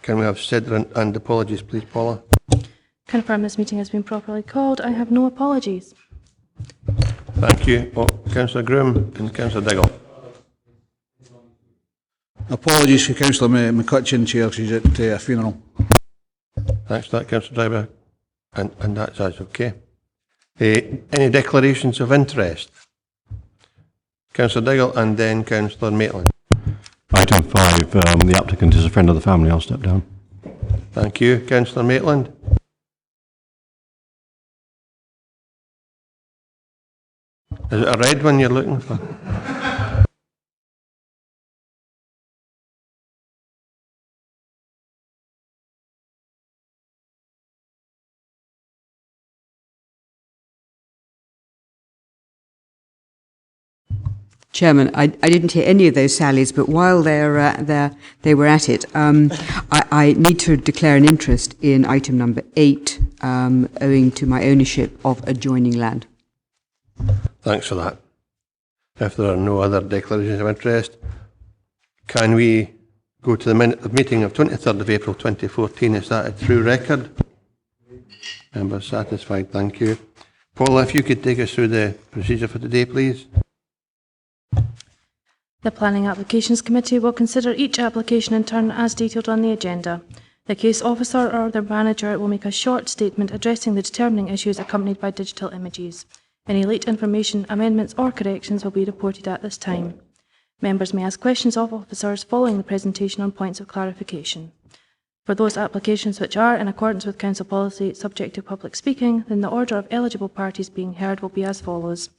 Can we have Sederunt and apologies, please, Paula? Confirm this meeting has been properly called. I have no apologies. Thank you. Oh, Councillor Groom and Councillor Diggle. Apologies for Councillor McCutcheon, Chair. She's at a funeral. Thanks for that, Councillor Driver. And that's okay. Any declarations of interest? Councillor Diggle and then Councillor Maitland. Item 5, the applicant is a friend of the family. I'll step down. Thank you. Councillor Maitland. Is it a red one you're looking for? Chairman, I didn't hear any of those sallies, but while they were at it, I need to declare an interest in item number 8, owing to my ownership of adjoining land. Thanks for that. If there are no other declarations of interest, can we go to the minute of meeting of 23rd of April 2014? Is that a true record? Members satisfied, thank you. Paula, if you could take us through the procedure for today, please. The Planning Applications Committee will consider each application in turn as detailed on the agenda. The case officer or their manager will make a short statement addressing the determining issues accompanied by digital images. Any late information, amendments or corrections will be reported at this time. Members may ask questions of officers following the presentation on points of clarification. For those applications which are, in accordance with Council policy, subject to public speaking, then the order of eligible parties being heard will be as follows: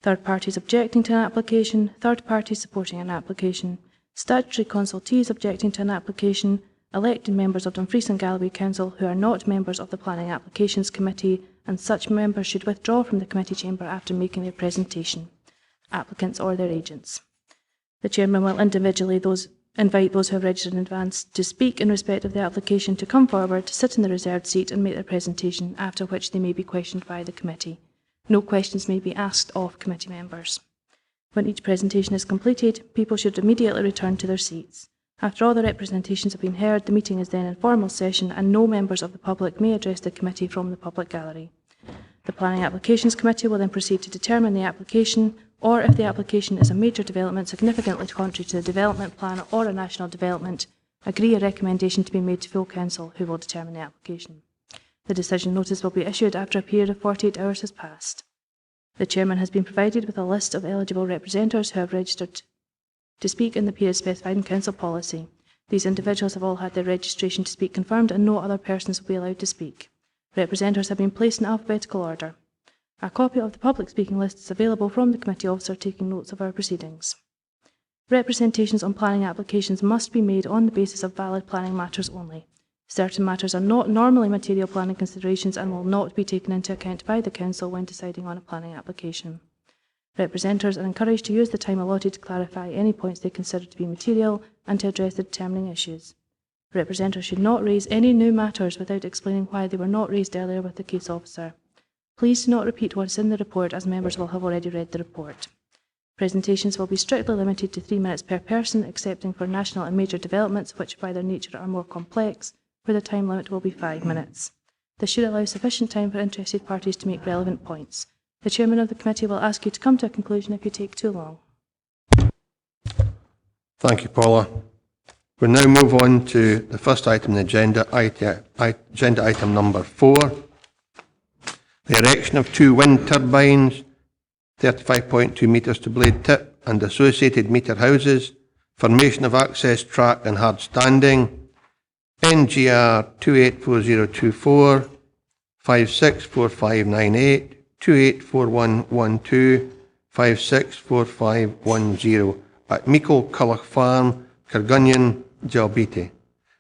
third parties objecting to an application, third parties supporting an application, statutory consultees objecting to an application, elected members of Dumfries and Galloway Council who are not members of the Planning Applications Committee, and such members should withdraw from the committee chamber after making their presentation, applicants or their agents. The Chairman will individually invite those who have registered in advance to speak in respect of the application to come forward to sit in the reserved seat and make their presentation, after which they may be questioned by the committee. No questions may be asked of committee members. When each presentation is completed, people should immediately return to their seats. After all the representations have been heard, the meeting is then in formal session and no members of the public may address the committee from the public gallery. The Planning Applications Committee will then proceed to determine the application, or if the application is a major development significantly contrary to the development plan or a national development, agree a recommendation to be made to full council, who will determine the application. The decision notice will be issued after a period of 48 hours has passed. The Chairman has been provided with a list of eligible representatives who have registered to speak in the period specified in Council policy. These individuals have all had their registration to speak confirmed and no other persons will be allowed to speak. Representatives have been placed in alphabetical order. A copy of the public speaking list is available from the committee officer taking notes of our proceedings. Representations on planning applications must be made on the basis of valid planning matters only. Certain matters are not normally material planning considerations and will not be taken into account by the Council when deciding on a planning application. Representatives are encouraged to use the time allotted to clarify any points they consider to be material and to address the determining issues. Representatives should not raise any new matters without explaining why they were not raised earlier with the case officer. Please do not repeat what's in the report, as members will have already read the report. Presentations will be strictly limited to 3 minutes per person, excepting for national and major developments, which by their nature are more complex, where the time limit will be 5 minutes. This should allow sufficient time for interested parties to make relevant points. The Chairman of the committee will ask you to come to a conclusion if you take too long. Thank you, Paula. We'll now move on to the first item on the agenda, agenda item number 4. The erection of 2 wind turbines, 35.2 metres to blade tip and associated meter houses, formation of access track and hard standing, NGR 284024, 564598, 284112, 564510 at Meikle Culloch Farm, Kirkgunzeon, Dalbeattie.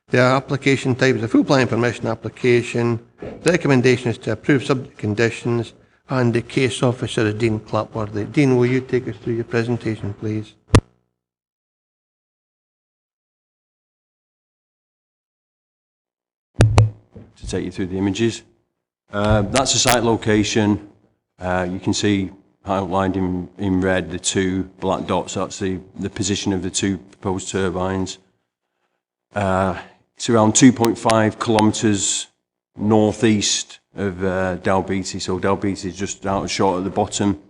The application type is a full planning permission application. The recommendation is to approve subject conditions, and the case officer is Dean Clapworthy. Dean, will you take us through your presentation, please? To take you through the images. That's a site location. You can see outlined in red the 2 black dots. That's the position of the 2 proposed turbines. It's around 2.5 kilometres northeast of Dalbeattie. So Dalbeattie is just out short at the bottom,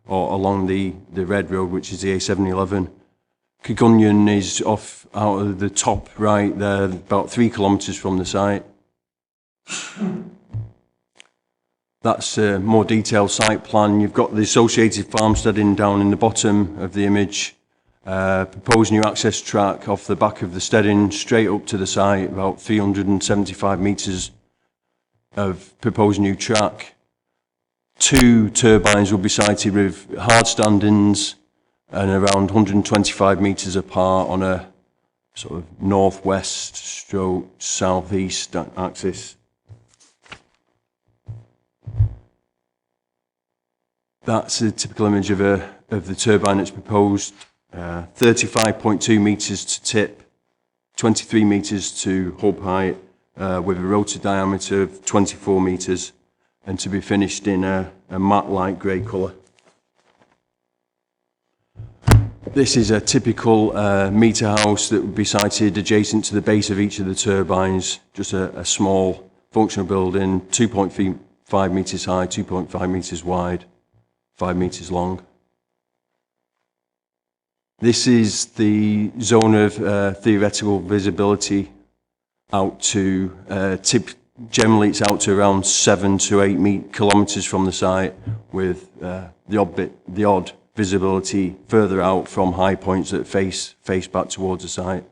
along the red road, which is the A711. Kirkgunzeon is off out of the top right there, about 3 kilometres from the site. That's a more detailed site plan. You've got the associated farmsteading down in the bottom of the image. Proposed new access track off the back of the steading straight up to the site, about 375 metres of proposed new track. 2 turbines will be sited with hardstandings and around 125 metres apart on a sort of northwest stroke southeast axis. That's a typical image of the turbine that's proposed. 35.2 metres to tip, 23 metres to hub height, with a rotor diameter of 24 metres, and to be finished in a matte light grey colour. This is a typical meter house that would be sited adjacent to the base of each of the turbines, just a small functional building, 2.5 metres high, 2.5 metres wide, 5 metres long. This is the zone of theoretical visibility out to, generally it's out to around 7 to 8 kilometres from the site, with the odd visibility further out from high points that face back towards the site.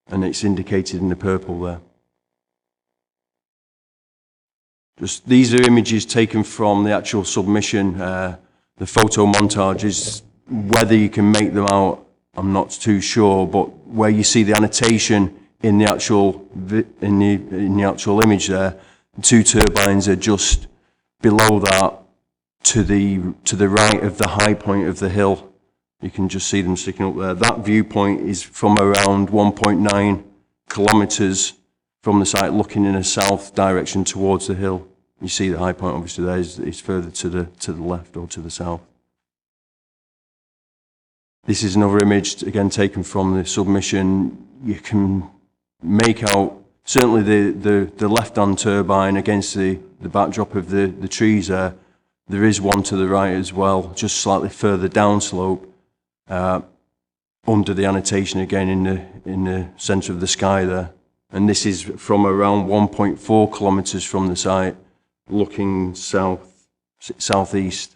And it's indicated in the purple there. These are images taken from the actual submission. The photo montages, whether you can make them out, I'm not too sure, but where you see the annotation in the actual image there, the 2 turbines are just below that, to the right of the high point of the hill. You can just see them sticking up there. That viewpoint is from around 1.9 kilometres from the site, looking in a south direction towards the hill. You see the high point obviously there is further to the left or to the south. This is another image, again taken from the submission. You can make out certainly the left-hand turbine against the backdrop of the trees there. There is one to the right as well, just slightly further downslope, under the annotation again in the centre of the sky there. And this is from around 1.4 kilometres from the site, looking southeast.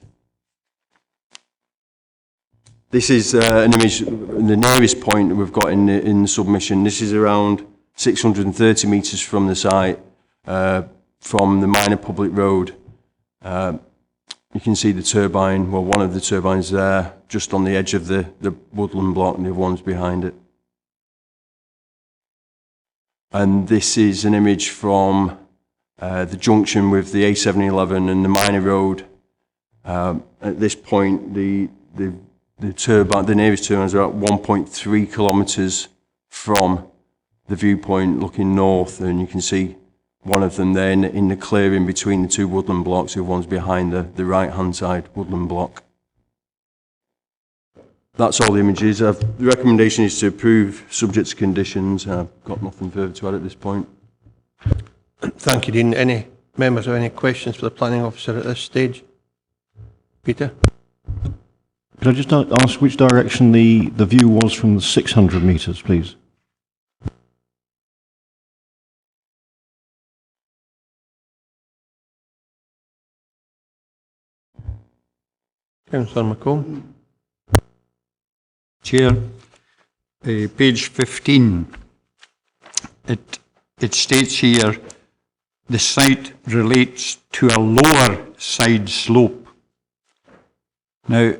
This is an image, the nearest point that we've got in the submission. This is around 630 metres from the site, from the minor public road. You can see the turbine, well, one of the turbines there, just on the edge of the woodland block, and the other one's behind it. And this is an image from the junction with the A711 and the minor road. At this point, the nearest turbines are at 1.3 kilometres from the viewpoint looking north, and you can see one of them there in the clearing between the 2 woodland blocks. The other one's behind the right-hand side woodland block. That's all the images. The recommendation is to approve subject to conditions. I've got nothing further to add at this point. Thank you, Dean. Any members have any questions for the planning officer at this stage? Peter? Could I just ask which direction the view was from the 600 metres, please? Councillor McComb. Chair, page 15, it states here, the site relates to a lower side slope. Now,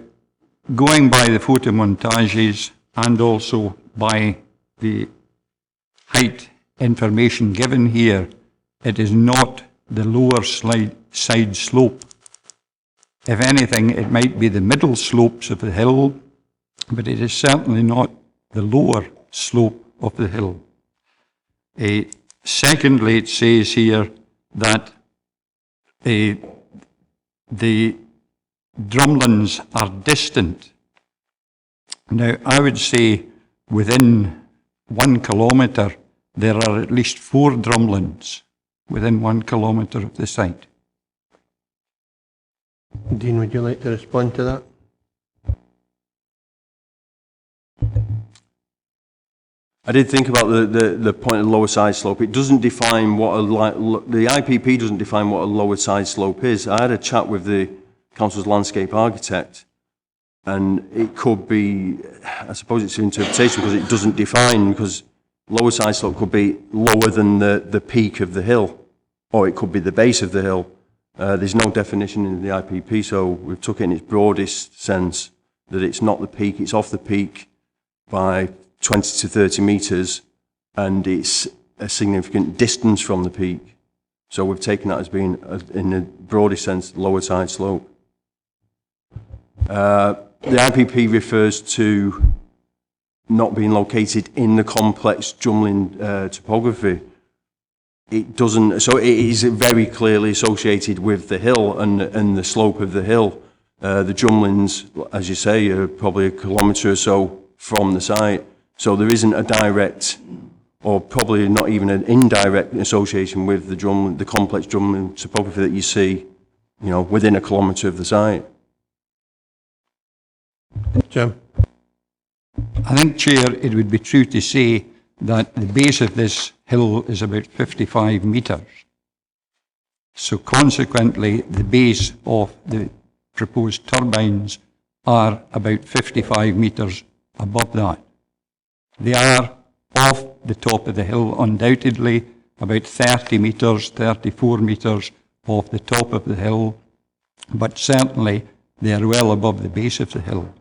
going by the photo montages and also by the height information given here, it is not the lower side slope. If anything, it might be the middle slopes of the hill, but it is certainly not the lower slope of the hill. Secondly, it says here that the drumlins are distant. Now, I would say within 1 kilometre, there are at least 4 drumlins within 1 kilometre of the site. Dean, would you like to respond to that? I did think about the point of lower side slope. It doesn't define what the IPP doesn't define what a lower side slope is. I had a chat with the council's landscape architect, and it could be, I suppose it's an interpretation because it doesn't define, because lower side slope could be lower than the peak of the hill, or it could be the base of the hill. There's no definition in the IPP, so we've took it in its broadest sense that it's not the peak, it's off the peak by 20 to 30 metres, and it's a significant distance from the peak. So we've taken that as being, in the broadest sense, lower side slope. The IPP refers to not being located in the complex drumlin topography. It doesn't, so it is very clearly associated with the hill and the slope of the hill. The drumlins, as you say, are probably a kilometre or so from the site. So there isn't a direct, or probably not even an indirect association with the complex drumlin topography that you see, within a kilometre of the site. Jim? I think, Chair, it would be true to say that the base of this hill is about 55 metres. So consequently, the base of the proposed turbines are about 55 metres above that. They are off the top of the hill, undoubtedly, about 30 metres, 34 metres off the top of the hill, but certainly they are well above the base of the hill.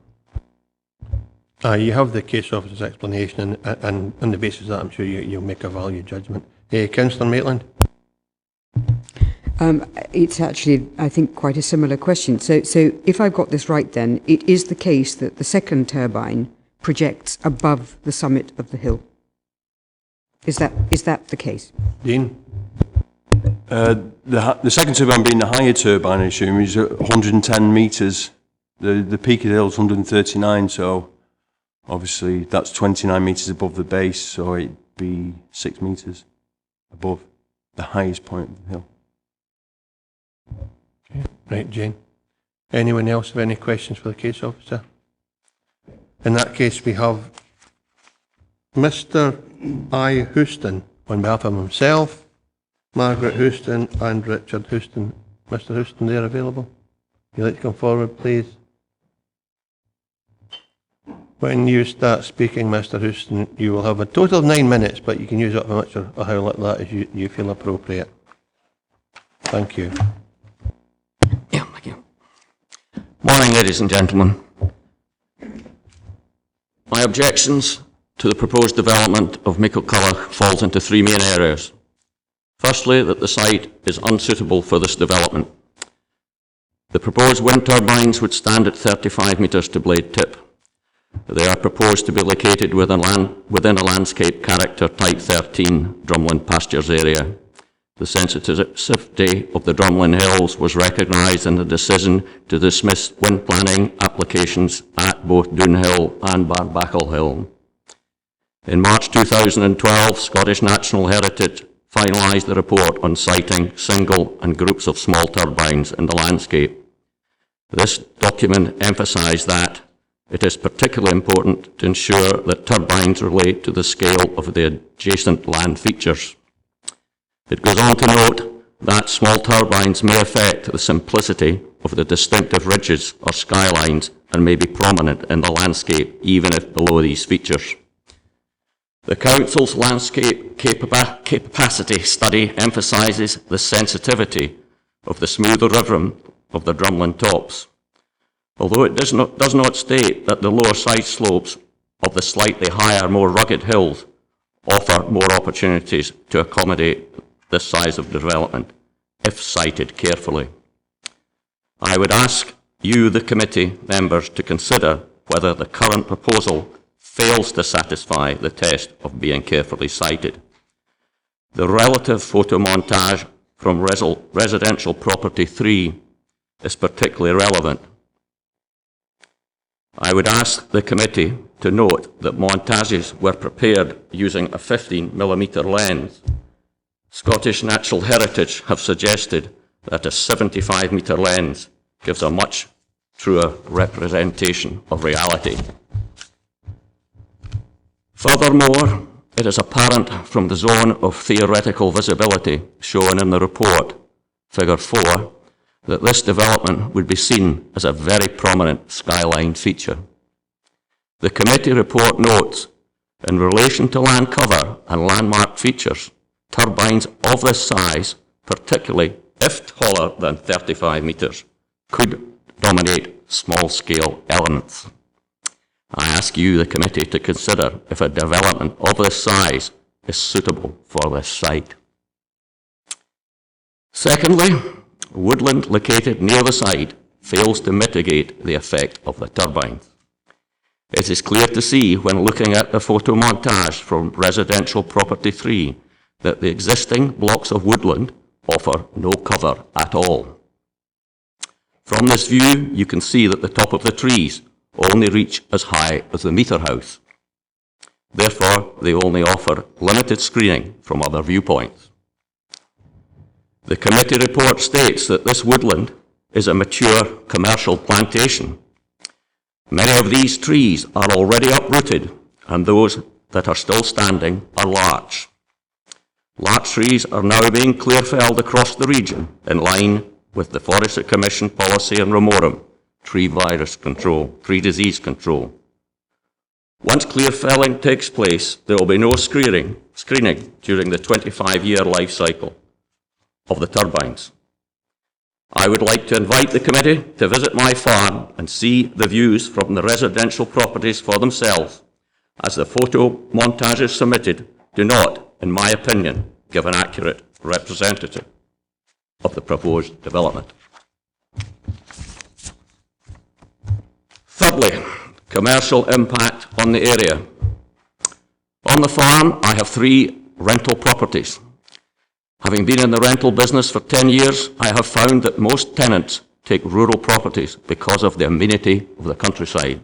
You have the case officer's explanation, and on the basis of that, I'm sure you'll make a value judgment. Councillor Maitland? It's actually, I think, quite a similar question. So if I've got this right then, it is the case that the second turbine projects above the summit of the hill. Is that the case? Dean? The second turbine being the higher turbine, I assume, is 110 metres. The peak of the hill is 139, so obviously that's 29 metres above the base, so it'd be 6 metres above the highest point of the hill. Okay. Right, Jane. Anyone else have any questions for the case officer? In that case, we have Mr. I. Houston on behalf of himself, Margaret Houston and Richard Houston. Mr. Houston, they're available. You'd like to come forward, please? When you start speaking, Mr. Houston, you will have a total of 9 minutes, but you can use up as much or how like that as you feel appropriate. Thank you. Yeah, thank you. Morning, ladies and gentlemen. My objections to the proposed development of Meikle Culloch falls into 3 main areas. Firstly, that the site is unsuitable for this development. The proposed wind turbines would stand at 35 metres to blade tip. They are proposed to be located within a landscape character type 13 drumlin pastures area. The sensitivity of the drumlin hills was recognised in the decision to dismiss wind planning applications at both Doon Hill and Barburgh Hill. In March 2012, Scottish National Heritage finalised the report on siting single and groups of small turbines in the landscape. This document emphasised that it is particularly important to ensure that turbines relate to the scale of the adjacent land features. It goes on to note that small turbines may affect the simplicity of the distinctive ridges or skylines and may be prominent in the landscape even if below these features. The Council's landscape capacity study emphasises the sensitivity of the smoother rhythm of the drumlin tops. Although it does not state that the lower side slopes of the slightly higher, more rugged hills offer more opportunities to accommodate this size of development, if sited carefully. I would ask you, the committee members, to consider whether the current proposal fails to satisfy the test of being carefully sited. The relative photomontage from residential property 3 is particularly relevant. I would ask the committee to note that montages were prepared using a 15mm lens. Scottish Natural Heritage have suggested that a 75-metre lens gives a much truer representation of reality. Furthermore, it is apparent from the zone of theoretical visibility shown in the report, figure 4, that this development would be seen as a very prominent skyline feature. The committee report notes, in relation to land cover and landmark features, turbines of this size, particularly if taller than 35 metres, could dominate small-scale elements. I ask you, the committee, to consider if a development of this size is suitable for this site. Secondly, woodland located near the site fails to mitigate the effect of the turbines. It is clear to see when looking at the photo montage from residential property 3 that the existing blocks of woodland offer no cover at all. From this view, you can see that the top of the trees only reach as high as the meter house. Therefore, they only offer limited screening from other viewpoints. The committee report states that this woodland is a mature commercial plantation. Many of these trees are already uprooted, and those that are still standing are larch. Larch trees are now being clear-felled across the region in line with the Forestry Commission policy in Remorum, tree virus control, tree disease control. Once clear felling takes place, there will be no screening during the 25-year life cycle of the turbines. I would like to invite the committee to visit my farm and see the views from the residential properties for themselves, as the photo montages submitted do not, in my opinion, give an accurate representative of the proposed development. Thirdly, commercial impact on the area. On the farm, I have 3 rental properties. Having been in the rental business for 10 years, I have found that most tenants take rural properties because of the amenity of the countryside.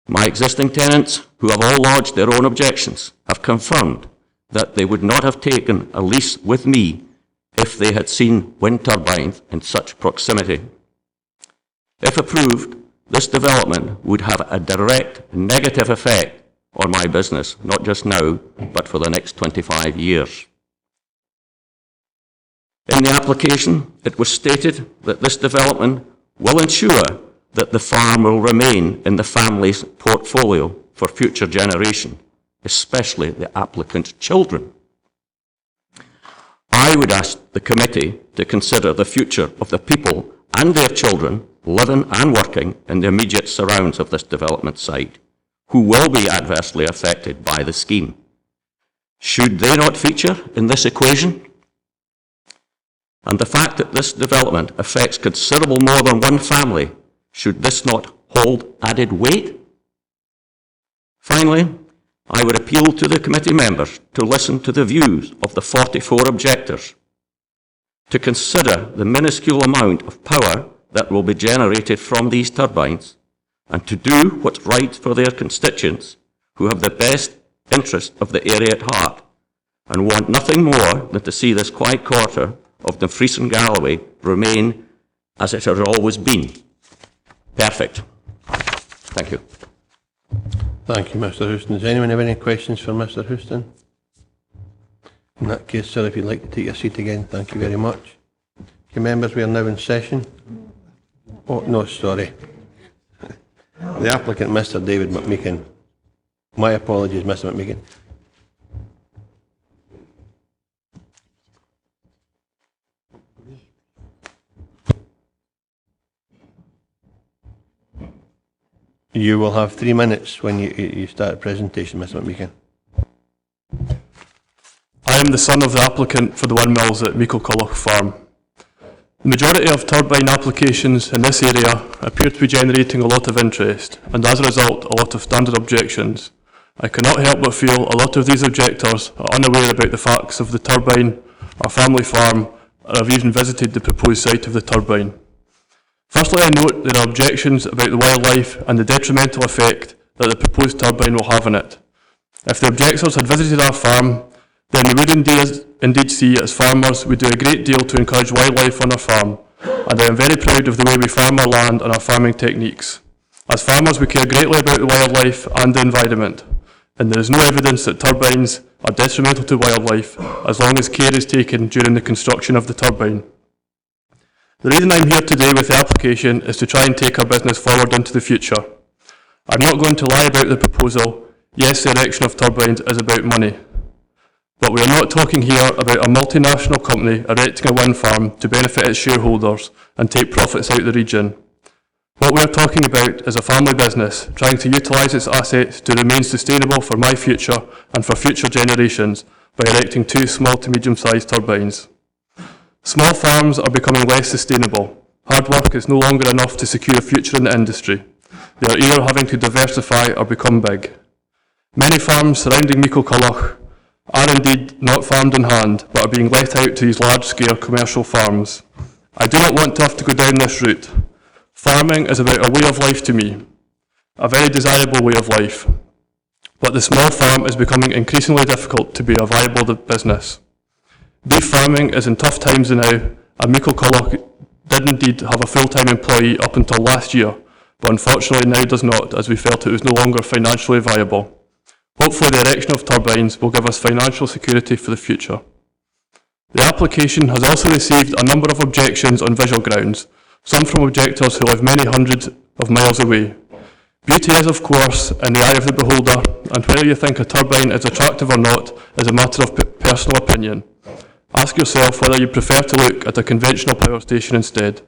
My existing tenants, who have all lodged their own objections, have confirmed that they would not have taken a lease with me if they had seen wind turbines in such proximity. If approved, this development would have a direct negative effect on my business, not just now, but for the next 25 years. In the application, it was stated that this development will ensure that the farm will remain in the family's portfolio for future generation, especially the applicant's children. I would ask the committee to consider the future of the people and their children living and working in the immediate surrounds of this development site, who will be adversely affected by the scheme. Should they not feature in this equation? And the fact that this development affects considerable more than one family, should this not hold added weight? Finally, I would appeal to the committee members to listen to the views of the 44 objectors, to consider the minuscule amount of power that will be generated from these turbines, and to do what's right for their constituents, who have the best interest of the area at heart, and want nothing more than to see this quiet quarter of Dumfries and Galloway remain as it has always been. Perfect. Thank you. Thank you, Mr. Houston. Does anyone have any questions for Mr. Houston? In that case, sir, if you'd like to take your seat again, thank you very much. Okay, members, we are now in session. Oh, no, sorry. The applicant, Mr. David McMeekin. My apologies, Mr. McMeekin. You will have 3 minutes when you start the presentation, Mr. McMeekin. I am the son of the applicant for the windmills at Meikle Culloch Farm. The majority of turbine applications in this area appear to be generating a lot of interest, and as a result, a lot of standard objections. I cannot help but feel a lot of these objectors are unaware about the facts of the turbine, our family farm, or have even visited the proposed site of the turbine. Firstly, I note there are objections about the wildlife and the detrimental effect that the proposed turbine will have on it. If the objectors had visited our farm, then they would indeed see, as farmers, we do a great deal to encourage wildlife on our farm, and I am very proud of the way we farm our land and our farming techniques. As farmers, we care greatly about the wildlife and the environment, and there is no evidence that turbines are detrimental to wildlife as long as care is taken during the construction of the turbine. The reason I'm here today with the application is to try and take our business forward into the future. I'm not going to lie about the proposal. Yes, the erection of turbines is about money. But we are not talking here about a multinational company erecting a wind farm to benefit its shareholders and take profits out of the region. What we are talking about is a family business trying to utilise its assets to remain sustainable for my future and for future generations by erecting 2 small to medium-sized turbines. Small farms are becoming less sustainable. Hard work is no longer enough to secure a future in the industry. They are either having to diversify or become big. Many farms surrounding Meikle Culloch are indeed not farmed in hand, but are being let out to these large-scale commercial farms. I do not want to have to go down this route. Farming is about a way of life to me, a very desirable way of life. But the small farm is becoming increasingly difficult to be a viable business. Beef farming is in tough times now, and Meikle Culloch did indeed have a full-time employee up until last year, but unfortunately now does not, as we felt it was no longer financially viable. Hopefully the erection of turbines will give us financial security for the future. The application has also received a number of objections on visual grounds, some from objectors who live many hundreds of miles away. Beauty is, of course, in the eye of the beholder, and whether you think a turbine is attractive or not is a matter of personal opinion. Ask yourself whether you prefer to look at a conventional power station instead.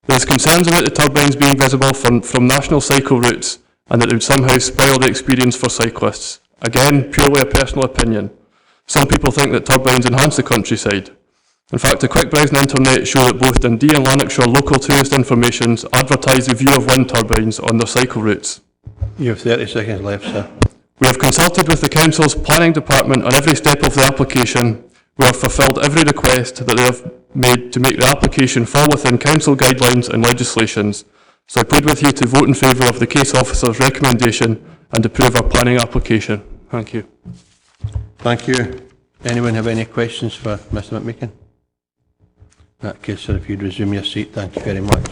There is concerns about the turbines being visible from national cycle routes and that it would somehow spoil the experience for cyclists. Again, purely a personal opinion. Some people think that turbines enhance the countryside. In fact, a quick browse on the internet show that both Dundee and Lanarkshire local tourist informations advertise the view of wind turbines on their cycle routes. You have 30 seconds left, sir. We have consulted with the Council's planning department on every step of the application. We have fulfilled every request that they have made to make the application fall within Council guidelines and legislations. So I plead with you to vote in favour of the case officer's recommendation and approve our planning application. Thank you. Thank you. Anyone have any questions for Mr McMeekin? In that case, sir, if you'd resume your seat, thank you very much.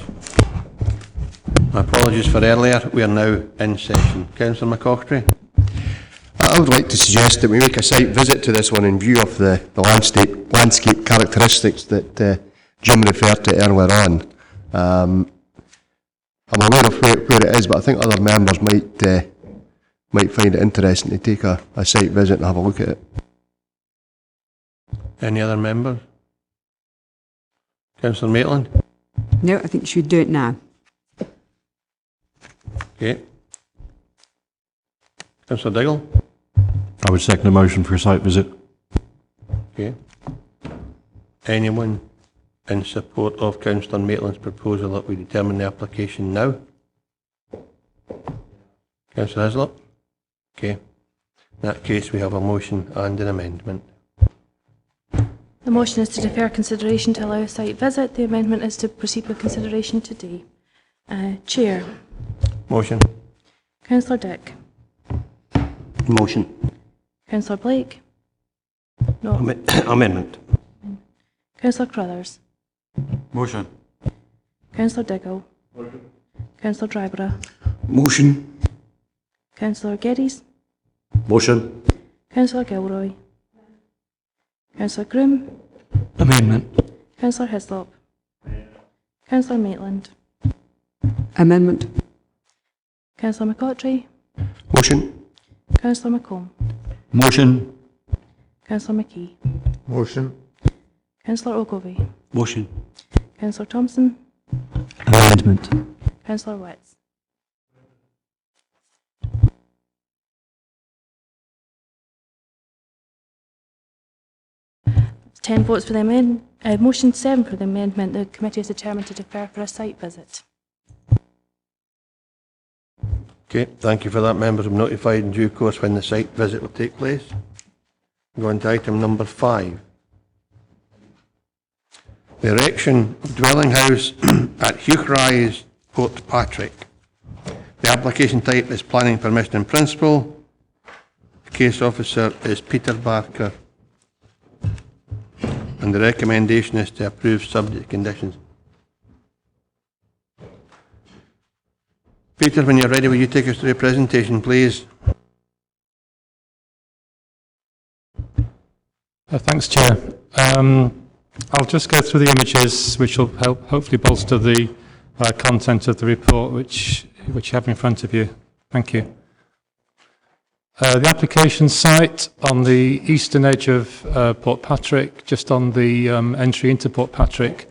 My apologies for earlier. We are now in session. Councillor McCaughtrey. I would like to suggest that we make a site visit to this one in view of the landscape characteristics that Jim referred to earlier on. I'm aware of where it is, but I think other members might find it interesting to take a site visit and have a look at it. Any other members? Councillor Maitland? No, I think you should do it now. Okay. Councillor Diggle? I would second a motion for a site visit. Okay. Anyone in support of Councillor Maitland's proposal that we determine the application now? Councillor Hislop? Okay. In that case, we have a motion and an amendment. The motion is to defer consideration to allow a site visit. The amendment is to proceed with consideration today. Chair. Motion. Councillor Dick. Motion. Councillor Blake. No. Amendment. Councillor Crothers. Motion. Councillor Diggle. Councillor Dryborough. Motion. Councillor Geddes. Motion. Councillor Gilroy. Councillor Groom. Amendment. Councillor Hislop. Councillor Maitland. Amendment. Councillor McCaughtrey. Motion. Councillor Macomb. Motion. Councillor McKee. Motion. Councillor Ogilvie. Motion. Councillor Thompson. Amendment. Councillor Witts. 10 votes for the amendment. Motion 7 for the amendment. The committee is determined to defer for a site visit. Okay, thank you for that. Members will be notified in due course when the site visit will take place. Go on to item number 5. the erection of dwelling house at Heugh Rise, Portpatrick. The application type is planning permission in principle. The case officer is Peter Barker. And the recommendation is to approve subject to conditions. Peter, when you're ready, will you take us through the presentation, please? Thanks, Chair. I'll just go through the images, which will help hopefully bolster the content of the report, which you have in front of you. Thank you. The application site on the eastern edge of Portpatrick, just on the entry into Portpatrick,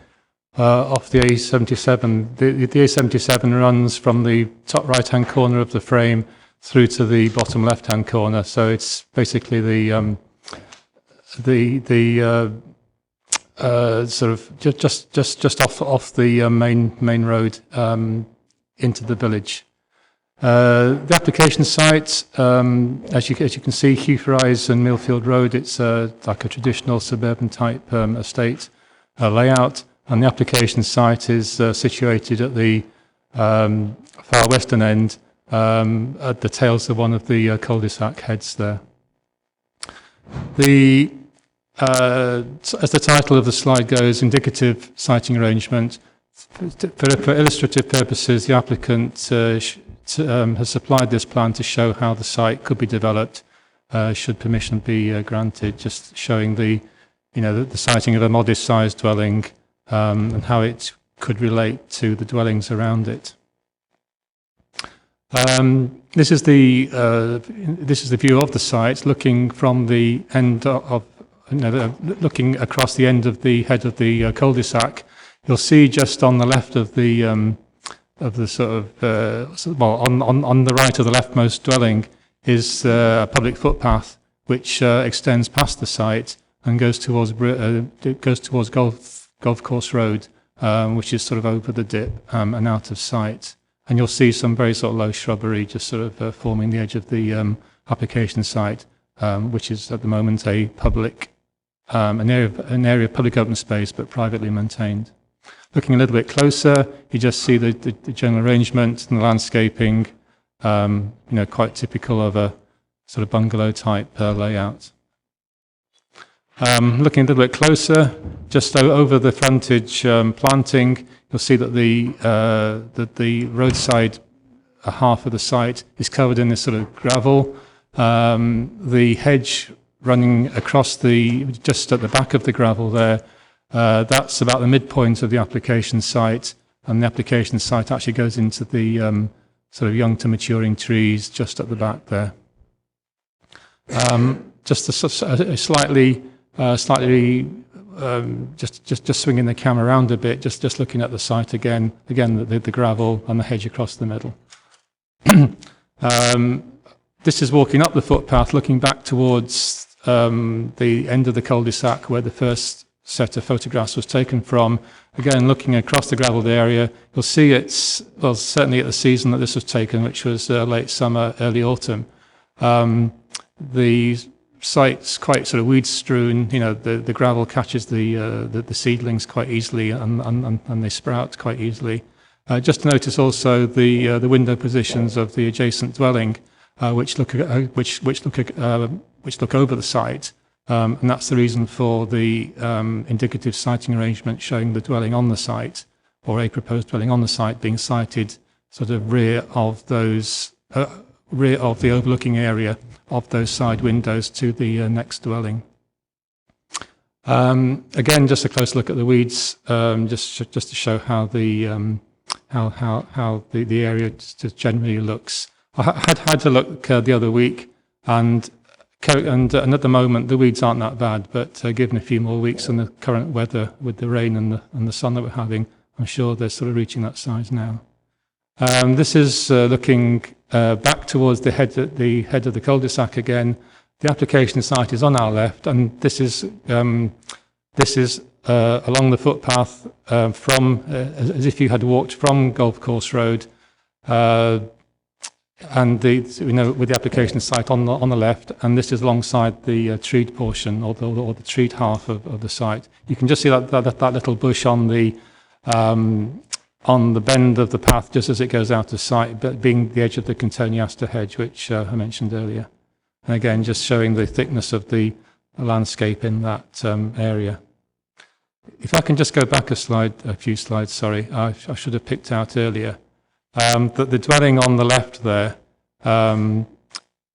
off the A77. The A77 runs from the top right-hand corner of the frame through to the bottom left-hand corner. So it's basically the sort of just off the main road into the village. The application site, as you can see, Heugh Rise and Millfield Road. It's like a traditional suburban type estate layout, and the application site is situated at the far western end, at the tails of one of the cul-de-sac heads there. As the title of the slide goes, indicative siting arrangement. For illustrative purposes, the applicant has supplied this plan to show how the site could be developed should permission be granted, just showing the siting of a modest-sized dwelling and how it could relate to the dwellings around it. This is the view of the site, looking from the end of looking across the end of the head of the cul-de-sac. You'll see just on the left of the sort of on the right of the leftmost dwelling is a public footpath which extends past the site and goes towards Golf Course Road, which is sort of over the dip and out of sight. And you'll see some very sort of low shrubbery just sort of forming the edge of the application site, which is at the moment a public an area of public open space, but privately maintained. Looking a little bit closer, you just see the general arrangement and the landscaping, quite typical of a sort of bungalow type layout. Looking a little bit closer, just over the frontage planting, you'll see that the roadside half of the site is covered in this sort of gravel. The hedge running across just at the back of the gravel there, that's about the midpoint of the application site, and the application site actually goes into the sort of young to maturing trees just at the back there. Just a slightly just swinging the camera around a bit, just looking at the site again the gravel and the hedge across the middle. This is walking up the footpath, looking back towards the end of the cul-de-sac where the first set of photographs was taken from. Again, looking across the gravelled area, you'll see it's, well, certainly at the season that this was taken, which was late summer, early autumn. The site's quite sort of weed strewn. The gravel catches the seedlings quite easily, and they sprout quite easily. Just to notice also the window positions of the adjacent dwelling, which look over the site, and that's the reason for the indicative siting arrangement showing the dwelling on the site, or a proposed dwelling on the site, being sited sort of rear of the overlooking area of those side windows to the next dwelling. Again, just a close look at the weeds, just to show how the area just generally looks. I had a look the other week, and at the moment the weeds aren't that bad, but given a few more weeks and the current weather with the rain and the sun that we're having, I'm sure they're sort of reaching that size now. This is looking back towards the head of the cul-de-sac again. The application site is on our left, and this is along the footpath from as if you had walked from Golf Course Road and with the application site on the left, and this is alongside the treed portion or the treed half of the site. You can just see that little bush on the bend of the path just as it goes out of sight, but being the edge of the contoniaster hedge, which I mentioned earlier. And again, just showing the thickness of the landscape in that area. If I can just go back a few slides, sorry, I should have picked out earlier. That the dwelling on the left there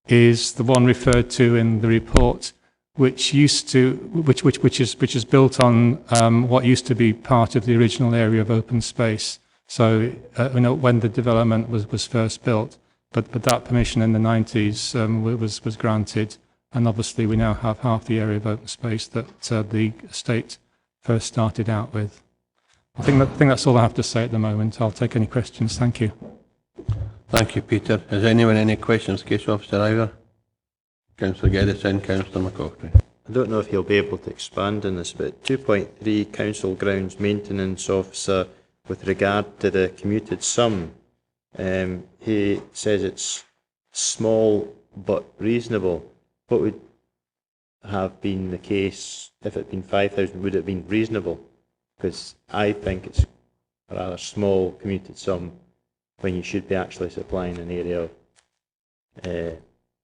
is the one referred to in the report, which is built on what used to be part of the original area of open space. So when the development was first built, but that permission in the 90s was granted, and obviously we now have half the area of open space that the estate first started out with. I think that's all I have to say at the moment. I'll take any questions. Thank you. Thank you, Peter. Has anyone any questions, Case Officer Ivor? Councillor Garlieston, Councillor McCaughey. I don't know if you'll be able to expand on this, but 2.3 Council Grounds Maintenance Officer, with regard to the commuted sum, he says it's small but reasonable. What would have been the case if it had been 5,000? Would it have been reasonable? Because I think it's a rather small commuted sum when you should be actually supplying an area of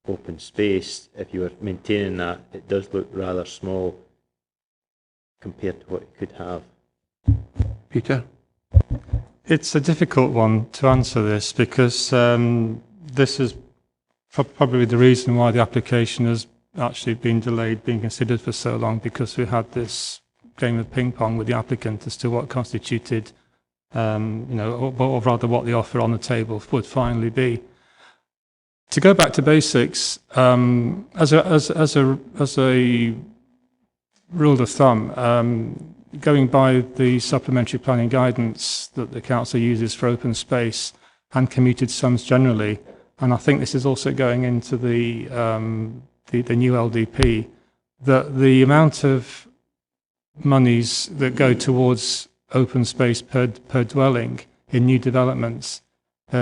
open space. If you were maintaining that, it does look rather small compared to what it could have. Peter? It's a difficult one to answer this, because this is probably the reason why the application has actually been delayed being considered for so long, because we had this game of ping pong with the applicant as to what constituted, or rather what the offer on the table would finally be. To go back to basics, as a rule of thumb, going by the supplementary planning guidance that the council uses for open space and commuted sums generally, and I think this is also going into the new LDP, that the amount of monies that go towards open space per dwelling in new developments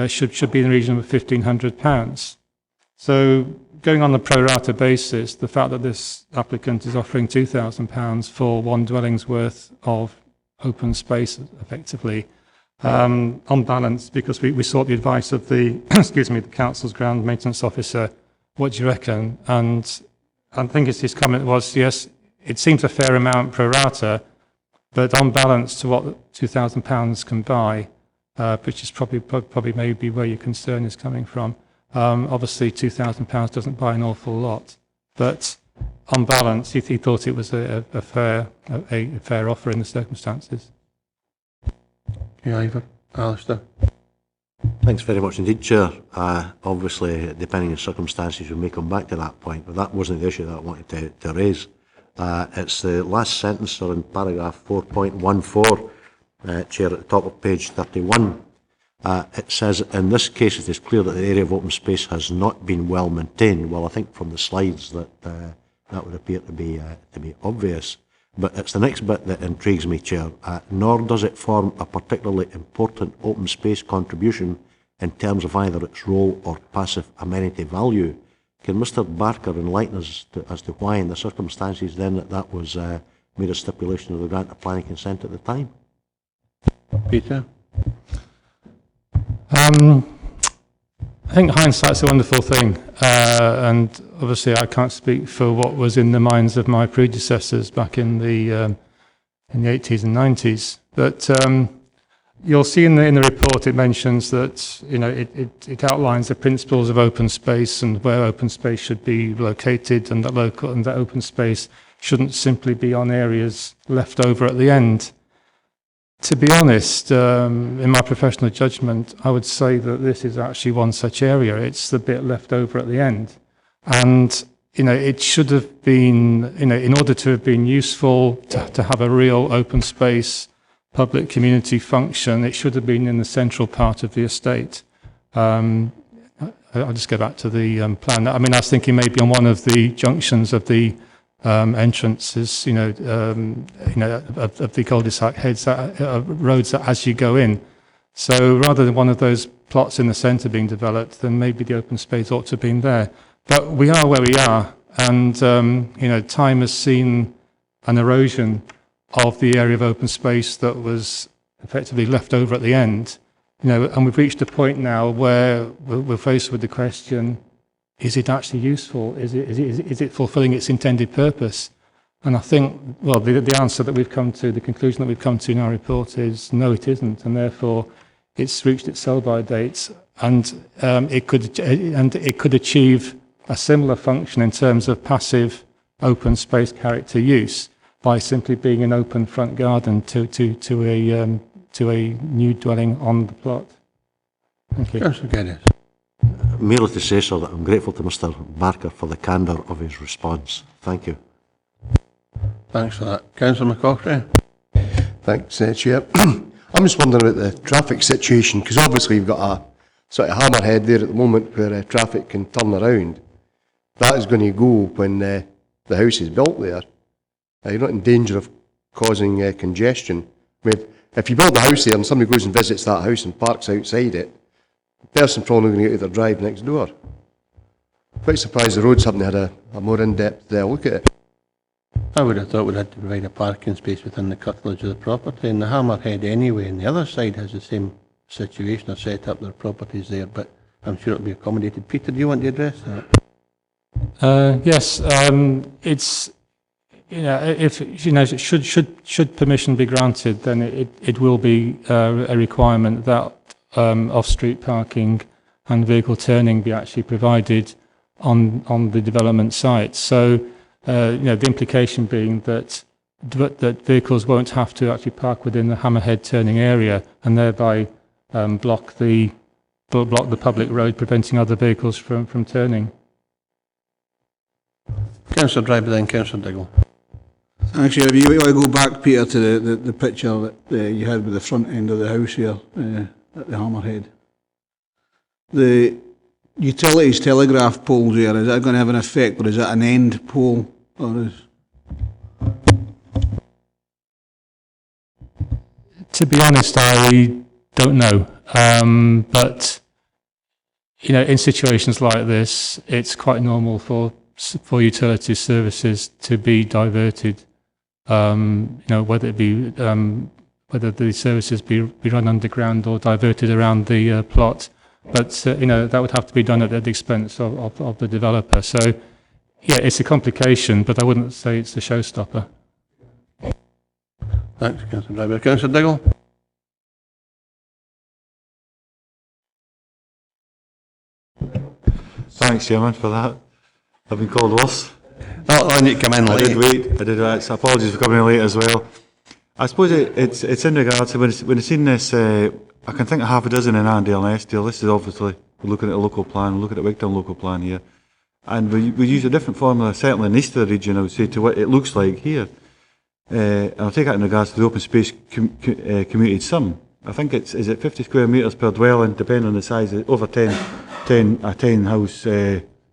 should be in the region of £1,500. So going on the pro rata basis, the fact that this applicant is offering £2,000 for one dwelling's worth of open space, effectively, on balance, because we sought the advice of the the council's ground maintenance officer, what do you reckon? And I think his comment was, yes, it seems a fair amount pro rata, but on balance to what £2,000 can buy, which is probably maybe where your concern is coming from. Obviously, £2,000 doesn't buy an awful lot, but on balance, he thought it was a fair offer in the circumstances. Yeah, Ivor. Alistair. Thanks very much indeed, Chair. Obviously, depending on circumstances, we may come back to that point, but that wasn't the issue that I wanted to raise. It's the last sentence, or in paragraph 4.14, Chair, at the top of page 31. It says, in this case, it is clear that the area of open space has not been well maintained. Well, I think from the slides that that would appear to be obvious. But it's the next bit that intrigues me, Chair. Nor does it form a particularly important open space contribution in terms of either its role or passive amenity value. Can Mr. Barker enlighten us as to why, in the circumstances then, that was made a stipulation of the grant of planning consent at the time? Peter? I think hindsight's a wonderful thing, and obviously I can't speak for what was in the minds of my predecessors back in the 80s and 90s. But you'll see in the report it mentions that it outlines the principles of open space and where open space should be located, and that open space shouldn't simply be on areas left over at the end. To be honest, in my professional judgment, I would say that this is actually one such area. It's the bit left over at the end. And, it should have been, in order to have been useful, to have a real open space, public community function, it should have been in the central part of the estate. I'll just go back to the plan. I was thinking maybe on one of the junctions of the entrances, of the cul-de-sac heads, roads as you go in. So rather than one of those plots in the centre being developed, then maybe the open space ought to have been there. But we are where we are, and time has seen an erosion of the area of open space that was effectively left over at the end. And we've reached a point now where we're faced with the question: is it actually useful? Is it fulfilling its intended purpose? And I think, well, the answer that we've come to, the conclusion that we've come to in our report is no, it isn't, and therefore it's reached its sell-by date, and it could achieve a similar function in terms of passive open space character use by simply being an open front garden to a new dwelling on the plot. Thank you. Councillor Geddes. Merely to say, sir, that I'm grateful to Mr Barker for the candour of his response. Thank you. Thanks for that. Councillor McCaughey. Thanks, Chair. I'm just wondering about the traffic situation, because obviously you've got a sort of hammerhead there at the moment where traffic can turn around. That is going to go when the house is built there. You're not in danger of causing congestion. I mean, if you build a house there and somebody goes and visits that house and parks outside it, the person's probably going to get to their drive next door. Quite surprised the roads haven't had a more in-depth look at it. I would have thought we'd had to provide a parking space within the curtilage of the property, and the hammerhead anyway, and the other side has the same situation. They've set up their properties there, but I'm sure it'll be accommodated. Peter, do you want to address that? Yes, it's if should permission be granted, then it will be a requirement that off-street parking and vehicle turning be actually provided on the development site. So the implication being that vehicles won't have to actually park within the hammerhead turning area and thereby block the public road, preventing other vehicles from turning. Councillor Driver, then Councillor Diggle. Actually, if you want to go back, Peter, to the picture that you had with the front end of the house here at the hammerhead. The utilities telegraph poles here, is that going to have an effect, or is that an end pole? Or is... To be honest, I don't know. But in situations like this, it's quite normal for utility services to be diverted. Whether it be whether the services be run underground or diverted around the plot, but that would have to be done at the expense of the developer. So, yeah, it's a complication, but I wouldn't say it's a showstopper. Thanks, Councillor Driver. Councillor Diggle. Thanks, Chairman, for that. I've been called worse. I need to come in late. I did wait. So apologies for coming in late as well. I suppose it's in regards to when I've seen this, I can think of half a dozen in Arndale and Estill. This is obviously, we're looking at a local plan, we're looking at Wigtown local plan here. And we use a different formula, certainly in the east of the region, I would say, to what it looks like here. And I'll take that in regards to the open space commuted sum. I think is it 50 square metres per dwelling, depending on the size, over 10 house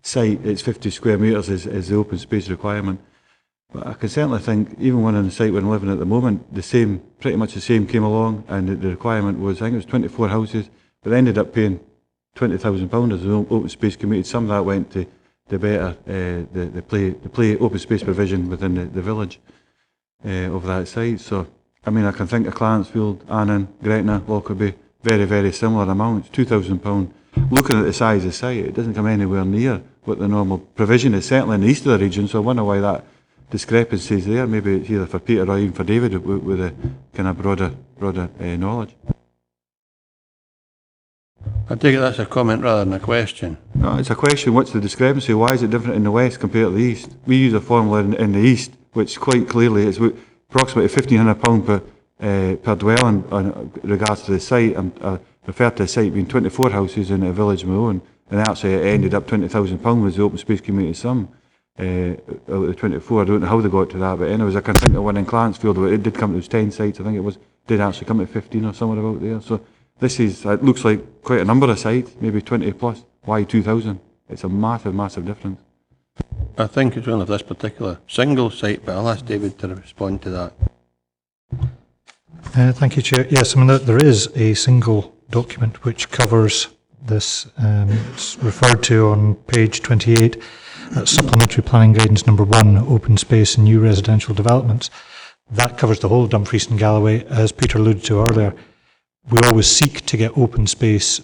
site, it's 50 square metres is the open space requirement. But I can certainly think, even when on the site where I'm living at the moment, pretty much the same came along, and the requirement was, I think it was 24 houses, but they ended up paying £20,000 as an open space commuted. Some of that went to better the play open space provision within the village of that site. So, I mean, I can think of Clarencefield, Annan, Gretna, Lockerbie, very, very similar amounts, £2,000. Looking at the size of the site, it doesn't come anywhere near what the normal provision is, certainly in the east of the region, so I wonder why that discrepancy is there. Maybe it's either for Peter or even for David with a kind of broader knowledge. I take it that's a comment rather than a question. No, it's a question. What's the discrepancy? Why is it different in the west compared to the east? We use a formula in the east, which quite clearly is approximately £1,500 per dwelling in regards to the site. I refer to the site being 24 houses in a village of my own, and actually it ended up £20,000 was the open space community sum. Out of the 24, I don't know how they got to that, but anyways, I can think of one in Clarencefield where it did come to 10 sites. I think it did actually come to 15 or somewhere about there. So this it looks like quite a number of sites, maybe 20 plus. Why 2,000? It's a massive, massive difference. I think it's one of this particular single site, but I'll ask David to respond to that. Thank you, Chair. Yes, I mean, there is a single document which covers this. It's referred to on page 28, Supplementary Planning Guidance number 1, Open Space and New Residential Developments. That covers the whole of Dumfries and Galloway. As Peter alluded to earlier, we always seek to get open space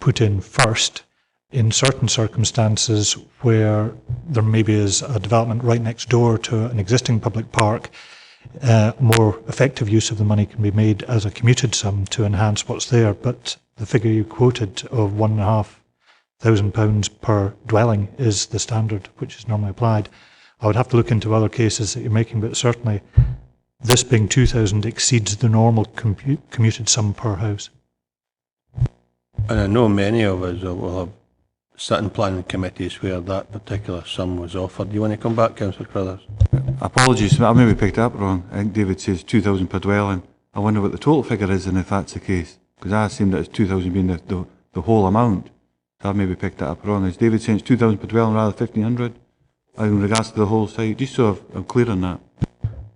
put in first in certain circumstances where there maybe is a development right next door to an existing public park. More effective use of the money can be made as a commuted sum to enhance what's there, but the figure you quoted of £1,500 per dwelling is the standard which is normally applied. I would have to look into other cases that you're making, but certainly this being 2,000 exceeds the normal commuted sum per house. And I know many of us will have sat in planning committees where that particular sum was offered. Do you want to come back, Councillor Crothers? Apologies, I maybe picked it up wrong. I think David says 2,000 per dwelling. I wonder what the total figure is and if that's the case. Because I assumed that it's 2,000 being the whole amount. So I've maybe picked that up wrong. Is David saying it's 2,000 per dwelling rather than 1,500? In regards to the whole site, just so I'm clear on that.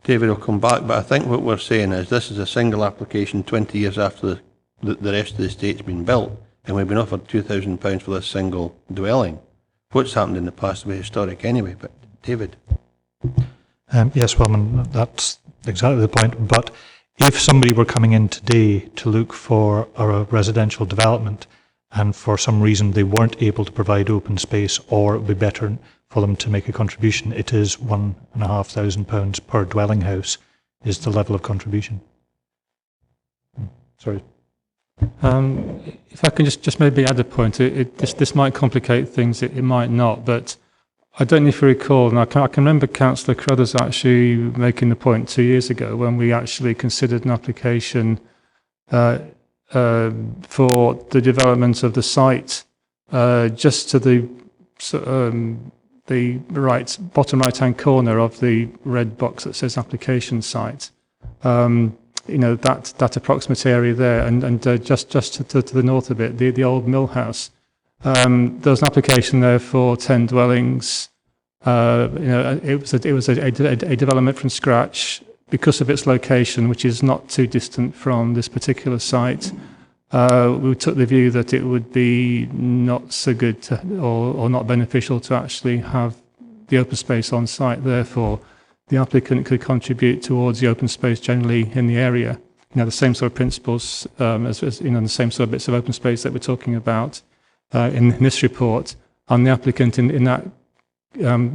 David will come back, but I think what we're saying is this is a single application 20 years after the rest of the estate's been built, and we've been offered £2,000 for this single dwelling. What's happened in the past will be historic anyway, but David? Yes, well, I mean, that's exactly the point, but if somebody were coming in today to look for a residential development and for some reason they weren't able to provide open space, or it would be better for them to make a contribution, it is £1,500 per dwelling house is the level of contribution. Sorry. If I can just maybe add a point, this might complicate things, it might not, but I don't know if you recall, and I can remember Councillor Crothers actually making the point 2 years ago when we actually considered an application for the development of the site just to the bottom right-hand corner of the red box that says application site. You know, that approximate area there, and just to the north of it, the old mill house. There was an application there for 10 dwellings. You know, it was a development from scratch because of its location, which is not too distant from this particular site. We took the view that it would be not so good or not beneficial to actually have the open space on site. Therefore, the applicant could contribute towards the open space generally in the area. You know, the same sort of principles as you know, the same sort of bits of open space that we're talking about in this report. And the applicant in that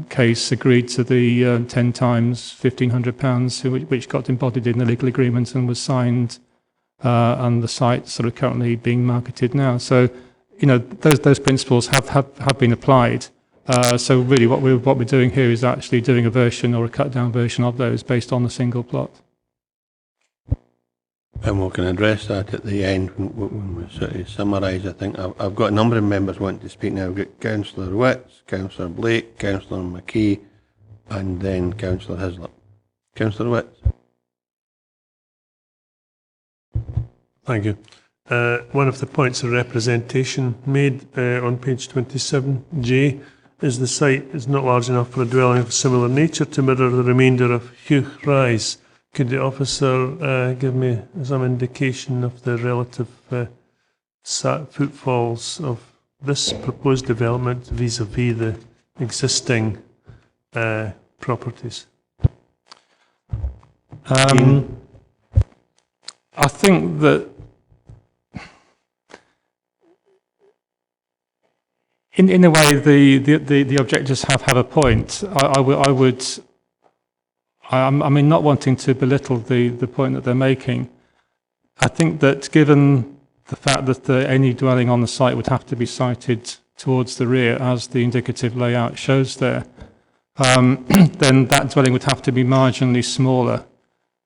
case agreed to the 10 times £1,500, which got embodied in the legal agreement and was signed, and the site sort of currently being marketed now. So, you know, those principles have been applied. So really what we're doing here is actually doing a version or a cut down version of those based on the single plot. And we can address that at the end when we sort of summarise. I think I've got a number of members wanting to speak now. I've got Councillor Witts, Councillor Blake, Councillor McKee, and then Councillor Hislop. Councillor Witts. Thank you. One of the points of representation made on page 27J is the site is not large enough for a dwelling of similar nature to mirror the remainder of Heugh Rise. Could the officer give me some indication of the relative footfalls of this proposed development vis-à-vis the existing properties? I think that in a way the objectors have a point. I mean, not wanting to belittle the point that they're making, I think that given the fact that any dwelling on the site would have to be sited towards the rear, as the indicative layout shows there, then that dwelling would have to be marginally smaller.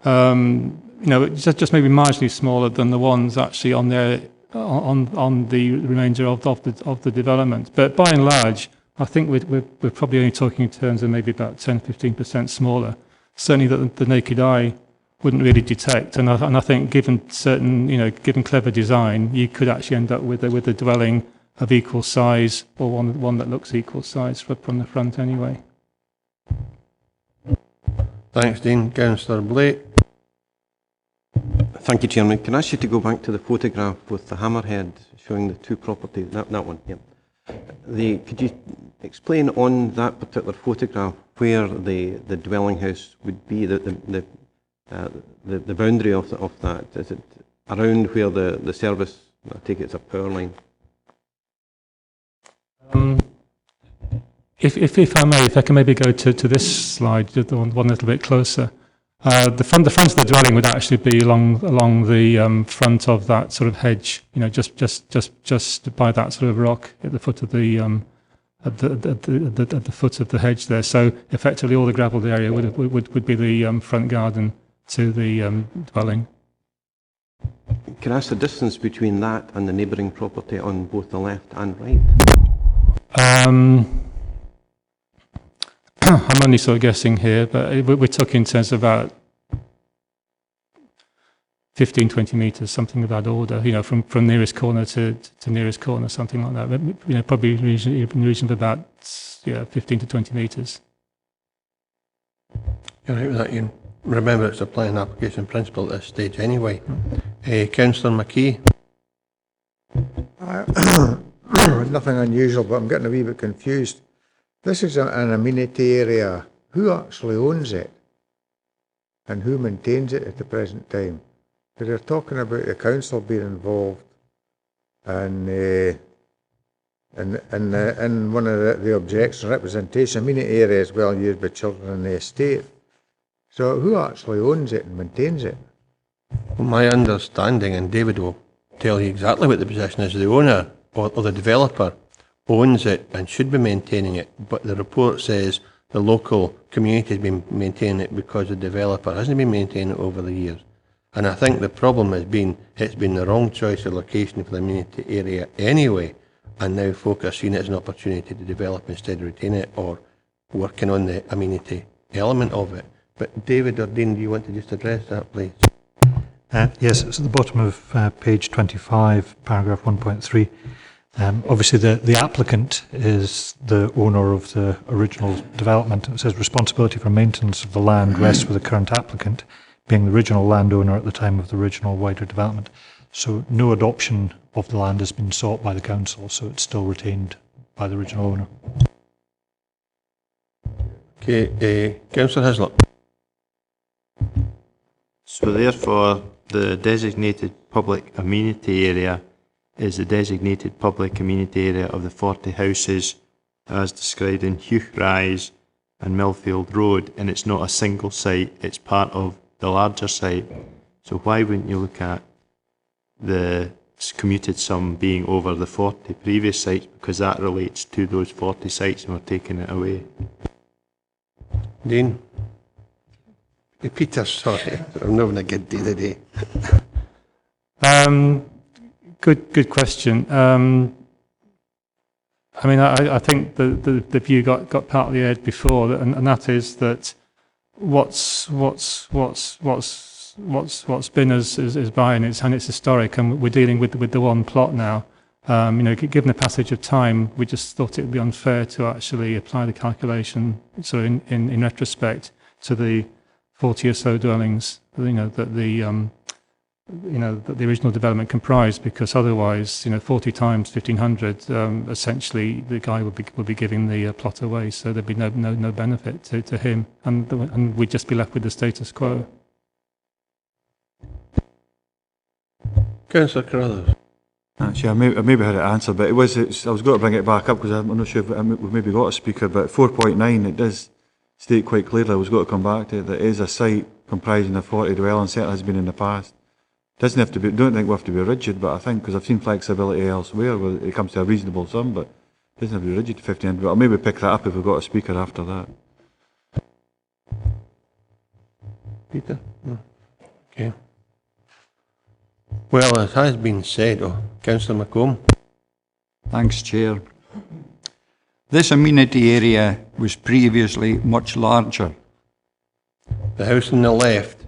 You know, just maybe marginally smaller than the ones actually on the remainder of the development. But by and large, I think we're probably only talking in terms of maybe about 10-15% smaller. Certainly that the naked eye wouldn't really detect. And I think given given clever design, you could actually end up with a dwelling of equal size, or one that looks equal size from the front anyway. Thanks, Dean. Councillor Blake. Thank you, Chairman. Can I ask you to go back to the photograph with the hammerhead showing the two properties? That one, yeah. Could you explain on that particular photograph where the dwelling house would be, the boundary of that? Is it around where the service? I take it it's a power line. If I may, if I can maybe go to this slide, the one a little bit closer. The front of the dwelling would actually be along the front of that sort of hedge, you know, just by that sort of rock at the foot of the at the foot of the hedge there. So effectively, all the gravelled area would be the front garden to the dwelling. Can I ask the distance between that and the neighbouring property on both the left and right? I'm only sort of guessing here, but we're talking in terms of about 15, 20 metres, something of that order, you know, from nearest corner to nearest corner, something like that. You know, probably in the region of about 15 to 20 metres. You're right with that, Ian. Remember, it's a planning application principle at this stage anyway. Councillor McKee. Nothing unusual, but I'm getting a wee bit confused. This is an amenity area. Who actually owns it? And who maintains it at the present time? Because they're talking about the council being involved and one of the objections, representation, amenity area is well used by children in the estate. So who actually owns it and maintains it? Well, my understanding, and David will tell you exactly what the position is, the owner or the developer owns it and should be maintaining it, but the report says the local community has been maintaining it because the developer hasn't been maintaining it over the years. And I think the problem has been it's been the wrong choice of location for the amenity area anyway, and now folk are seeing it as an opportunity to develop instead of retain it or working on the amenity element of it. But David or Dean, do you want to just address that, please? Yes, it's at the bottom of page 25, paragraph 1.3. Obviously, the applicant is the owner of the original development. It says responsibility for maintenance of the land rests with the current applicant, being the original landowner at the time of the original wider development. So no adoption of the land has been sought by the council, so it's still retained by the original owner. Okay, Councillor Hislop. So therefore, the designated public amenity area is the designated public amenity area of the 40 houses as described in Heugh Rise and Millfield Road, and it's not a single site, it's part of the larger site. So why wouldn't you look at the commuted sum being over the 40 previous sites, because that relates to those 40 sites and we're taking it away? Dean? Peter, sorry, I'm not having a good day today. Good question. I mean, I think the view got partly aired before, and that is that what's been is by and it's historic, and we're dealing with the one plot now. You know, given the passage of time, we just thought it would be unfair to actually apply the calculation, so in retrospect, to the 40 or so dwellings, you know, that the original development comprised, because otherwise, you know, 40 times 1,500, essentially the guy would be giving the plot away, so there'd be no benefit to him, and we'd just be left with the status quo. Councillor Carruthers. Actually, I maybe had an answer, but I was going to bring it back up because I'm not sure if we've maybe got a speaker, but 4.9, it does state quite clearly, I was going to come back to it, that it is a site comprising of 40 dwellings, certainly has been in the past. Doesn't have to be, don't think we have to be rigid, but I think, because I've seen flexibility elsewhere where it comes to a reasonable sum, but it doesn't have to be rigid to 1,500, but I'll maybe pick that up if we've got a speaker after that. Peter? No. Okay. Well, it has been said, Councillor McComb. Thanks, Chair. This amenity area was previously much larger. The house on the left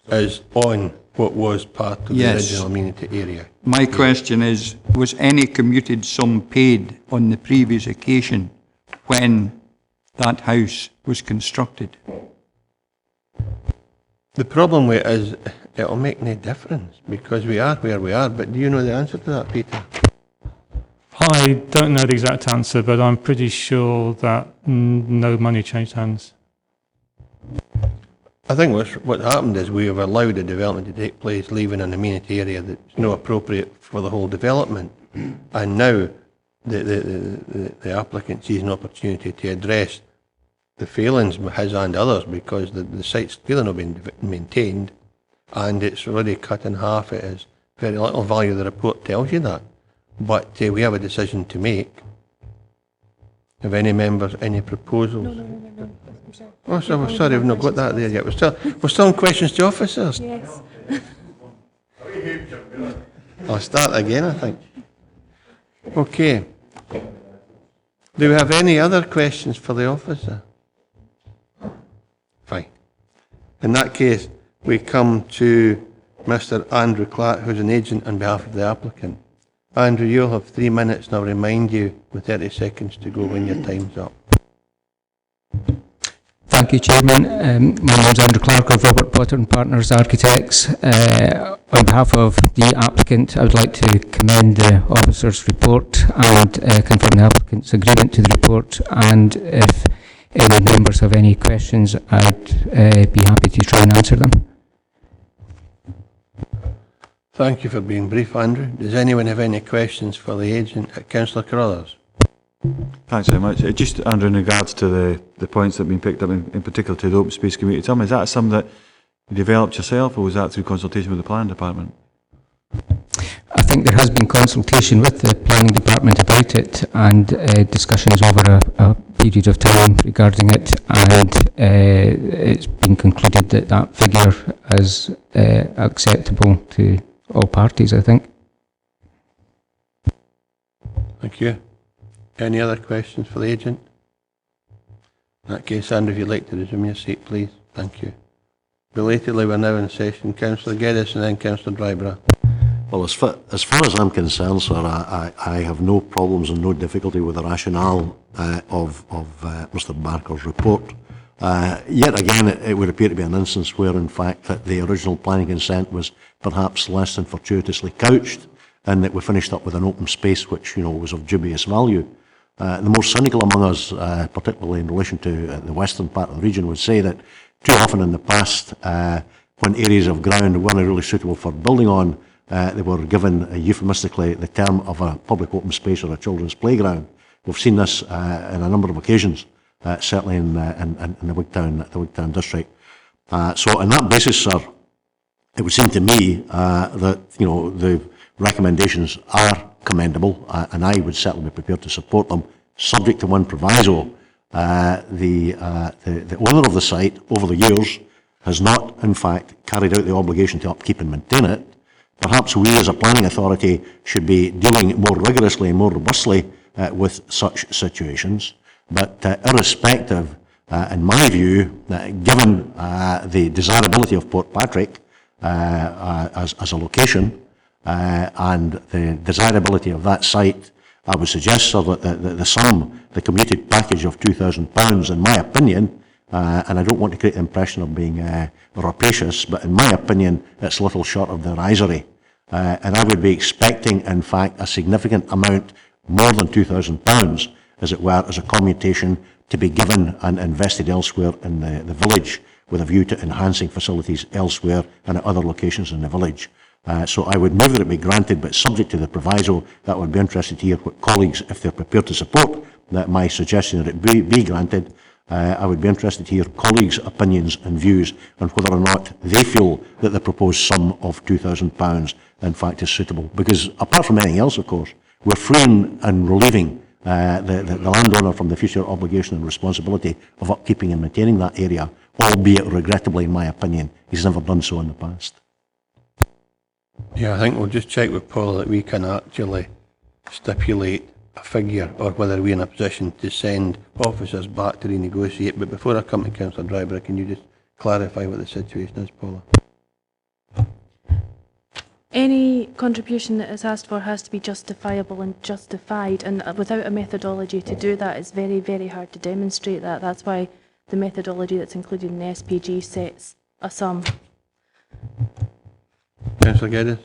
is on what was part of the original amenity area. My question is, was any commuted sum paid on the previous occasion when that house was constructed? The problem with it is it'll make no difference because we are where we are. But do you know the answer to that, Peter? I don't know the exact answer, but I'm pretty sure that no money changed hands. I think what happened is we have allowed the development to take place, leaving an amenity area that's not appropriate for the whole development. And now the applicant sees an opportunity to address the failings, his and others, because the site's clearly not being maintained and it's already cut in half. It is very little value. The report tells you that. But we have a decision to make. Have any members any proposals? No. Oh, sorry, we've not got that there yet. We're still on questions to officers. Yes. I'll start again, I think. Okay. Do we have any other questions for the officer? Fine. In that case, we come to Mr. Andrew Clark, who's an agent on behalf of the applicant. Andrew, you'll have 3 minutes, and I'll remind you with 30 seconds to go when your time's up. Thank you, Chairman. My name is Andrew Clark of Robert Potter and Partners Architects. On behalf of the applicant, I would like to commend the officer's report and confirm the applicant's agreement to the report. And if any members have any questions, I'd be happy to try and answer them. Thank you for being brief, Andrew. Does anyone have any questions for the agent, Councillor Carruthers? Thanks very much. Just, Andrew, in regards to the points that have been picked up, in particular to the open space community, tell me, is that something that you developed yourself, or was that through consultation with the planning department? I think there has been consultation with the planning department about it and discussions over a period of time regarding it, and it's been concluded that that figure is acceptable to all parties, I think. Thank you. Any other questions for the agent? In that case, Andrew, if you'd like to resume your seat, please. Thank you. Belatedly, we're now in session. Councillor Geddes and then Councillor Dryborough. Well, as far as I'm concerned, sir, I have no problems and no difficulty with the rationale of Mr. Barker's report. Yet again, it would appear to be an instance where, in fact, that the original planning consent was perhaps less than fortuitously couched, and that we finished up with an open space which, was of dubious value. The more cynical among us, particularly in relation to the western part of the region, would say that too often in the past, when areas of ground weren't really suitable for building on, they were given euphemistically the term of a public open space or a children's playground. We've seen this in a number of occasions, certainly in the Wigtown district. So on that basis, sir, it would seem to me that the recommendations are commendable, and I would certainly be prepared to support them, subject to one proviso. The owner of the site over the years has not, in fact, carried out the obligation to upkeep and maintain it. Perhaps we as a planning authority should be dealing more rigorously and more robustly with such situations. But irrespective, in my view, given the desirability of Portpatrick as a location and the desirability of that site, I would suggest, sir, that the sum, the commuted package of £2,000, in my opinion, and I don't want to create the impression of being rapacious, but in my opinion, it's little short of derisory. And I would be expecting, in fact, a significant amount, more than £2,000, as it were, as a commutation to be given and invested elsewhere in the village, with a view to enhancing facilities elsewhere and at other locations in the village. So I would move that it be granted, but subject to the proviso that I would be interested to hear what colleagues, if they're prepared to support that my suggestion that it be granted, I would be interested to hear colleagues' opinions and views on whether or not they feel that the proposed sum of £2,000 in fact is suitable. Because apart from anything else, of course, we're freeing and relieving the landowner from the future obligation and responsibility of upkeeping and maintaining that area, albeit regrettably, in my opinion, he's never done so in the past. Yeah, I think we'll just check with Paul that we can actually stipulate a figure, or whether we're in a position to send officers back to renegotiate. But before I come to Councillor Dryborough, can you just clarify what the situation is, Paula? Any contribution that is asked for has to be justifiable and justified, and without a methodology to do that, it's very, very hard to demonstrate that. That's why the methodology that's included in the SPG sets a sum. Councillor Geddes?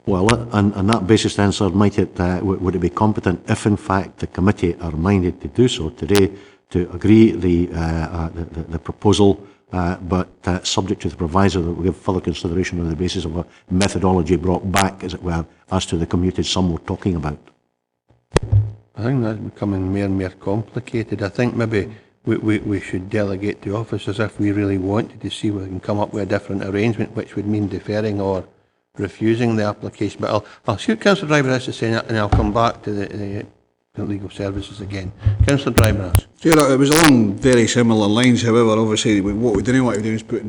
Well, on that basis then, sir, would it be competent if in fact the committee are minded to do so today, to agree the proposal, but subject to the proviso that we give further consideration on the basis of a methodology brought back, as it were, as to the commuted sum we're talking about? I think that's becoming more and more complicated. I think maybe we should delegate to officers if we really wanted to see if we can come up with a different arrangement, which would mean deferring or refusing the application. But I'll see what Councillor Driver has to say, and I'll come back to the legal services again. Councillor Driver. Yeah, it was along very similar lines. However, obviously, what we didn't want to do is put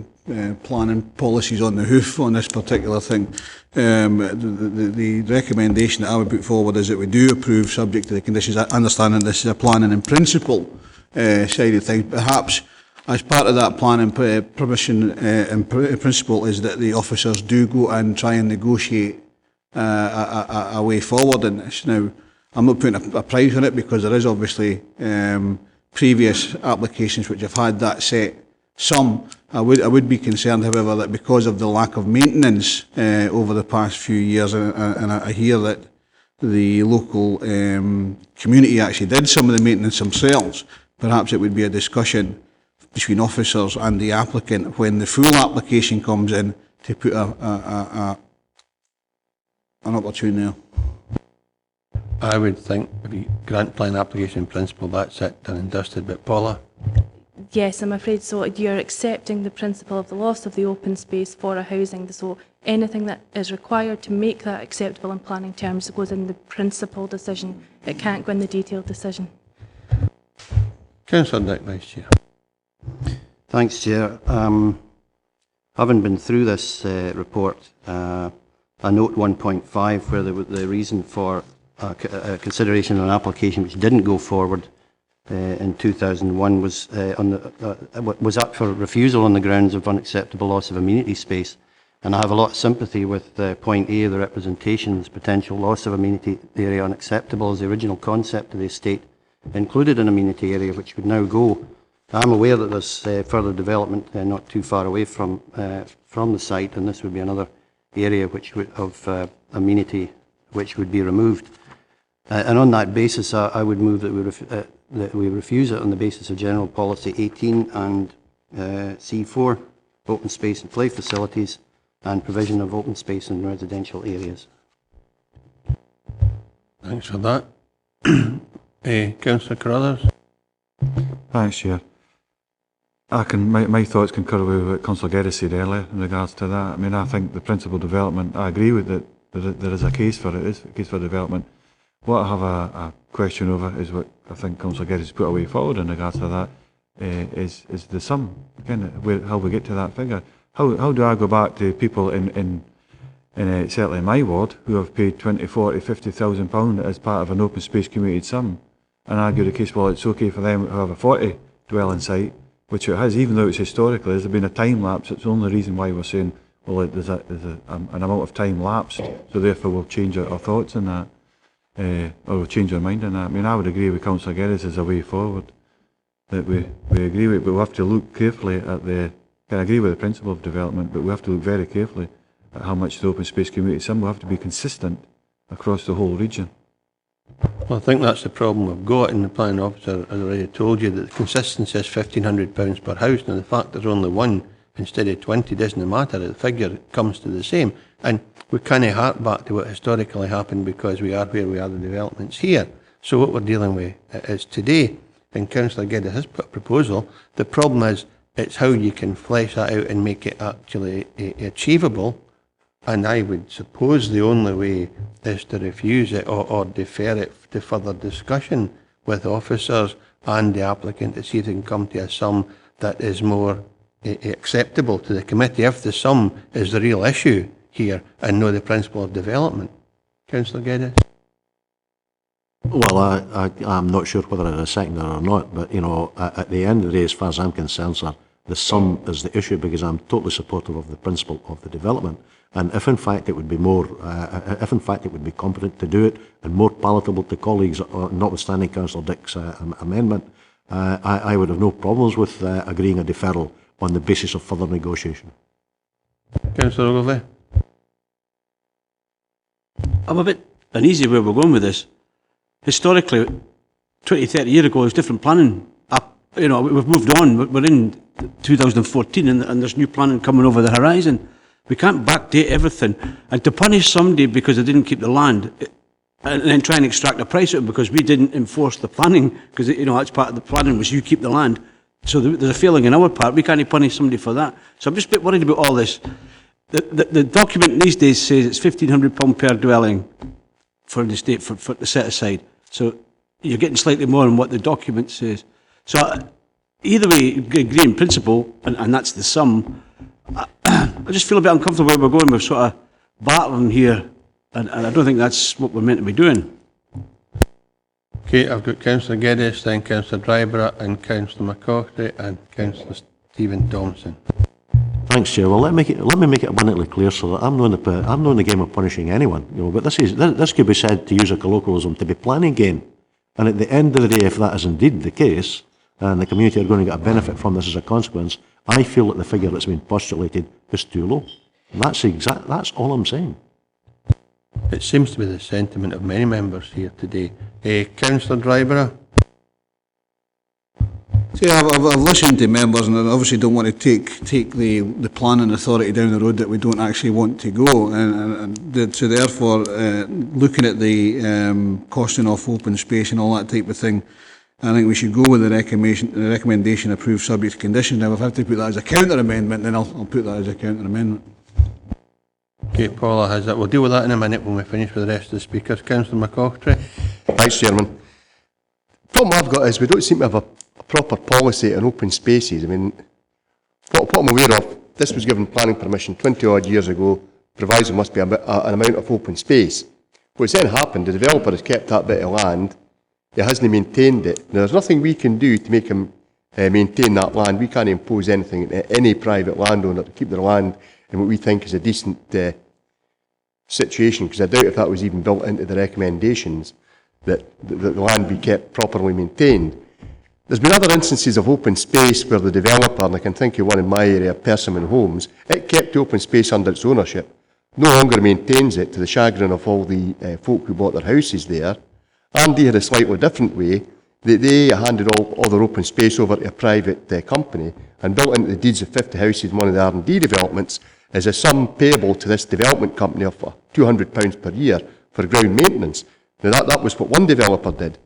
planning policies on the hoof on this particular thing. The recommendation that I would put forward is that we do approve, subject to the conditions. I understand that this is a planning in principle side of things. Perhaps as part of that planning permission in principle is that the officers do go and try and negotiate a way forward in this. Now, I'm not putting a price on it because there is obviously previous applications which have had that set sum. I would be concerned, however, that because of the lack of maintenance over the past few years, and I hear that the local community actually did some of the maintenance themselves, perhaps it would be a discussion between officers and the applicant when the full application comes in to put an opportunity there. I would think if you grant plan application in principle, that's it, done and dusted. But Paula? Yes, I'm afraid so. You're accepting the principle of the loss of the open space for a housing. So anything that is required to make that acceptable in planning terms goes in the principal decision. It can't go in the detailed decision. Councillor Dick, Vice Chair. Thanks, Chair. Having been through this report, I note 1.5 where the reason for consideration of an application which didn't go forward in 2001 was up for refusal on the grounds of unacceptable loss of amenity space. And I have a lot of sympathy with point A, the representation's potential loss of amenity area unacceptable as the original concept of the estate included an amenity area which would now go. I'm aware that there's further development not too far away from the site, and this would be another area which would, of amenity which would be removed. And on that basis, I would move that we refuse it on the basis of General Policy 18 and C4, open space and play facilities, and provision of open space in residential areas. Thanks for that. Councillor Carruthers. Thanks, Chair. My thoughts concur with what Councillor Geddes said earlier in regards to that. I mean, I think the principal development, I agree with it. There is a case for it, is a case for development. What I have a question over is what I think Councillor Geddes put a way forward in regards to that, is the sum. Again, how we get to that figure. How do I go back to people in certainly in my ward who have paid 20, 40, 50,000 pounds as part of an open space commuted sum, and argue the case, well, it's okay for them who have a 40 dwelling site, which it has, even though it's historically, there's been a time lapse. It's the only reason why we're saying, well, there's an amount of time lapsed, so therefore we'll change our thoughts on that, or we'll change our mind on that. I mean, I would agree with Councillor Geddes as a way forward, that we agree with, but we have to look carefully at I agree with the principle of development, but we have to look very carefully at how much the open space community sum will have to be consistent across the whole region. Well, I think that's the problem we've got, and the planning officer has already told you that the consistency is £1,500 per house. Now, the fact there's only one instead of 20 doesn't matter, the figure comes to the same. And we can't hark back to what historically happened because we are where we are, the developments here. So what we're dealing with is today, and Councillor Geddes has put a proposal, the problem is it's how you can flesh that out and make it actually achievable. And I would suppose the only way is to refuse it or defer it to further discussion with officers and the applicant to see if they can come to a sum that is more acceptable to the committee, if the sum is the real issue here and not the principle of development. Councillor Geddes? Well, I'm not sure whether I second that or not, but, you know, at the end of the day, as far as I'm concerned, sir, the sum is the issue, because I'm totally supportive of the principle of the development. And if in fact it would be more, if in fact it would be competent to do it and more palatable to colleagues, notwithstanding Councillor Dick's amendment, I would have no problems with agreeing a deferral on the basis of further negotiation. Councillor Ogilvie? I'm a bit uneasy where we're going with this. Historically, 20, 30 years ago, there was different planning. You know, we've moved on. We're in 2014 and there's new planning coming over the horizon. We can't backdate everything. And to punish somebody because they didn't keep the land and then try and extract a price out of it because we didn't enforce the planning, because, you know, that's part of the planning was you keep the land. So there's a failing in our part. We can't punish somebody for that. So I'm just a bit worried about all this. The document these days says it's £1,500 per dwelling for the state for the set aside. So you're getting slightly more than what the document says. So either way, agree in principle, and that's the sum. I just feel a bit uncomfortable where we're going. We're sort of battling here, and I don't think that's what we're meant to be doing. Okay, I've got Councillor Geddes, then Councillor Dryborough, and Councillor McCaughey, and Councillor Stephen Thompson. Thanks, Chair. Well, let me make it abundantly clear so that I'm not in the game of punishing anyone. You know, but this could be said, to use a colloquialism, to be planning gain. And at the end of the day, if that is indeed the case, and the community are going to get a benefit from this as a consequence, I feel that the figure that's been postulated is too low. And that's all I'm saying. It seems to be the sentiment of many members here today. Councillor Dryborough? See, I've listened to members, and I obviously don't want to take the planning authority down the road that we don't actually want to go, so therefore, looking at the costing off open space and all that type of thing, I think we should go with the recommendation approved subject to conditions. Now, if I have to put that as a counter amendment, then I'll put that as a counter amendment. Okay, Paula has that. We'll deal with that in a minute when we finish with the rest of the speakers. Councillor McCaughey? Thanks, Chairman. The problem I've got is we don't seem to have a proper policy on open spaces. I mean, what I'm aware of, this was given planning permission 20 odd years ago, proviso must be an amount of open space. What's then happened, the developer has kept that bit of land, he hasn't maintained it. Now, there's nothing we can do to make him maintain that land. We can't impose anything on any private landowner to keep their land in what we think is a decent situation, because I doubt if that was even built into the recommendations, that the land be kept properly maintained. There's been other instances of open space where the developer, and I can think of one in my area, Persimmon Homes, it kept the open space under its ownership, no longer maintains it, to the chagrin of all the folk who bought their houses there, and they had a slightly different way. They handed all their open space over to a private company and built into the deeds of 50 houses in one of the R&D developments as a sum payable to this development company of £200 per year for ground maintenance. Now that was what one developer did.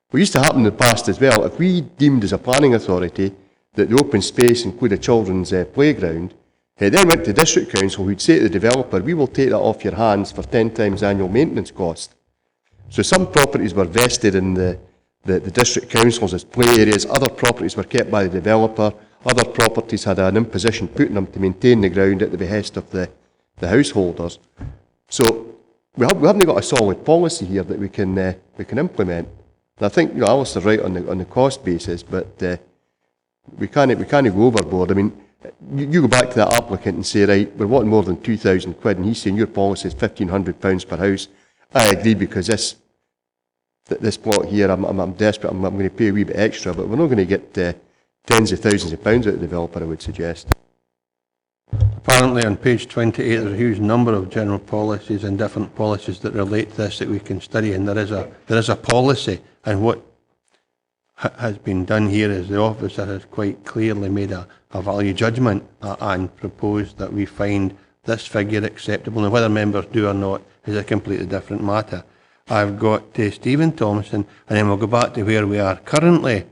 What used to happen in the past as well, if we deemed as a planning authority that the open space included a children's playground, it then went to District Council, who'd say to the developer, we will take that off your hands for 10 times annual maintenance cost. So some properties were vested in the District Councils as play areas, other properties were kept by the developer, other properties had an imposition put on them to maintain the ground at the behest of the householders. So we haven't got a solid policy here that we can implement. And I think, you know, Alistair's right on the cost basis, but we can't go overboard. I mean, you go back to that applicant and say, right, we're wanting more than £2,000, and he's saying your policy is £1,500 per house. I agree, because this plot here, I'm desperate, I'm going to pay a wee bit extra, but we're not going to get tens of thousands of pounds out of the developer, I would suggest. Apparently on page 28 there's a huge number of general policies and different policies that relate to this that we can study, and there is a policy, and what has been done here is the officer has quite clearly made a value judgment and proposed that we find this figure acceptable, and whether members do or not is a completely different matter. I've got Stephen Thompson, and then we'll go back to where we are currently.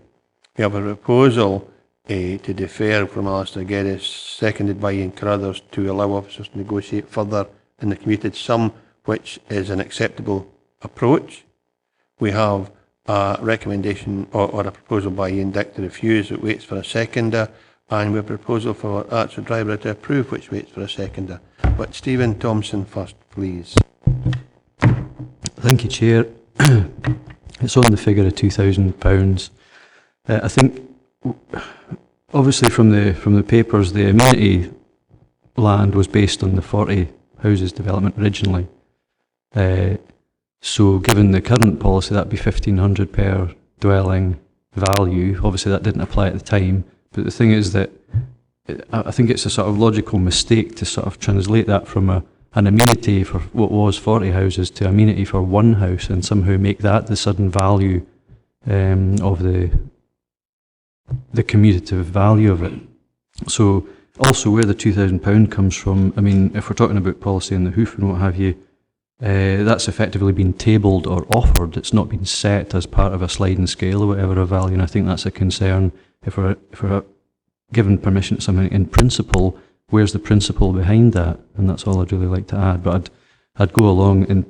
We have a proposal to defer from Alistair Geddes, seconded by Ian Carruthers, to allow officers to negotiate further in the commuted sum, which is an acceptable approach. We have a recommendation or a proposal by Ian Dick to refuse, which waits for a seconder, and we have a proposal for Archer Driver to approve, which waits for a seconder. But Stephen Thompson first, please. Thank you, Chair. It's on the figure of £2,000. I think, obviously, from the papers, the amenity land was based on the 40 houses development originally. So, given the current policy, that'd be £1,500 per dwelling value. Obviously, that didn't apply at the time. But the thing is that I think it's a sort of logical mistake to sort of translate that from a an amenity for what was 40 houses to amenity for one house, and somehow make that the sudden value of the commutative value of it. So also where the £2,000 comes from, I mean, if we're talking about policy in the hoof and what have you, that's effectively been tabled or offered. It's not been set as part of a sliding scale or whatever of value, and I think that's a concern. If we're given permission to something in principle, where's the principle behind that? And that's all I'd really like to add. But I'd go along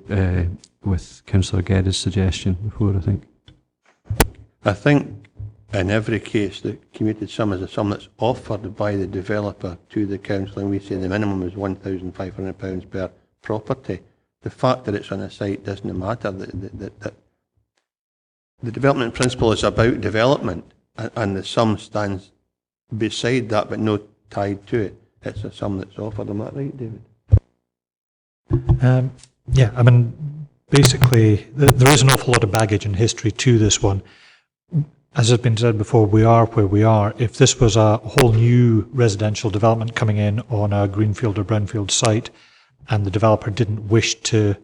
with Councillor Geddes' suggestion before, I think. I think in every case the commuted sum is a sum that's offered by the developer to the council, and we say the minimum is £1,500 per property. The fact that it's on a site doesn't matter. The development principle is about development, and the sum stands beside that but no tied to it. It's a sum that's offered. Am I right, David? Yeah, I mean, basically, there is an awful lot of baggage and history to this one. As has been said before, we are where we are. If this was a whole new residential development coming in on a greenfield or brownfield site, and the developer didn't wish to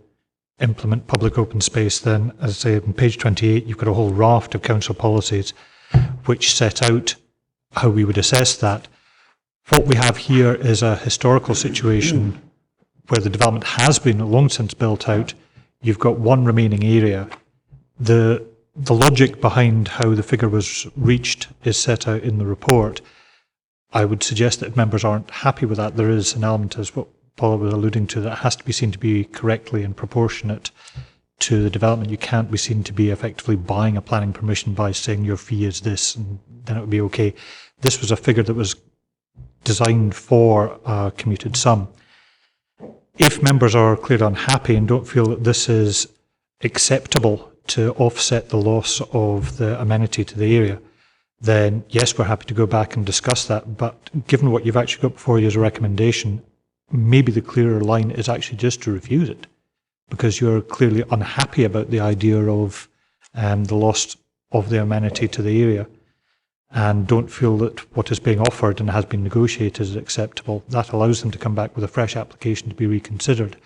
implement public open space, then, as I say, on page 28, you've got a whole raft of council policies which set out how we would assess that. What we have here is a historical situation where the development has been long since built out. You've got one remaining area. The logic behind how the figure was reached is set out in the report. I would suggest that if members aren't happy with that, there is an element, as what Paula was alluding to, that has to be seen to be correctly and proportionate to the development. You can't be seen to be effectively buying a planning permission by saying your fee is this, and then it would be okay. This was a figure that was designed for a commuted sum. If members are clearly unhappy and don't feel that this is acceptable to offset the loss of the amenity to the area, then yes, we're happy to go back and discuss that. But given what you've actually got before you as a recommendation, maybe the clearer line is actually just to refuse it, because you're clearly unhappy about the idea of the loss of the amenity to the area, and don't feel that what is being offered and has been negotiated is acceptable. That allows them to come back with a fresh application to be reconsidered.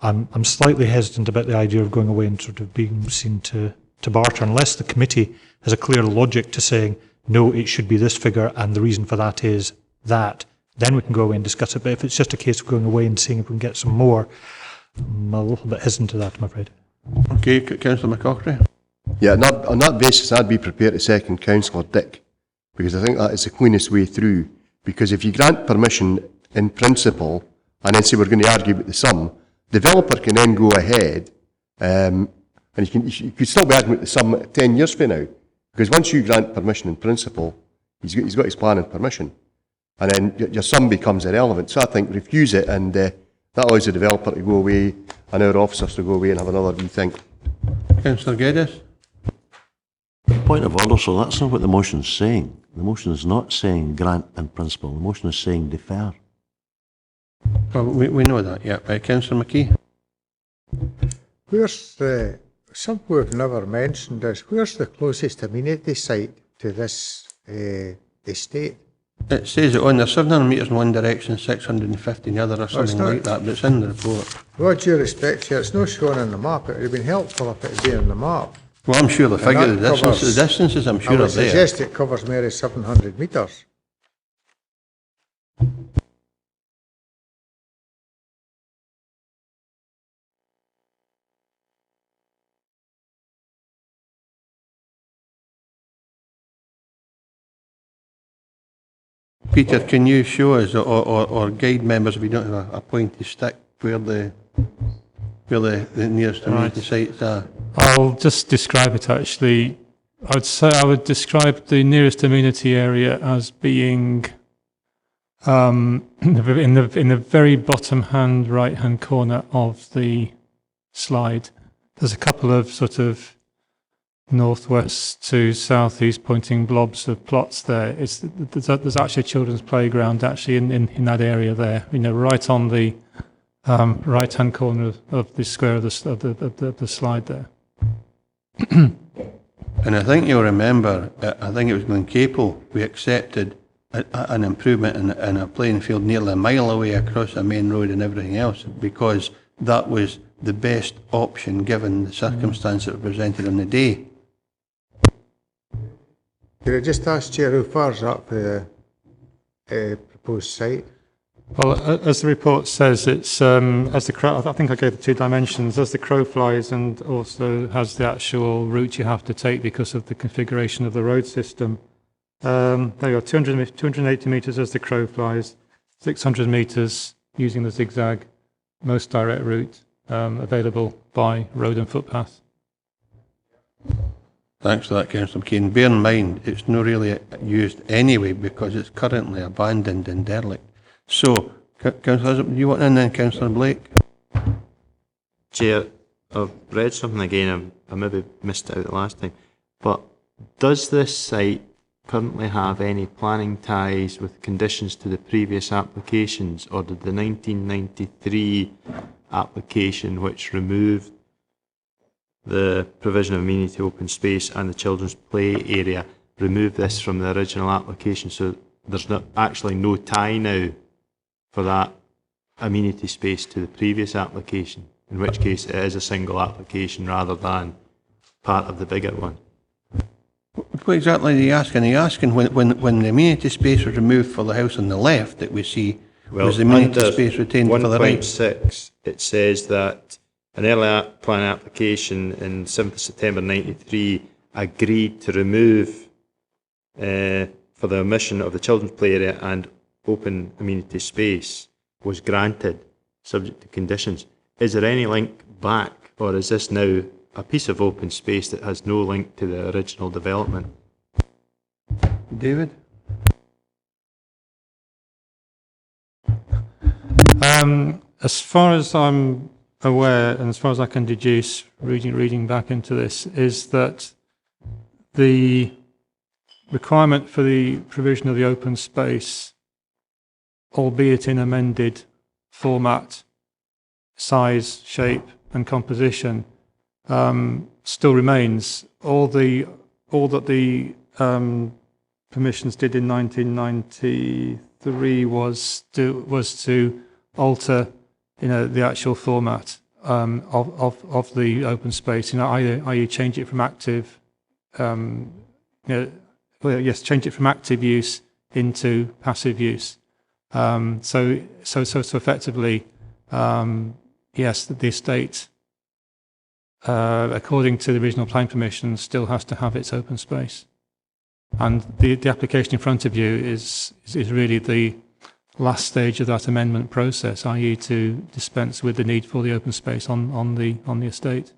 I'm slightly hesitant about the idea of going away and sort of being seen to barter, unless the committee has a clear logic to saying, no, it should be this figure, and the reason for that is that. Then we can go away and discuss it. But if it's just a case of going away and seeing if we can get some more, I'm a little bit hesitant to that, I'm afraid. Okay, Councillor McCockery. Yeah, on that basis, I'd be prepared to second Councillor Dick, because I think that is the cleanest way through. Because if you grant permission in principle, and then say we're going to argue about the sum, developer can then go ahead, and you could still be arguing about the sum 10 years from now, because once you grant permission in principle, he's got his planning permission, and then your sum becomes irrelevant. So I think refuse it, and that allows the developer to go away and our officers to go away and have another rethink. Councillor Geddes. Point of order, so that's not what the motion's saying. The motion is not saying grant in principle. The motion is saying defer. Well, we know that, yeah. Councillor McKee. Where's the, some we've never mentioned is, where's the closest amenity site to this estate? It says it on there, 700 metres in one direction, 650 in the other, or something like that, but it's in the report. With due respect here, it's not shown on the map. It would have been helpful if it had been on the map. Well, I'm sure the figure, the distances, I'm sure are there. I would suggest it covers maybe 700 metres. Peter, can you show us, or guide members, if we don't have a pointy stick, where the nearest amenity sites are? I'll just describe it actually. I would say I would describe the nearest amenity area as being in the very bottom right hand corner of the slide. There's a couple of sort of northwest to southeast pointing blobs of plots there. There's actually a children's playground actually in that area there. You know, right on the right hand corner of the square of the slide there. And I think you'll remember, I think it was Glencapel, we accepted an improvement in a playing field nearly a mile away across a main road and everything else, because that was the best option given the circumstances that were presented on the day. Could I just ask Chair, how far is that for the proposed site? Well, as the report says, it's as the crow. I think I gave the 2 dimensions. As the crow flies, and also has the actual route you have to take because of the configuration of the road system. There you are, 280 metres as the crow flies, 600 metres using the zigzag, most direct route available by road and footpath. Thanks for that, Councillor McKean. Bear in mind, it's not really used anyway because it's currently abandoned and derelict. So, Councillor, do you want in then, Councillor Blake? Chair, I've read something again, I maybe missed it out the last time, but does this site currently have any planning ties with conditions to the previous applications, or did the 1993 application, which removed the provision of amenity open space and the children's play area, remove this from the original application? So there's actually no tie now for that amenity space to the previous application, in which case it is a single application rather than part of the bigger one. What exactly are you asking? Are you asking when the amenity space was removed for the house on the left that we see, was the amenity space retained for the right? 1.6, it says that an early plan application in 7th of September 93 agreed to remove for the omission of the children's play area and open amenity space was granted, subject to conditions. Is there any link back, or is this now a piece of open space that has no link to the original development? David? As far as I'm aware, and as far as I can deduce, reading back into this, is that the requirement for the provision of the open space, albeit in amended format, size, shape and composition, still remains. All that the permissions did in 1993 was to alter, the actual format of the open space. I.e. change it from active, change it from active use into passive use. So effectively, yes, the estate, according to the original plan permission, still has to have its open space. And the application in front of you is really the last stage of that amendment process, i.e. to dispense with the need for the open space on the estate.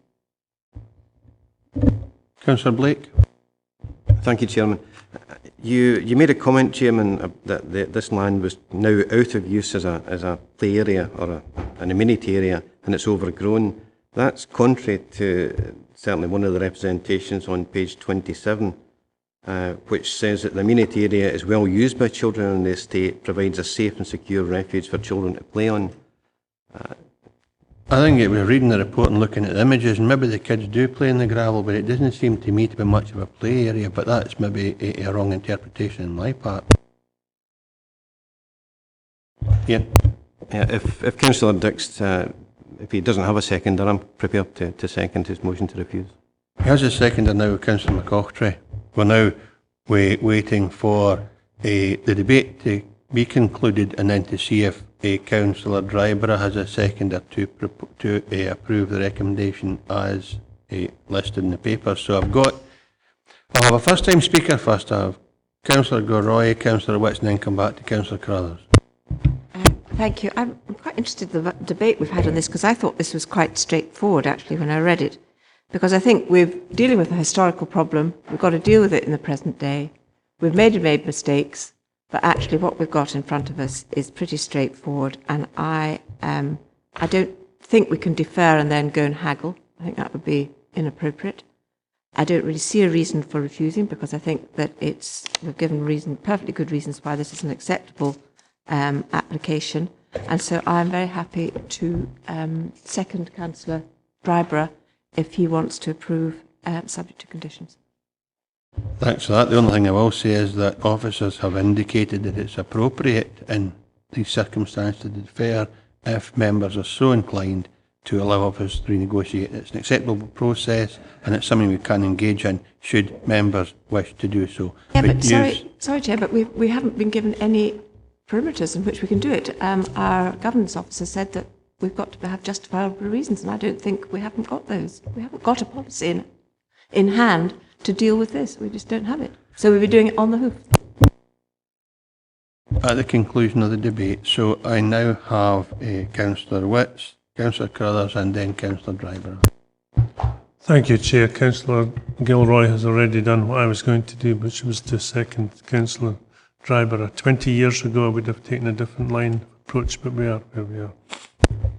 Councillor Blake. Thank you, Chairman. You made a comment, Chairman, that this land was now out of use as a play area or an amenity area, and it's overgrown. That's contrary to certainly one of the representations on page 27, which says that the amenity area is well used by children on the estate, provides a safe and secure refuge for children to play on. I think it was reading the report and looking at the images, and maybe the kids do play in the gravel, but it doesn't seem to me to be much of a play area, but that's maybe a wrong interpretation on my part. Yeah. If Councillor Dix, if he doesn't have a seconder, I'm prepared to second his motion to refuse. He has a seconder now, Councillor McCaughtrey. We're now waiting for the debate to be concluded and then to see if Councillor Dryborough has a seconder to approve the recommendation as listed in the paper. So I'll have a first time speaker first. I have Councillor Goroy, Councillor Whitson, then come back to Councillor Carruthers. Thank you. I'm quite interested in the debate we've had on this, because I thought this was quite straightforward actually when I read it. Because I think we're dealing with a historical problem, we've got to deal with it in the present day. We've made mistakes, but actually what we've got in front of us is pretty straightforward, and I don't think we can defer and then go and haggle. I think that would be inappropriate. I don't really see a reason for refusing, because I think that we've given perfectly good reasons why this is an acceptable application, and so I'm very happy to second Councillor Dryborough if he wants to approve subject to conditions. Thanks for that. The only thing I will say is that officers have indicated that it's appropriate in these circumstances to defer if members are so inclined to allow officers to renegotiate. It's an acceptable process and it's something we can engage in should members wish to do so. Yeah, but sorry, Chair, but we haven't been given any perimeters in which we can do it. Our governance officer said that we've got to have justifiable reasons, and I don't think we haven't got those. We haven't got a policy in hand to deal with this. We just don't have it. So we'll be doing it on the hoof. At the conclusion of the debate, so I now have Councillor Witts, Councillor Carruthers and then Councillor Driver. Thank you, Chair. Councillor Gilroy has already done what I was going to do, which was to second Councillor Driver. 20 years ago I would have taken a different line of approach, but we are where we are.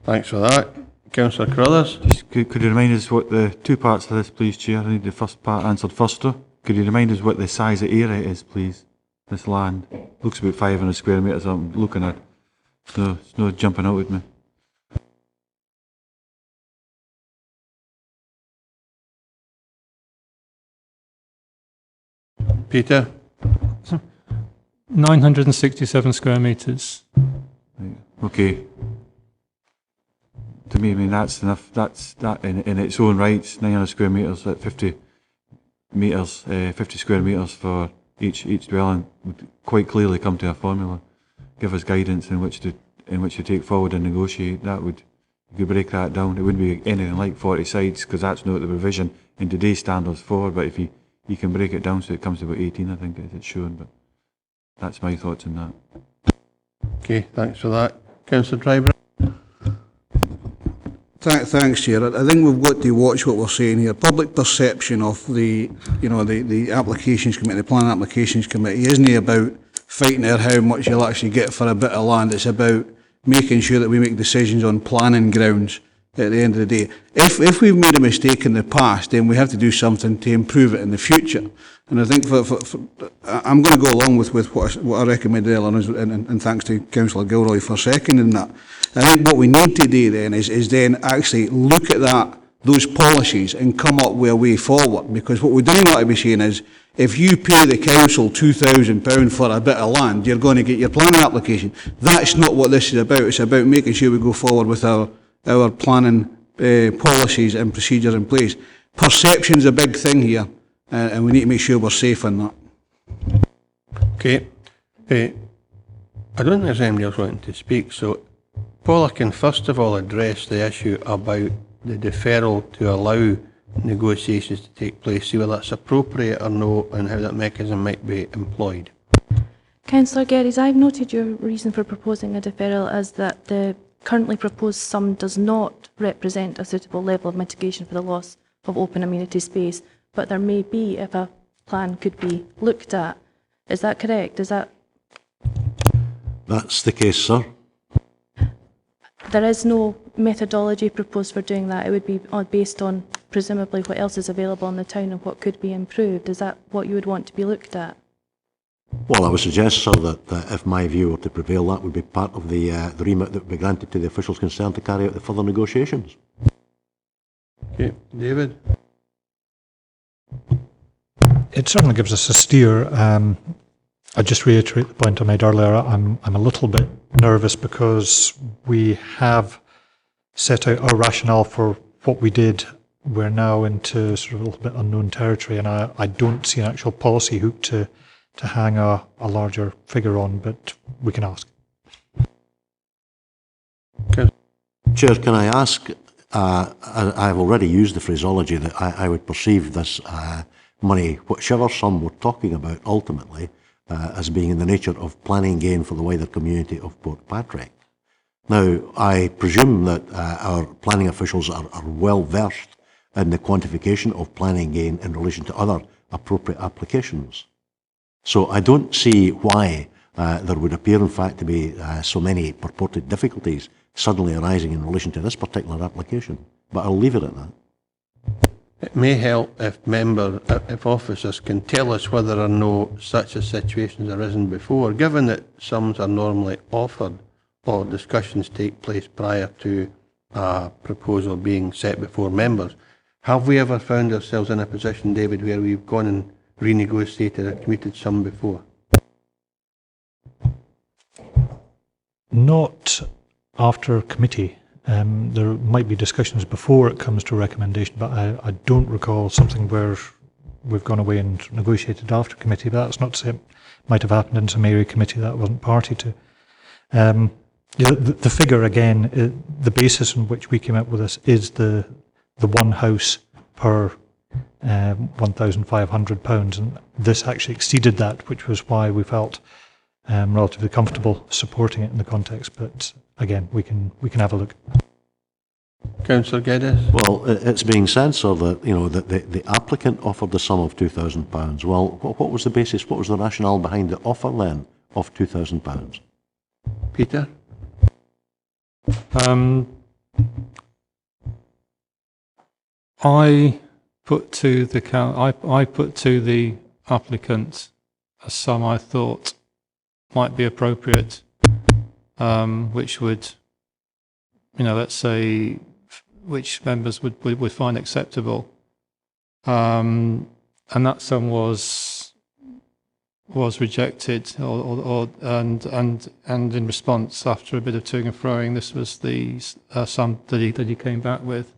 Thanks for that. Councillor Carruthers. Could you remind us what the two parts of this, please, Chair? I need the first part answered first. Could you remind us what the size of area is, please? This land looks about 500 square metres. I'm looking at. So it's no jumping out with me. Peter. 967 square metres. Okay. To me, I mean, that's enough. That's that in its own rights. 900 square metres at 50 metres, 50 square metres for each dwelling would quite clearly come to a formula. Give us guidance in which to take forward and negotiate. That would, you could break that down. It wouldn't be anything like 40 sides because that's not the provision in today's standards for. But if you can break it down so it comes to about 18, I think it's shown. But that's my thoughts on that. Okay, thanks for that. Councillor Driver. Thanks, Chair. I think we've got to watch what we're saying here. Public perception of the applications committee, the planning applications committee, isn't about fighting over how much you'll actually get for a bit of land. It's about making sure that we make decisions on planning grounds at the end of the day. If we've made a mistake in the past, then we have to do something to improve it in the future. And I think I'm going to go along with what I recommended earlier, and thanks to Councillor Gilroy for seconding that. I think what we need to do then is then actually look at those policies and come up with a way forward. Because what we don't want to be saying is, if you pay the council £2,000 for a bit of land, you're going to get your planning application. That's not what this is about. It's about making sure we go forward with our planning policies and procedures in place. Perception's a big thing here, and we need to make sure we're safe on that. Okay. I don't think there's anybody else wanting to speak, so Paul, I can first of all address the issue about the deferral to allow negotiations to take place, see whether that's appropriate or no, and how that mechanism might be employed. Councillor Gerries, I've noted your reason for proposing a deferral as that the currently proposed sum does not represent a suitable level of mitigation for the loss of open amenity space, but there may be if a plan could be looked at. Is that correct? That's the case, sir. There is no methodology proposed for doing that. It would be based on presumably what else is available in the town and what could be improved. Is that what you would want to be looked at? Well, I would suggest, sir, that if my view were to prevail, that would be part of the remit that would be granted to the officials concerned to carry out the further negotiations. Okay, David? It certainly gives us a steer. I just reiterate the point I made earlier. I'm a little bit nervous because we have set out our rationale for what we did. We're now into sort of a little bit unknown territory, and I don't see an actual policy hook to hang a larger figure on, but we can ask. Okay. Chair, can I ask, I've already used the phraseology that I would perceive this money, whichever sum we're talking about ultimately, as being in the nature of planning gain for the wider community of Portpatrick. Now, I presume that our planning officials are well versed in the quantification of planning gain in relation to other appropriate applications. So I don't see why there would appear in fact to be so many purported difficulties suddenly arising in relation to this particular application, but I'll leave it at that. It may help if officers can tell us whether or no such a situation has arisen before, given that sums are normally offered or discussions take place prior to a proposal being set before members. Have we ever found ourselves in a position, David, where we've gone and renegotiated a committed sum before? Not after committee. There might be discussions before it comes to a recommendation, but I don't recall something where we've gone away and negotiated after committee. But that's not to say it might have happened in some area committee that I wasn't party to. The figure again, the basis on which we came up with this is the one house per £1,500, and this actually exceeded that, which was why we felt relatively comfortable supporting it in the context. But again, we can have a look. Councillor Geddes. Well, it's being said, sir, that the applicant offered the sum of £2,000. Well, what was the basis? What was the rationale behind the offer then of £2,000? Peter. I put to the applicant a sum I thought might be appropriate, which would, let's say, which members would find acceptable, and that sum was rejected, and in response, after a bit of toing and froing, this was the sum that he came back with,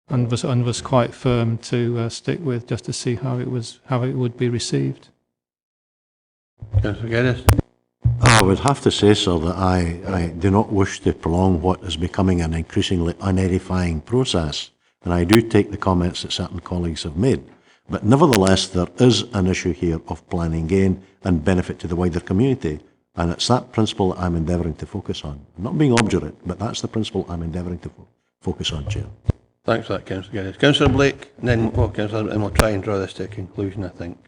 and was quite firm to stick with, just to see how it would be received. Councillor Geddes. I would have to say, sir, that I do not wish to prolong what is becoming an increasingly unedifying process, and I do take the comments that certain colleagues have made. But nevertheless, there is an issue here of planning gain and benefit to the wider community, and it's that principle that I'm endeavouring to focus on. I'm not being obdurate, but that's the principle I'm endeavouring to focus on, Chair. Thanks for that, Councillor Geddes. Councillor Blake, and then Councillor, and we'll try and draw this to a conclusion, I think.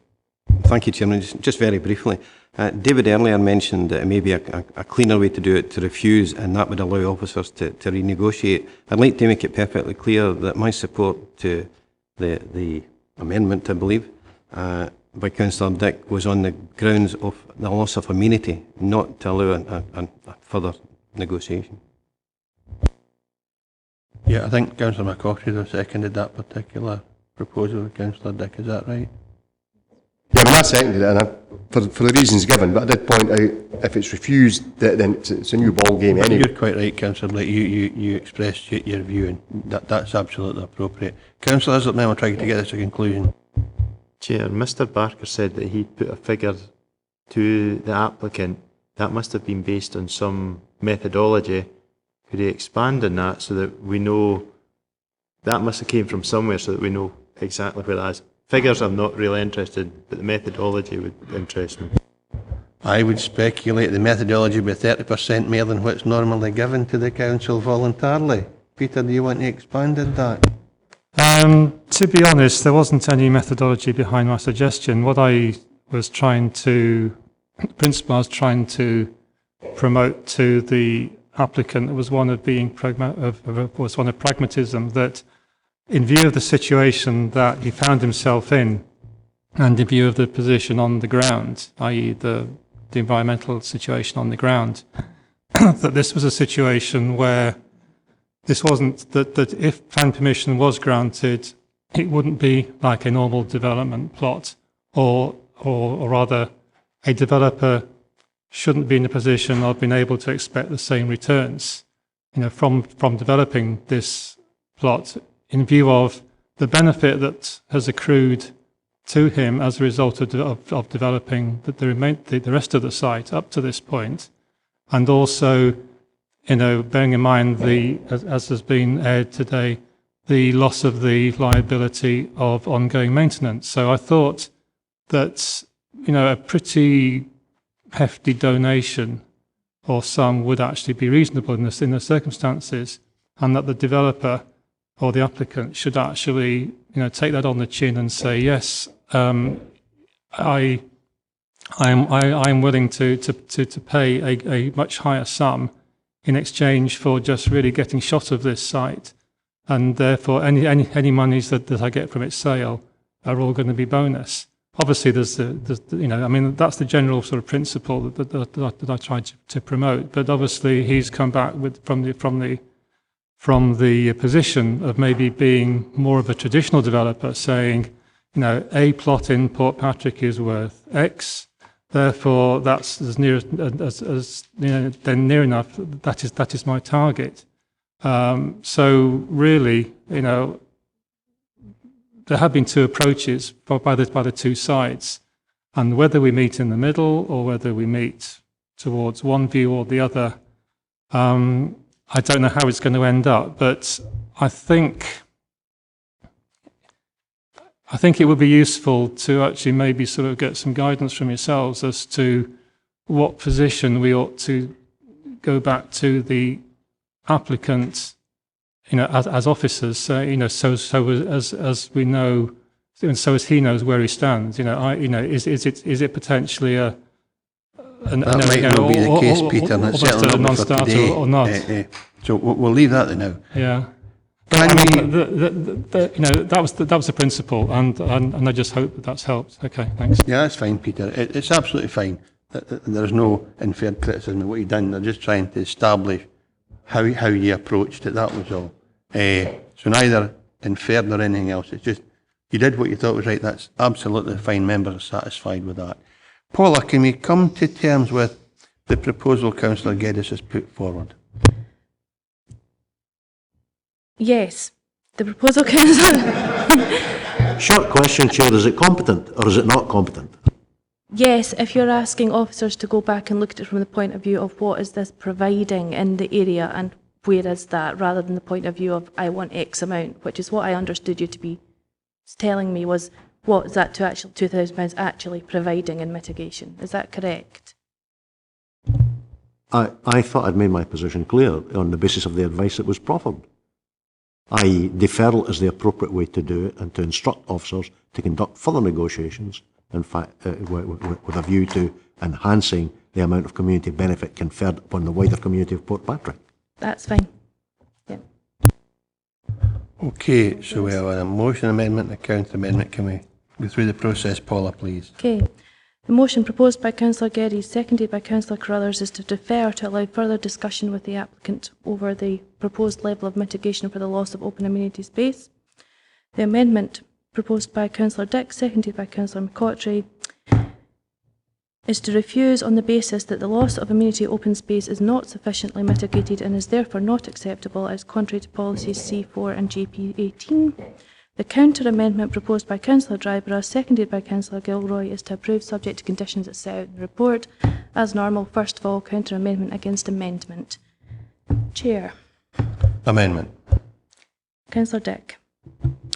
Thank you, Chairman. Just very briefly, David earlier mentioned that it may be a cleaner way to do it, to refuse, and that would allow officers to renegotiate. I'd like to make it perfectly clear that my support to the amendment, I believe, by Councillor Dick was on the grounds of the loss of amenity, not to allow a further negotiation. Yeah, I think Councillor McCaughey seconded that particular proposal of Councillor Dick, is that right? Yeah, I mean, I seconded it, and for the reasons given, but I did point out, if it's refused, then it's a new ball game anyway. You're quite right, Councillor Blake. You expressed your view, and that's absolutely appropriate. Councillor Islip, now I'll try to get this to a conclusion. Chair, Mr Barker said that he put a figure to the applicant. That must have been based on some methodology. Could he expand on that so that we know, that must have came from somewhere, so that we know exactly where that is? Figures I'm not really interested, but the methodology would interest me. I would speculate the methodology would be 30% more than what's normally given to the council voluntarily. Peter, do you want to expand on that? To be honest, there wasn't any methodology behind my suggestion. What I was trying to, the principle I was trying to promote to the applicant was one of pragmatism, that in view of the situation that he found himself in, and in view of the position on the ground, i.e. the environmental situation on the ground, that this was a situation where this wasn't, that if plan permission was granted, it wouldn't be like a normal development plot, or rather, a developer shouldn't be in a position of being able to expect the same returns, from developing this plot, in view of the benefit that has accrued to him as a result of developing the rest of the site up to this point, and also, bearing in mind as has been aired today, the loss of the liability of ongoing maintenance. So I thought that a pretty hefty donation or sum would actually be reasonable in the circumstances, and that the developer or the applicant should actually, take that on the chin and say, yes, I'm willing to pay a much higher sum in exchange for just really getting shot of this site, and therefore any monies that I get from its sale are all going to be bonus. Obviously, that's the general sort of principle that I tried to promote. But obviously, he's come back with from the position of maybe being more of a traditional developer, saying, you know, a plot in Portpatrick is worth X, therefore that's as near as you know, then near enough, that is my target. So really, you know, there have been two approaches by the two sides, and whether we meet in the middle or whether we meet towards one view or the other, I don't know how it's going to end up, but I think it would be useful to actually maybe sort of get some guidance from yourselves as to what position we ought to go back to the applicant, you know, as officers, you know, so as we know, and so as he knows where he stands. You know, is it potentially a that might not be the case, Peter, and it's certainly a not for non-starter today. or not? So we'll leave that there now. Yeah. Can you know, that was the principle, and I just hope that that's helped. Okay, thanks. Yeah, that's fine, Peter. It's absolutely fine. There's no unfair criticism of what you've done. They're just trying to establish how you approached it. That was all. So neither unfair nor anything else. It's just you did what you thought was right. That's absolutely fine. Members are satisfied with that. Paula, can we come to terms with the proposal Councillor Geddes has put forward? Yes, the proposal Councillor. Short question, Chair. Is it competent or is it not competent? Yes, if you're asking officers to go back and look at it from the point of view of what is this providing in the area and where is that, rather than the point of view of I want X amount, which is what I understood you to be telling me was what is that to actually £2,000 actually providing in mitigation. Is that correct? I thought I'd made my position clear on the basis of the advice that was proffered. I.e. deferral is the appropriate way to do it and to instruct officers to conduct further negotiations, in fact, with a view to enhancing the amount of community benefit conferred upon the wider community of Portpatrick. That's fine. Yeah. Okay, so we have a motion amendment and a counter amendment. Can we go through the process, Paula, please? Okay. The motion proposed by Councillor Geddes, seconded by Councillor Carruthers, is to defer to allow further discussion with the applicant over the proposed level of mitigation for the loss of open amenity space. The amendment proposed by Councillor Dick, seconded by Councillor McCotry, is to refuse on the basis that the loss of amenity open space is not sufficiently mitigated and is therefore not acceptable as contrary to policies C4 and JP 18. The counter amendment proposed by Councillor Dryborough, seconded by Councillor Gilroy, is to approve subject to conditions as set out in the report. As normal, first of all, counter amendment against amendment. Chair. Amendment. Councillor Dick.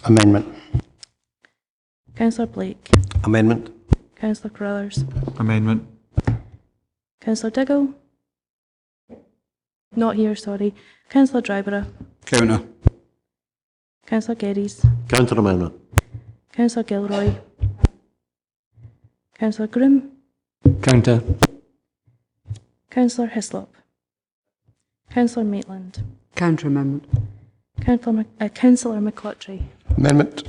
Amendment. Councillor Blake. Amendment. Councillor Carruthers. Amendment. Councillor Diggle. Not here, sorry. Councillor Dryborough. Counter. Councillor Geddes. Counter amendment. Councillor Gilroy. Councillor Groom. Counter. Councillor Hislop. Councillor Maitland. Counter amendment. Councillor McClotry. Amendment.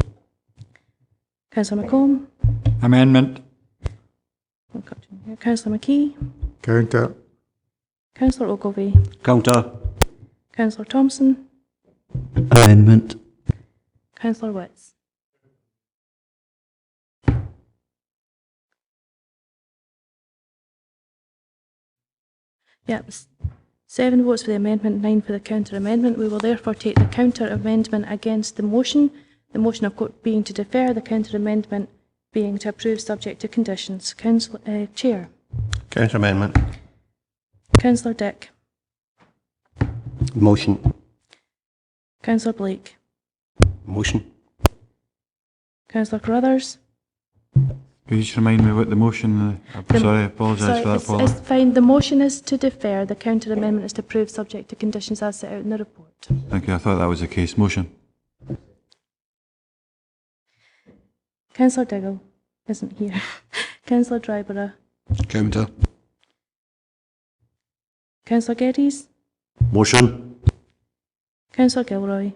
Councillor McComb. Amendment. Councillor McKee. Counter. Councillor Ogilvie. Counter. Councillor Thompson. Amendment. Councillor Witts. Yep. 7 votes for the amendment, 9 for the counter amendment. We will therefore take the counter amendment against the motion. The motion of court being to defer, the counter amendment being to approve subject to conditions. Chair. Counter amendment. Councillor Dick. Motion. Councillor Blake. Motion. Councillor Carruthers. Could you just remind me what the motion, sorry, I apologise for that, Paula. It's fine. The motion is to defer. The counter amendment is to approve subject to conditions as set out in the report. Thank you, I thought that was the case. Motion. Councillor Diggle isn't here. Councillor Dryborough. Counter. Councillor Geddes. Motion. Councillor Gilroy.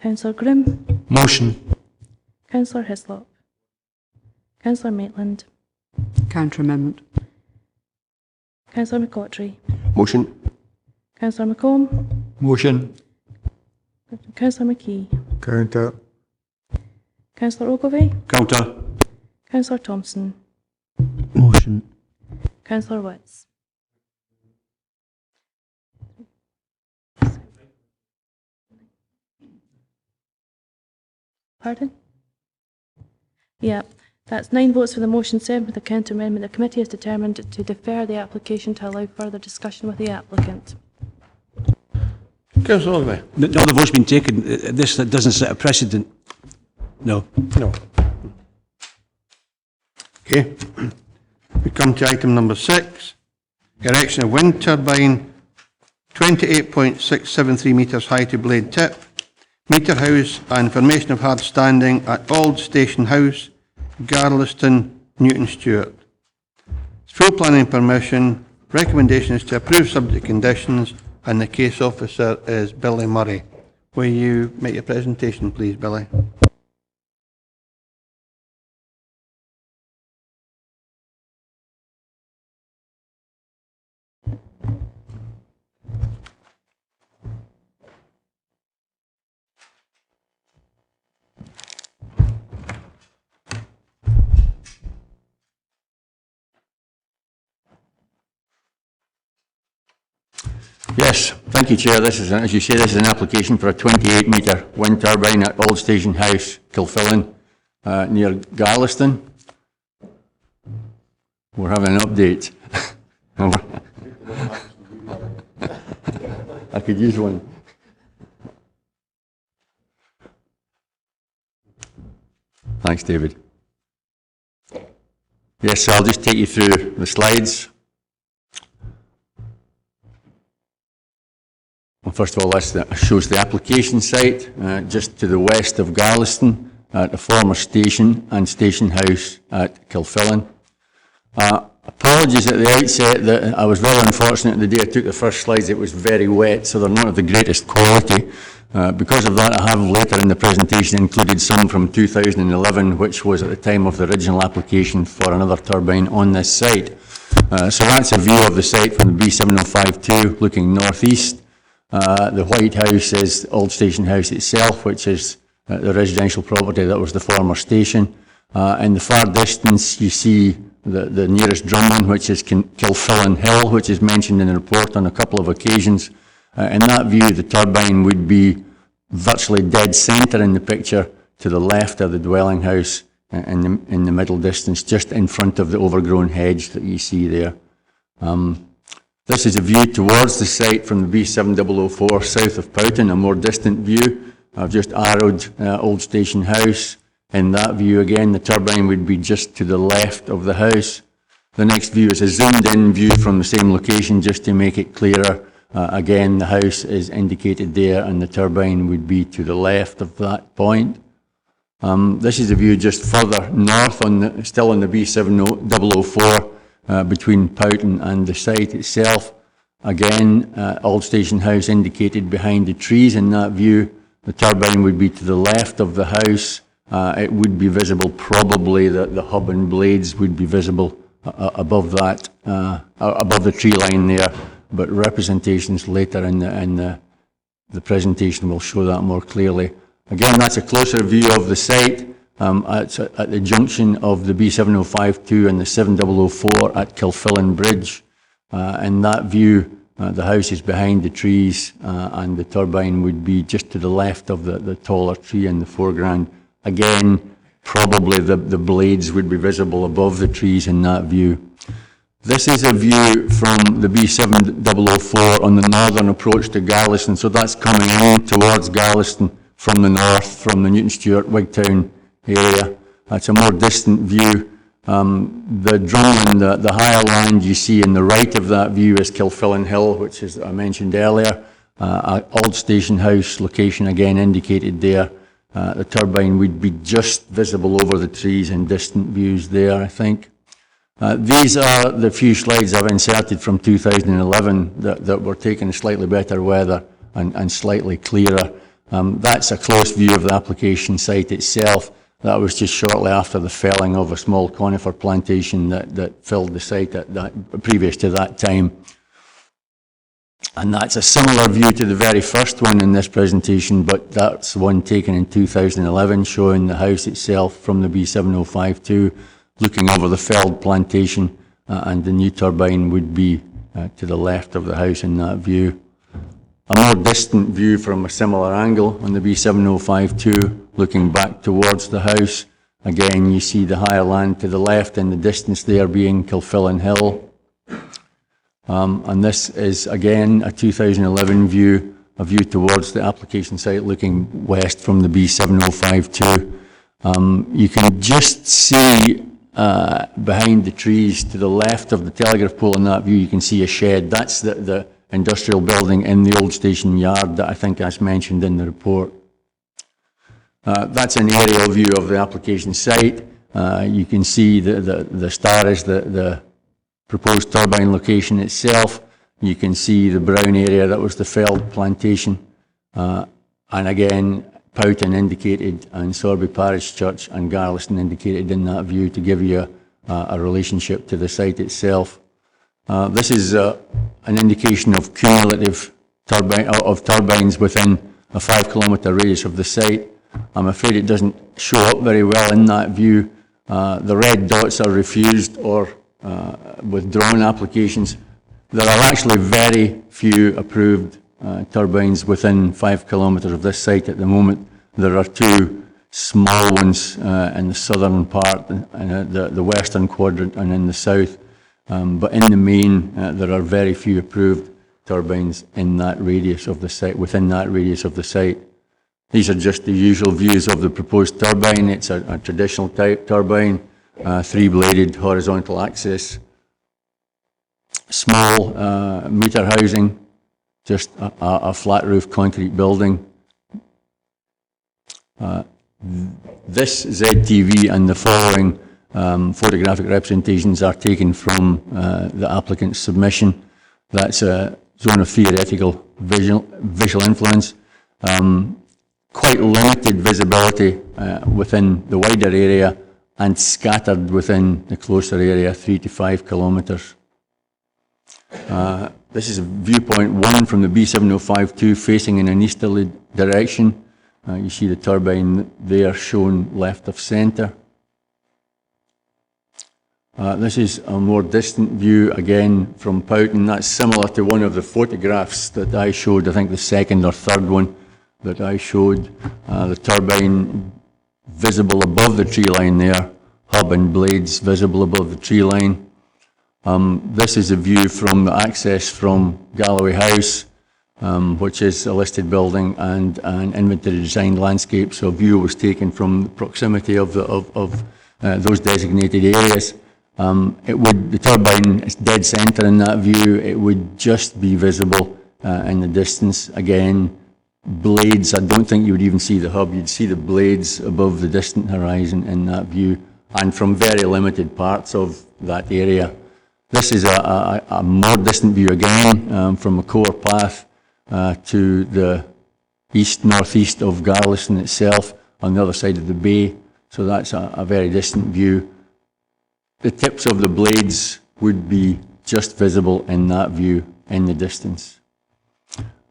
Councillor Groom. Motion. Councillor Hislop. Councillor Maitland. Counter amendment. Councillor McCotry. Motion. Councillor McComb. Motion. Councillor McKee. Counter. Councillor Ogilvie? Counter. Councillor Thompson? Motion. Councillor Witts? Pardon? Yeah, that's 9 votes for the motion, 7 for the counter amendment. The committee has determined to defer the application to allow further discussion with the applicant. Councillor Ogilvie? No, the vote's been taken. This doesn't set a precedent. No. No. Okay. We come to item number 6. Erection of wind turbine, 28.673 metres high to blade tip, meter house and formation of hard standing at Auld Station House, Garlieston, Newton Stewart. Full planning permission. Recommendation is to approve subject conditions, and the case officer is Billy Murray. Will you make your presentation, please, Billy? Yes, thank you, Chair. This is, as you say, this is an application for a 28-metre wind turbine at Auld Station House, Kilfillan, near Garlieston. We're having an update. I could use one. Thanks, David. Yes, so I'll just take you through the slides. Well, first of all, this shows the application site just to the west of Garlieston at the former station and station house at Kilfillan. Apologies at the outset that I was very unfortunate the day I took the first slides. It was very wet, so they're not of the greatest quality. Because of that, I have later in the presentation included some from 2011, which was at the time of the original application for another turbine on this site. So that's a view of the site from the B7052 looking northeast. The White House is Auld Station House itself, which is the residential property that was the former station. In the far distance, you see the nearest drumlin, which is Kilfillan Hill, which is mentioned in the report on a couple of occasions. In that view, the turbine would be virtually dead centre in the picture to the left of the dwelling house in the middle distance, just in front of the overgrown hedge that you see there. This is a view towards the site from the B7004 south of Powton, a more distant view. I've just arrowed Auld Station House. In that view again, the turbine would be just to the left of the house. The next view is a zoomed in view from the same location just to make it clearer. Again, the house is indicated there and the turbine would be to the left of that point. This is a view just further north, still on the B7004, between Powton and the site itself. Again, Auld Station House indicated behind the trees in that view. The turbine would be to the left of the house. It would be visible, probably that the hub and blades would be visible above that, above the tree line there, but representations later in the presentation will show that more clearly. Again, that's a closer view of the site. It's at the junction of the B7052 and the 7004 at Kilfillan Bridge. In that view, the house is behind the trees and the turbine would be just to the left of the taller tree in the foreground. Again, probably the blades would be visible above the trees in that view. This is a view from the B7004 on the northern approach to Garlieston, so that's coming in towards Garlieston from the north, from the Newton Stewart, Wigtown area. That's a more distant view. The drumlin, the higher land you see in the right of that view is Kilfillan Hill, which is I mentioned earlier. Auld Station House location again indicated there. The turbine would be just visible over the trees in distant views there, I think. These are the few slides I've inserted from 2011 that were taken in slightly better weather and slightly clearer. That's a close view of the application site itself. That was just shortly after the felling of a small conifer plantation that filled the site previous to that time. And that's a similar view to the very first one in this presentation, but that's one taken in 2011, showing the house itself from the B7052, looking over the felled plantation, and the new turbine would be to the left of the house in that view. A more distant view from a similar angle on the B7052, looking back towards the house. Again, you see the higher land to the left in the distance there being Kilfillan Hill. And this is, again, a 2011 view, a view towards the application site looking west from the B7052. You can just see behind the trees to the left of the telegraph pole in that view, you can see a shed. That's the industrial building in the Auld Station yard that I think is mentioned in the report. That's an aerial view of the application site. You can see the star is the proposed turbine location itself. You can see the brown area that was the felled plantation. And again, Powton indicated and Sorby Parish Church and Garlieston indicated in that view to give you a relationship to the site itself. This is an indication of cumulative turbines within a 5 kilometre radius of the site. I'm afraid it doesn't show up very well in that view. The red dots are refused or withdrawn applications. There are actually very few approved turbines within 5 kilometres of this site at the moment. There are 2 small ones in the southern part, in the western quadrant and in the south. But in the main, there are very few approved turbines in that radius of the site, within that radius of the site. These are just the usual views of the proposed turbine. It's a traditional type turbine, 3-bladed horizontal axis, small meter housing, just a flat roof concrete building. This ZTV and the following photographic representations are taken from the applicant's submission. That's a zone of theoretical visual influence. Quite limited visibility within the wider area and scattered within the closer area, 3 to 5 kilometres. This is viewpoint 1 from the B7052 facing in an easterly direction. You see the turbine there shown left of centre. This is a more distant view again from Powton. That's similar to one of the photographs that I showed, I think the second or third one that I showed. The turbine visible above the tree line there, hub and blades visible above the tree line. This is a view from the access from Galloway House, which is a listed building and an inventory designed landscape. So a view was taken from the proximity of those designated areas. The turbine is dead centre in that view. It would just be visible in the distance. Again, blades, I don't think you would even see the hub. You'd see the blades above the distant horizon in that view, and from very limited parts of that area. This is a more distant view again from a core path to the northeast of Garlieston itself on the other side of the bay. So that's a very distant view. The tips of the blades would be just visible in that view in the distance.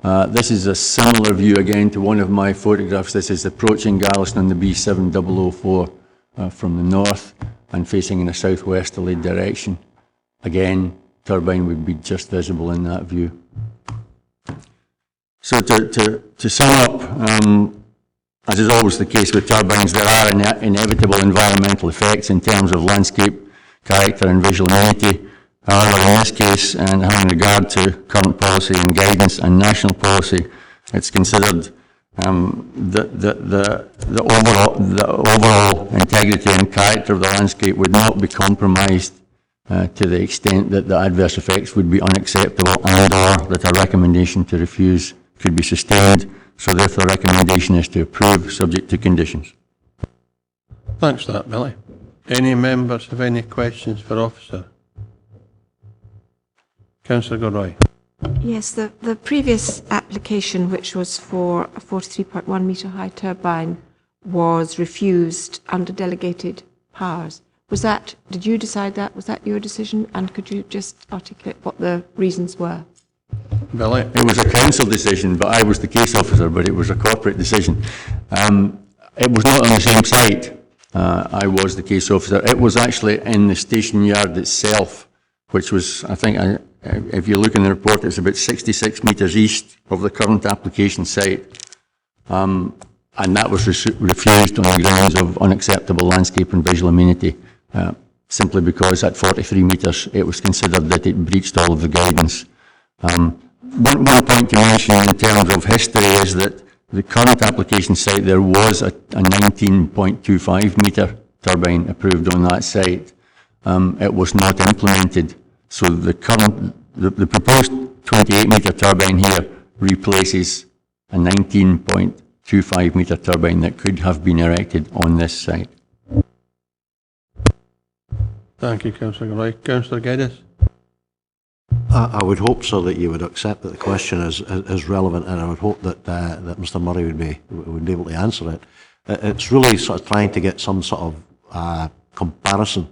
This is a similar view again to one of my photographs. This is approaching Garlieston on the B7004 from the north and facing in a southwesterly direction. Again, turbine would be just visible in that view. So to sum up, as is always the case with turbines, there are inevitable environmental effects in terms of landscape character and visual amenity. However, in this case, and having regard to current policy and guidance and national policy, it's considered the overall integrity and character of the landscape would not be compromised to the extent that the adverse effects would be unacceptable and or that a recommendation to refuse could be sustained. So therefore the recommendation is to approve subject to conditions. Thanks for that, Billy. Any members have any questions for Officer? Councillor Gilroy. Yes, the previous application, which was for a 43.1 metre high turbine, was refused under delegated powers. Did you decide that? Was that your decision? And could you just articulate what the reasons were? Billy? It was a council decision, but I was the case officer, but it was a corporate decision. It was not on the same site. I was the case officer. It was actually in the station yard itself, which was, I think, if you look in the report, it's about 66 metres east of the current application site. And that was refused on the grounds of unacceptable landscape and visual amenity, simply because at 43 metres it was considered that it breached all of the guidance. One point to mention in terms of history is that the current application site, there was a 19.25 metre turbine approved on that site. It was not implemented, so the proposed 28 metre turbine here replaces a 19.25 metre turbine that could have been erected on this site. Thank you, Councillor Roy. Councillor Geddes? I would hope, sir, that you would accept that the question is relevant, and I would hope that that Mr Murray would be able to answer it. It's really sort of trying to get some sort of comparison.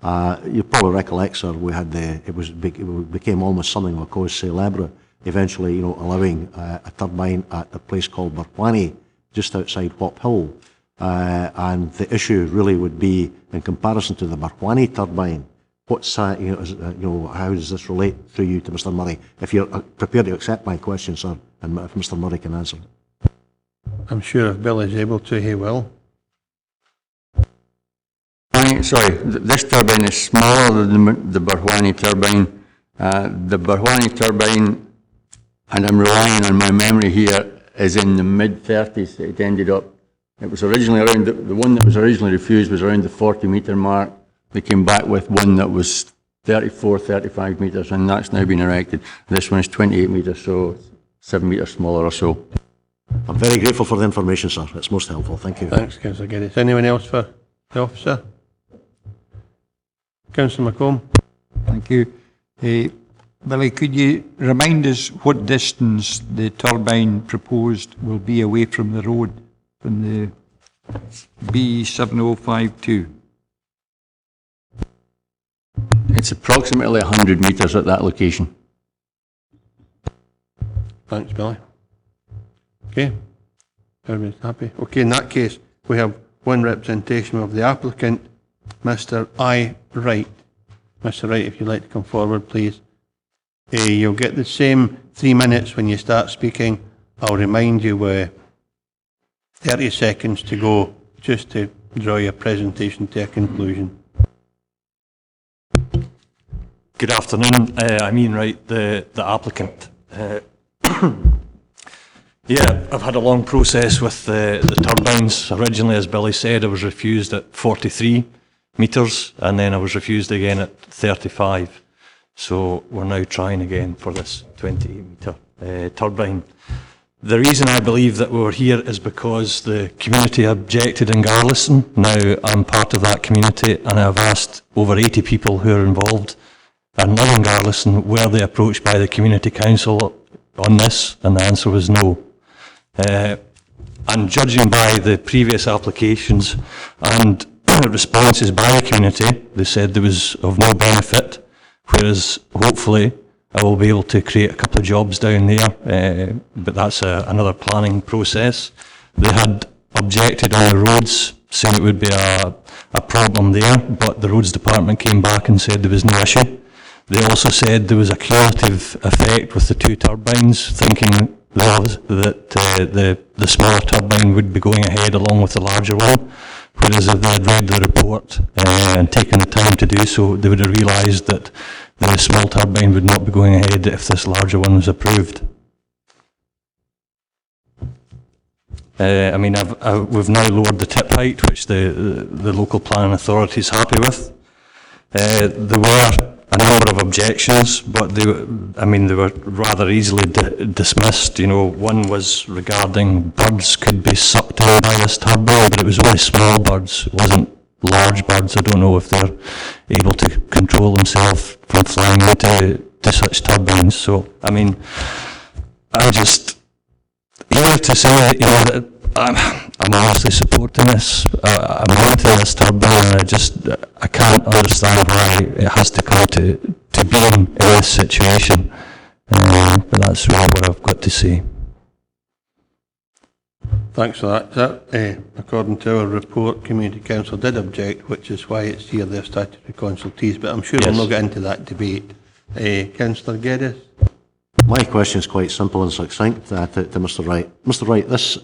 You probably recollect, sir, we had it became almost something of a cause célèbre, eventually, you know, allowing a turbine at a place called Barburgh, just outside Hop Hill, and the issue really would be in comparison to the Barburgh turbine. What's how does this relate through you to Mr Murray? If you're prepared to accept my question, sir, and if Mr Murray can answer it. I'm sure if Bill is able to, he will. Sorry, this turbine is smaller than the Barburgh turbine. The Barburgh turbine, and I'm relying on my memory here, is in the mid-30s. It ended up, it was originally around, the one that was originally refused was around the 40 metre mark. They came back with one that was 34, 35 metres, and that's now been erected. This one is 28 metres, so 7 metres smaller or so. I'm very grateful for the information, sir. It's most helpful. Thank you. Thanks, Councillor Geddes. Anyone else for the officer? Councillor McComb. Thank you. Billy, could you remind us what distance the turbine proposed will be away from the road, from the B7052? It's approximately 100 metres at that location. Thanks, Billy. Okay, everybody's happy. Okay, in that case, we have one representation of the applicant, Mr. I. Wright. Mr. Wright, if you'd like to come forward, please. You'll get the same 3 minutes when you start speaking. I'll remind you 30 seconds to go, just to draw your presentation to a conclusion. Good afternoon. I'm Ian Wright, the applicant. Yeah, I've had a long process with the turbines. Originally, as Billy said, I was refused at 43 metres, and then I was refused again at 35. So we're now trying again for this 28 metre turbine. The reason I believe that we're here is because the community objected in Garlieston. Now I'm part of that community, and I've asked over 80 people who are involved and live in Garlieston, were they approached by the community council on this, and the answer was no. And judging by the previous applications and responses by the community, they said there was of no benefit, whereas hopefully I will be able to create a couple of jobs down there, but that's another planning process. They had objected on the roads, saying it would be a problem there, but the roads department came back and said there was no issue. They also said there was a cumulative effect with the two turbines, thinking that the smaller turbine would be going ahead along with the larger one, whereas if they had read the report and taken the time to do so, they would have realised that the small turbine would not be going ahead if this larger one was approved. I mean, we've now lowered the tip height, which the local planning authority is happy with. There were a number of objections, but they were rather easily dismissed. You know, one was regarding birds could be sucked in by this turbine, but it was only small birds. It wasn't large birds. I don't know if they're able to control themselves from flying into such turbines. So, I mean, I just here to say, you know, that I'm obviously supporting this. I'm wanting this turbine, and I can't understand why it has to come to being in this situation. But that's really what I've got to say. Thanks for that. That, according to our report, Community Council did object, which is why it's here, their statutory consultees, but I'm sure we'll not get into that debate. Councillor Geddes? My question is quite simple and succinct to Mr Wright. Mr Wright, this,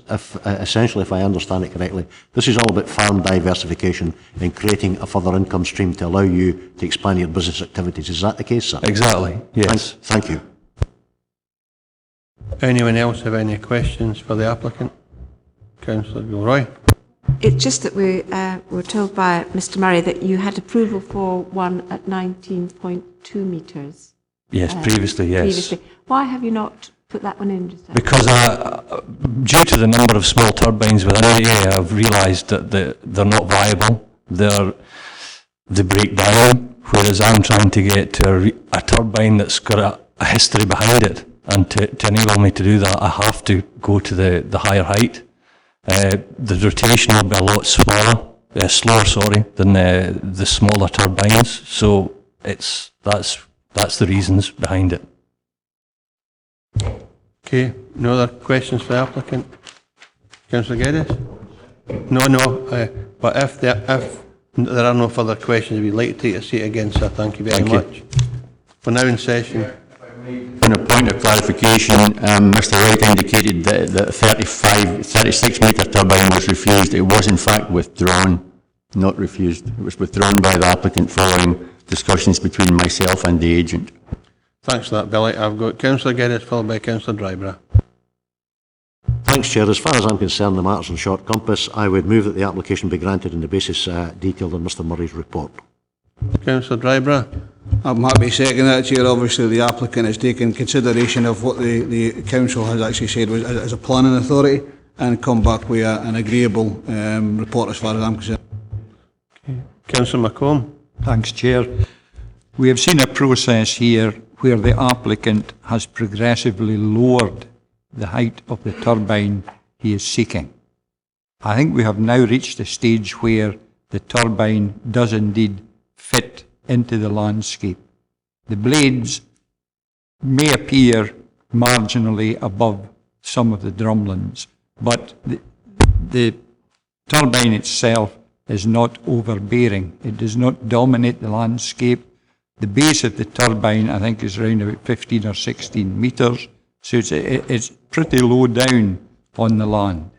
essentially, if I understand it correctly, this is all about farm diversification and creating a further income stream to allow you to expand your business activities. Is that the case, sir? Exactly, yes. Thank you. Anyone else have any questions for the applicant? Councillor Gilroy? It's just that we were told by Mr Murray that you had approval for one at 19.2 metres. Yes, previously, yes. Previously. Why have you not put that one in? Just Because due to the number of small turbines within the area, I've realised that they're not viable. They break down, whereas I'm trying to get to a turbine that's got a history behind it. And to enable me to do that, I have to go to the higher height. The rotation will be a lot slower, than the smaller turbines. So that's the reasons behind it. Okay, no other questions for the applicant? Councillor Geddes? No, but if there are no further questions, we'd like to take a seat again, sir. Thank you very much. We're now in session. On a point of clarification, Mr Wright indicated that the 36 metre turbine was refused. It was in fact withdrawn, not refused. It was withdrawn by the applicant following discussions between myself and the agent. Thanks for that, Billy. I've got Councillor Geddes followed by Councillor Dryborough. Thanks, Chair. As far as I'm concerned, the matter's in short compass. I would move that the application be granted on the basis detailed in Mr Murray's report. Councillor Dryborough? I'm happy to second that, Chair. Obviously, the applicant has taken consideration of what the council has actually said was, as a planning authority, and come back with an agreeable report as far as I'm concerned. Okay. Councillor McComb? Thanks, Chair. We have seen a process here where the applicant has progressively lowered the height of the turbine he is seeking. I think we have now reached a stage where the turbine does indeed fit into the landscape. The blades may appear marginally above some of the drumlins, but the turbine itself is not overbearing. It does not dominate the landscape. The base of the turbine, I think, is around about 15 or 16 metres, so it's pretty low down on the land.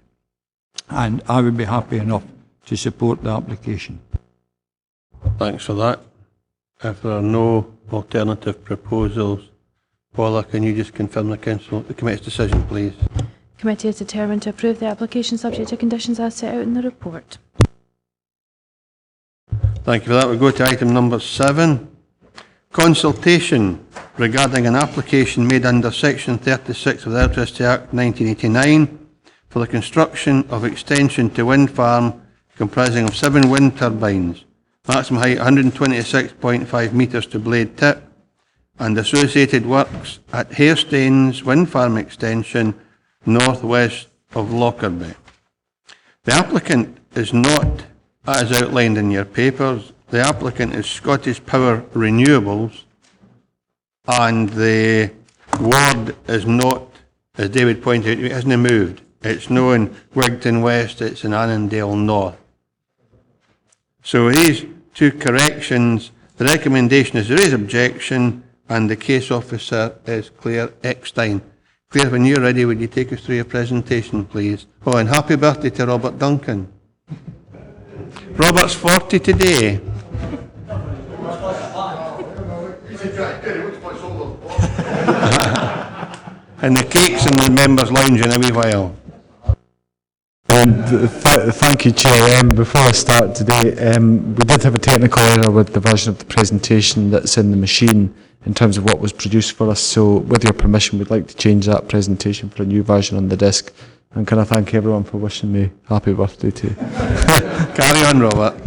And I would be happy enough to support the application. Thanks for that. If there are no alternative proposals, Paula, can you just confirm the committee's decision, please? Committee is determined to approve the application subject to conditions as set out in the report. Thank you for that. We go to item number 7. Consultation regarding an application made under Section 36 of the Electricity Act 1989 for the construction of extension to wind farm comprising of 7 wind turbines, maximum height 126.5 metres to blade tip, and associated works at Harestanes Wind Farm extension northwest of Lockerbie. The applicant is not, as outlined in your papers, the applicant is Scottish Power Renewables, and the ward is not, as David pointed out, it hasn't moved. It's not in Wigton West, it's in Annandale North. So these two corrections, the recommendation is there is objection, and the case officer is Claire Eckstein. Claire, when you're ready, would you take us through your presentation, please? Oh, and happy birthday to Robert Duncan. Robert's 40 today. And the cake's in the members' lounge in a wee while. Thank you, Chair. Before I start today, we did have a technical error with the version of the presentation that's in the machine in terms of what was produced for us, so with your permission we'd like to change that presentation for a new version on the disc. And can I thank everyone for wishing me happy birthday too. Carry on, Robert.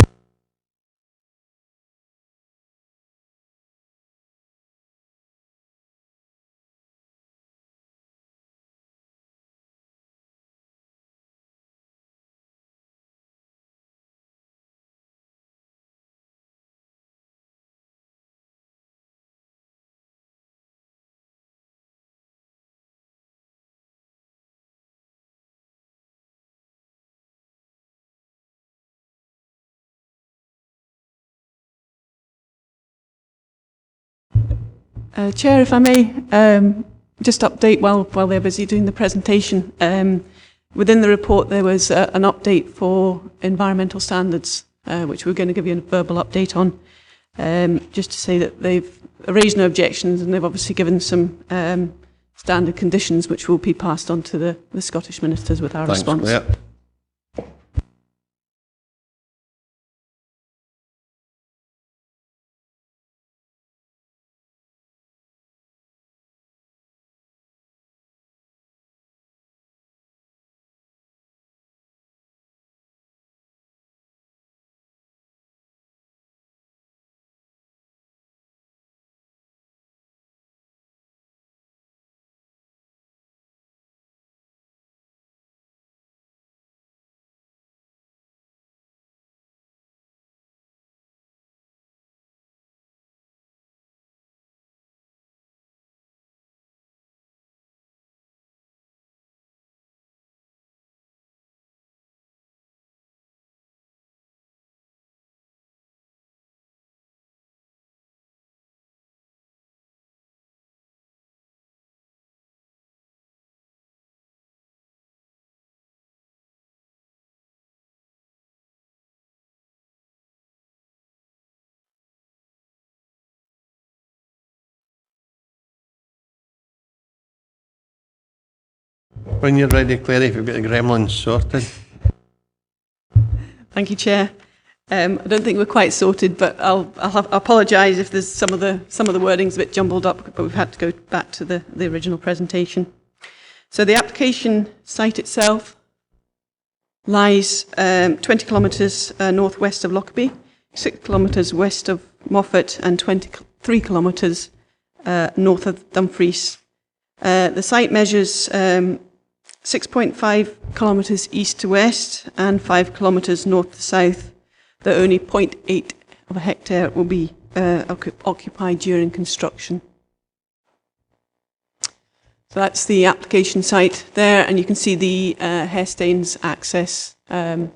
Chair, if I may, just update while they're busy doing the presentation. Within the report there was an update for environmental standards, which we're going to give you a verbal update on, just to say that they've raised no objections and they've obviously given some standard conditions which will be passed on to the Scottish ministers with our response. Claire. When you're ready, Claire, if you've got the gremlins sorted. Thank you, Chair. I don't think we're quite sorted, but I'll apologise if there's some of the wording's a bit jumbled up, but we've had to go back to the original presentation. So the application site itself lies 20 kilometres northwest of Lockerbie, 6 kilometres west of Moffat, and 23 kilometres north of Dumfries. The site measures 6.5 kilometres east to west and 5 kilometres north to south. The only 0.8 of a hectare will be occupied during construction. So that's the application site there, and you can see the Herestanes access of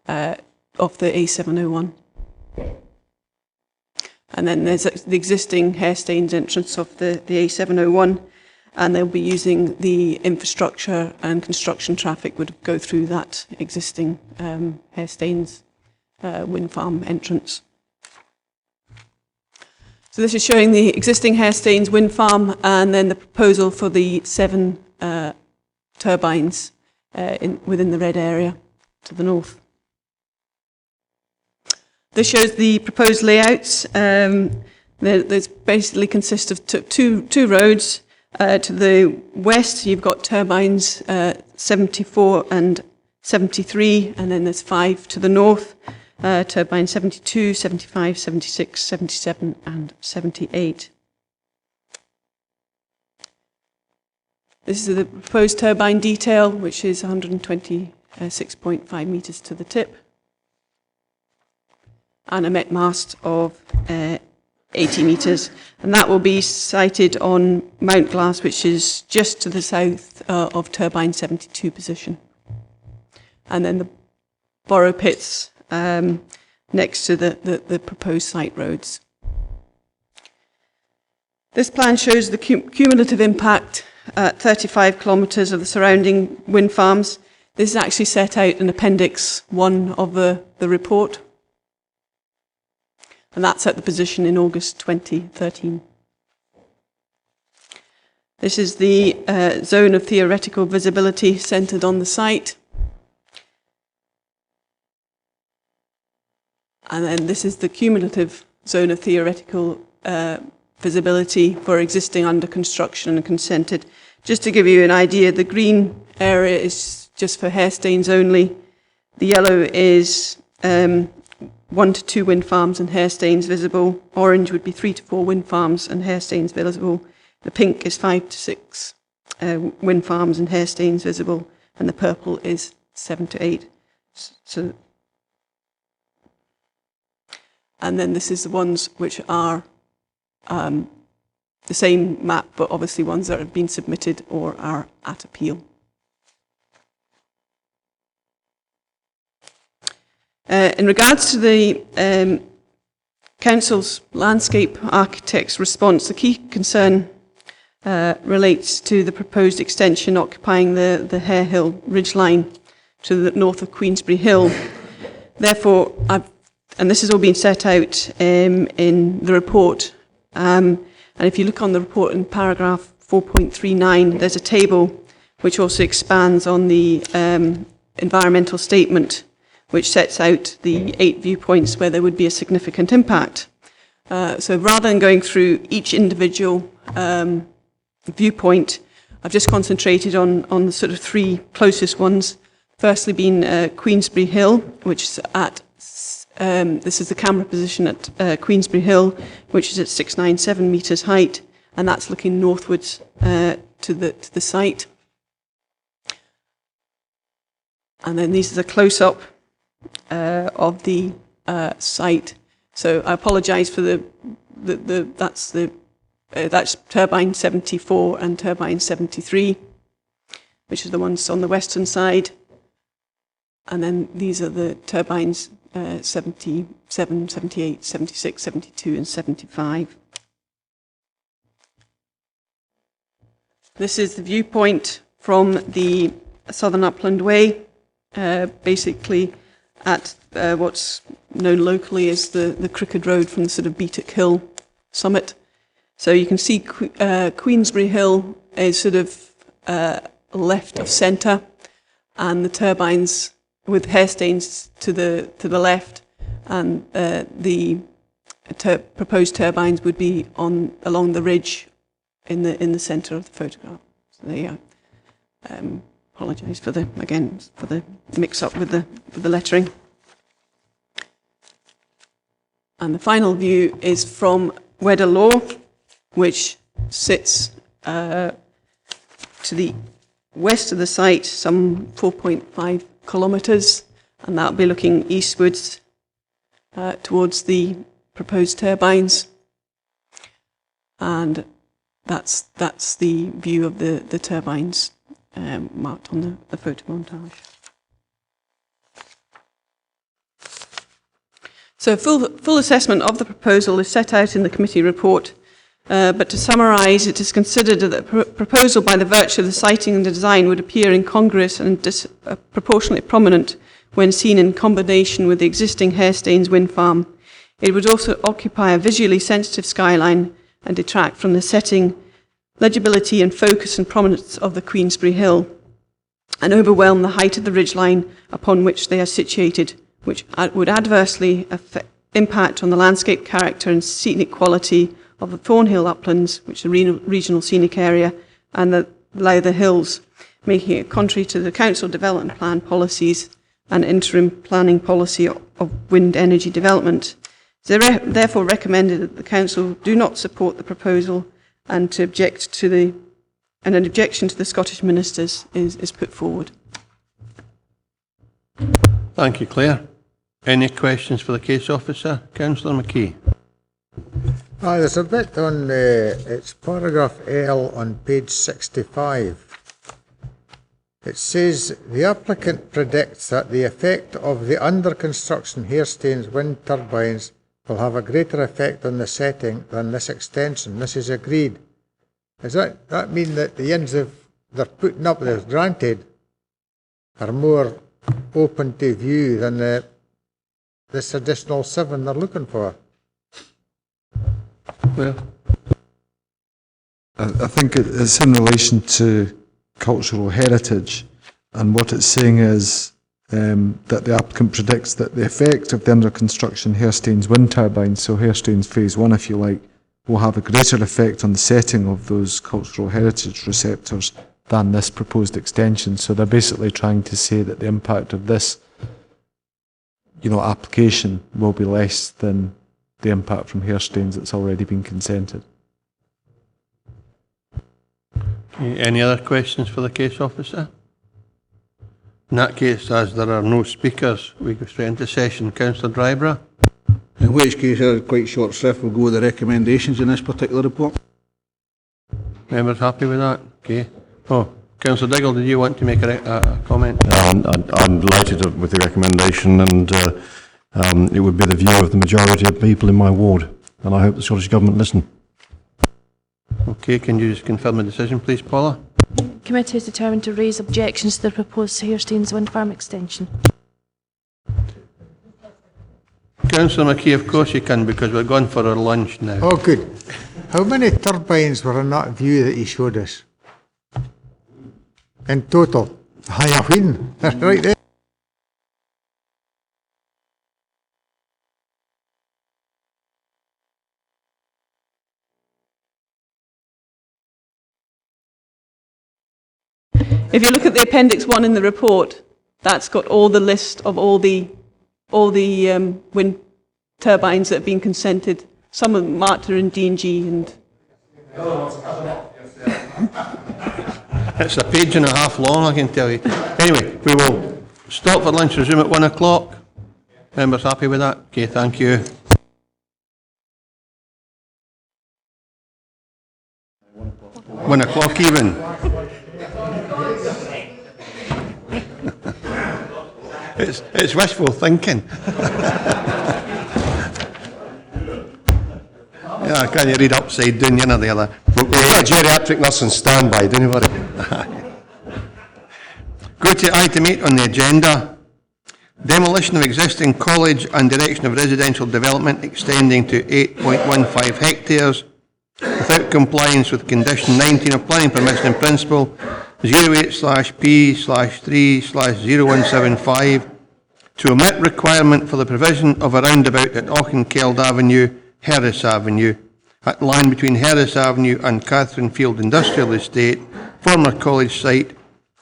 the A701. And then there's the existing Herestanes entrance of the A701, and they'll be using the infrastructure and construction traffic would go through that existing Herestanes Wind Farm entrance. So this is showing the existing Herestanes Wind Farm and then the proposal for the 7 turbines within the red area to the north. This shows the proposed layouts. There's basically consists of two roads. To the west, you've got turbines 74 and 73, and then there's 5 to the north, turbines 72, 75, 76, 77, and 78. This is the proposed turbine detail, which is 126.5 metres to the tip, and a met mast of 80 metres, and that will be sited on Mount Glass, which is just to the south of turbine 72 position. And then the borrow pits next to the proposed site roads. This plan shows the cumulative impact at 35 kilometres of the surrounding wind farms. This is actually set out in Appendix 1 of the report. And that's at the position in August 2013. This is the zone of theoretical visibility centred on the site. And then this is the cumulative zone of theoretical visibility for existing under construction and consented. Just to give you an idea, the green area is just for Herestanes only. The yellow is 1 to 2 wind farms and Herestanes visible. Orange would be 3 to 4 wind farms and Herestanes visible. The pink is 5 to 6 wind farms and Herestanes visible, and the purple is 7 to 8. So, and then this is the ones which are the same map, but obviously ones that have been submitted or are at appeal. In regards to the Council's landscape architect's response, the key concern relates to the proposed extension occupying the Hare Hill ridgeline to the north of Queensbury Hill. Therefore, and this has all been set out in the report, and if you look on the report in paragraph 4.39, there's a table which also expands on the environmental statement, which sets out the 8 viewpoints where there would be a significant impact. So rather than going through each individual viewpoint, I've just concentrated on the sort of 3 closest ones. Firstly being Queensbury Hill, which is at, this is the camera position at Queensbury Hill, which is at 697 metres height, and that's looking northwards to the site. And then these are the close-up of the site. So I apologise for that's turbine 74 and turbine 73, which are the ones on the western side. And then these are the turbines 77, 78, 76, 72 and 75. This is the viewpoint from the Southern Upland Way, basically at what's known locally as the Crooked Road from the sort of Beatick Hill summit. So you can see Queensbury Hill is sort of left of centre, and the turbines with Harestanes to the left, and the proposed turbines would be along the ridge in the centre of the photograph. So there you go. Apologise for the mix-up with the lettering. And the final view is from Wedder Law, which sits to the west of the site, some 4.5 kilometres, and that'll be looking eastwards towards the proposed turbines. And that's the view of the turbines marked on the photo montage. So full assessment of the proposal is set out in the committee report, but to summarise, it is considered that the proposal by the virtue of the siting and the design would appear incongruous and disproportionately prominent when seen in combination with the existing Harestanes Wind Farm. It would also occupy a visually sensitive skyline and detract from the setting, legibility and focus and prominence of the Queensbury Hill, and overwhelm the height of the ridgeline upon which they are situated, which would adversely impact on the landscape character and scenic quality of the Thornhill uplands, which are a regional scenic area, and the Lowther Hills, making it contrary to the council development plan policies and interim planning policy of wind energy development. It's therefore recommended that the council do not support the proposal, and to object to an objection to the Scottish ministers is put forward. Thank you, Claire. Any questions for the case officer? Councillor McKee. There's a bit on, it's paragraph L on page 65. It says, the applicant predicts that the effect of the under construction Harestanes wind turbines will have a greater effect on the setting than this extension. This is agreed. Does that mean that the ends they're putting up that's granted are more open to view than this additional 7 they're looking for? Well, I think it's in relation to cultural heritage, and what it's saying is that the applicant predicts that the effect of the under construction Harestanes wind turbines, so Harestanes phase 1 if you like, will have a greater effect on the setting of those cultural heritage receptors than this proposed extension. So they're basically trying to say that the impact of this, application will be less than the impact from Harestanes that's already been consented. Any other questions for the case officer? In that case, as there are no speakers, we go straight into session. Councillor Dryborough. In which case, quite short shrift, we'll go with the recommendations in this particular report. Members happy with that? Okay. Oh, Councillor Diggle, did you want to make a comment? I'm delighted with the recommendation, and it would be the view of the majority of people in my ward, and I hope the Scottish Government listen. Okay, can you just confirm the decision, please, Paula? Committee is determined to raise objections to the proposed Harestanes Wind Farm extension. Councillor McKee, of course you can, because we're going for our lunch now. Oh, good. How many turbines were in that view that you showed us? In total? High Queen, that's right there. If you look at the Appendix 1 in the report, that's got all the list of all the wind turbines that have been consented. Some of them marked are in D&G and... It's a page and a half long, I can tell you. Anyway, we will stop for lunch, resume at 1 o'clock. Members happy with that? Okay, thank you. One o'clock even. It's wishful thinking. Yeah, can you read upside down, one or the other? We've got a geriatric nurse on standby, don't you worry. Go to item 8 on the agenda. Demolition of existing college and erection of residential development extending to 8.15 hectares without compliance with condition 19 of planning permission in principle 08/P/3/0175 to omit requirement for the provision of a roundabout at Auchenkeld Avenue, Herries Avenue, at line between Herries Avenue and Catherinefield Industrial Estate, former college site,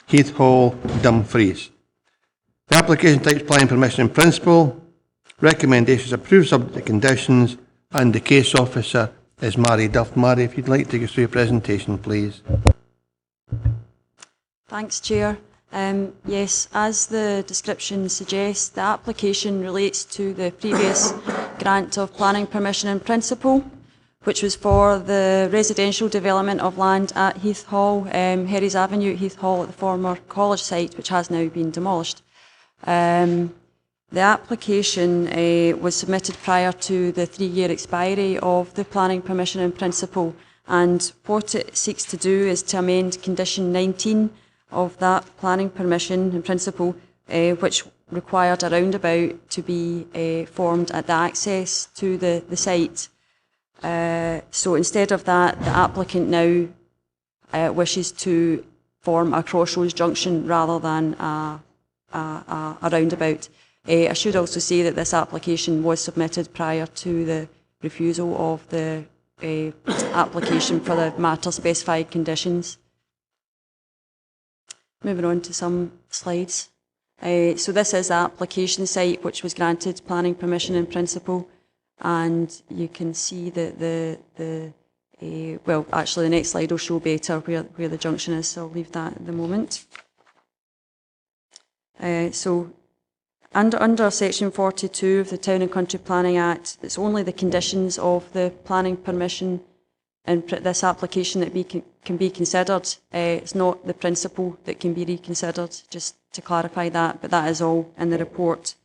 Heathhall, Dumfries. The application takes planning permission in principle. Recommendations approved subject to conditions, and the case officer is Mary Duff. Mary, if you'd like to take us through your presentation, please. Thanks, Chair. Yes, as the description suggests, the application relates to the previous grant of planning permission in principle, which was for the residential development of land at Heathhall, Herries Avenue at Heathhall at the former college site, which has now been demolished. The application was submitted prior to the 3-year expiry of the planning permission in principle, and what it seeks to do is to amend condition 19 of that planning permission in principle, which required a roundabout to be formed at the access to the site. So instead of that, the applicant now wishes to form a crossroads junction rather than a roundabout. I should also say that this application was submitted prior to the refusal of the application for the matter specified conditions. Moving on to some slides. So this is the application site which was granted planning permission in principle, and you can see that well, actually the next slide will show better where the junction is, so I'll leave that at the moment. So under section 42 of the Town and Country Planning Act, it's only the conditions of the planning permission in this application that can be considered. It's not the principle that can be reconsidered, just to clarify that, but that is all in the report.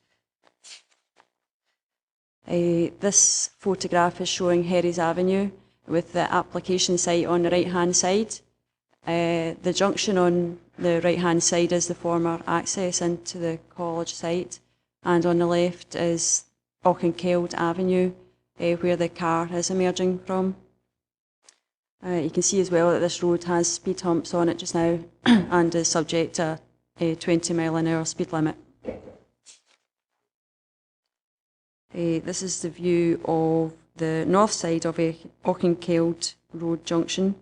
This photograph is showing Herries Avenue with the application site on the right-hand side. The junction on the right-hand side is the former access into the college site, and on the left is Auchenkeld Avenue, where the car is emerging from. You can see as well that this road has speed humps on it just now and is subject to a 20-mile-an-hour speed limit. This is the view of the north side of Auchenkeld Road Junction,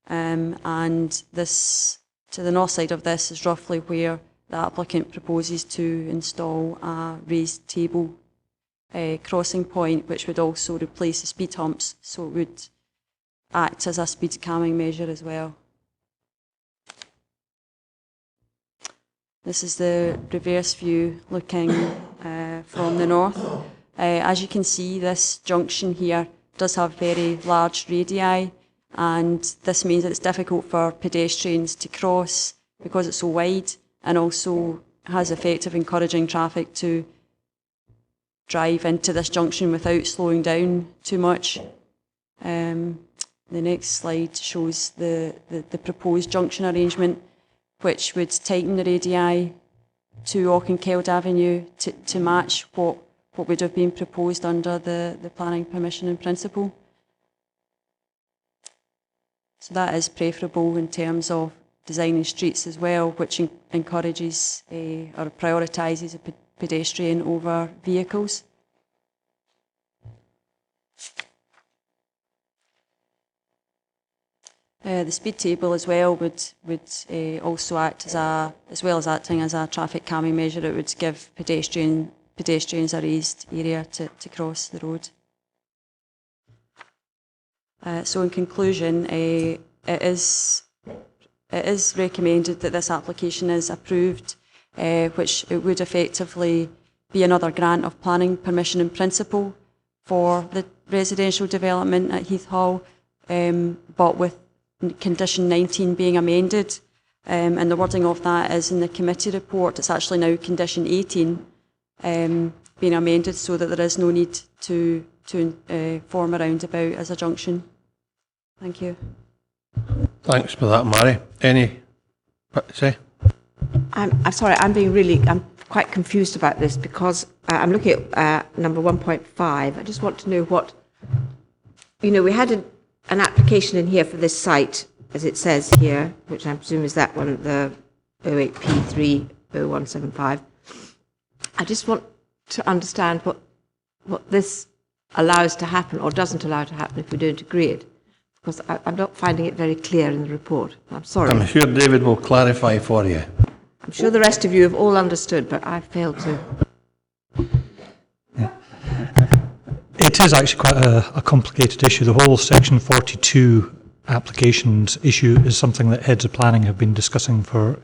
and this, to the north side of this, is roughly where the applicant proposes to install a raised table crossing point, which would also replace the speed humps, so it would act as a speed calming measure as well. This is the reverse view looking from the north. As you can see, this junction here does have very large radii, and this means that it's difficult for pedestrians to cross because it's so wide, and also has the effect of encouraging traffic to drive into this junction without slowing down too much. The next slide shows the proposed junction arrangement, which would tighten the radii to Auchenkeld Avenue to match what would have been proposed under the planning permission in principle. So that is preferable in terms of designing streets as well, which encourages or prioritises a pedestrian over vehicles. The speed table as well would also act as well as acting as a traffic calming measure. It would give pedestrians a raised area to cross the road. So in conclusion, it is recommended that this application is approved, which it would effectively be another grant of planning permission in principle for the residential development at Heathhall, but with condition 19 being amended, and the wording of that is in the committee report. It's actually now condition 18 being amended so that there is no need to form a roundabout as a junction. Thank you. Thanks for that, Mary. Any say? I'm sorry, I'm quite confused about this because I'm looking at number 1.5. I just want to know what, we had an application in here for this site, as it says here, which I presume is that one, the 08P30175. I just want to understand what this allows to happen or doesn't allow to happen if we don't agree it, because I'm not finding it very clear in the report. I'm sorry. I'm sure David will clarify for you. I'm sure the rest of you have all understood, but I failed to. It is actually quite a complicated issue. The whole Section 42 applications issue is something that heads of planning have been discussing for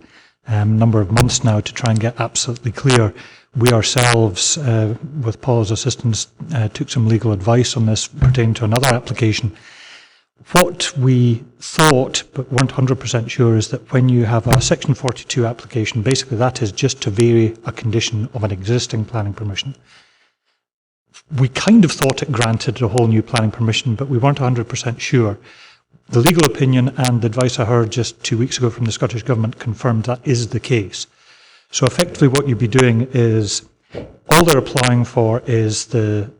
a number of months now to try and get absolutely clear. We ourselves, with Paul's assistance, took some legal advice on this pertaining to another application. What we thought, but weren't 100% sure, is that when you have a Section 42 application, basically that is just to vary a condition of an existing planning permission. We kind of thought it granted a whole new planning permission, but we weren't 100% sure. The legal opinion and the advice I heard just 2 weeks ago from the Scottish Government confirmed that is the case. So effectively what you'd be doing is, all they're applying for is the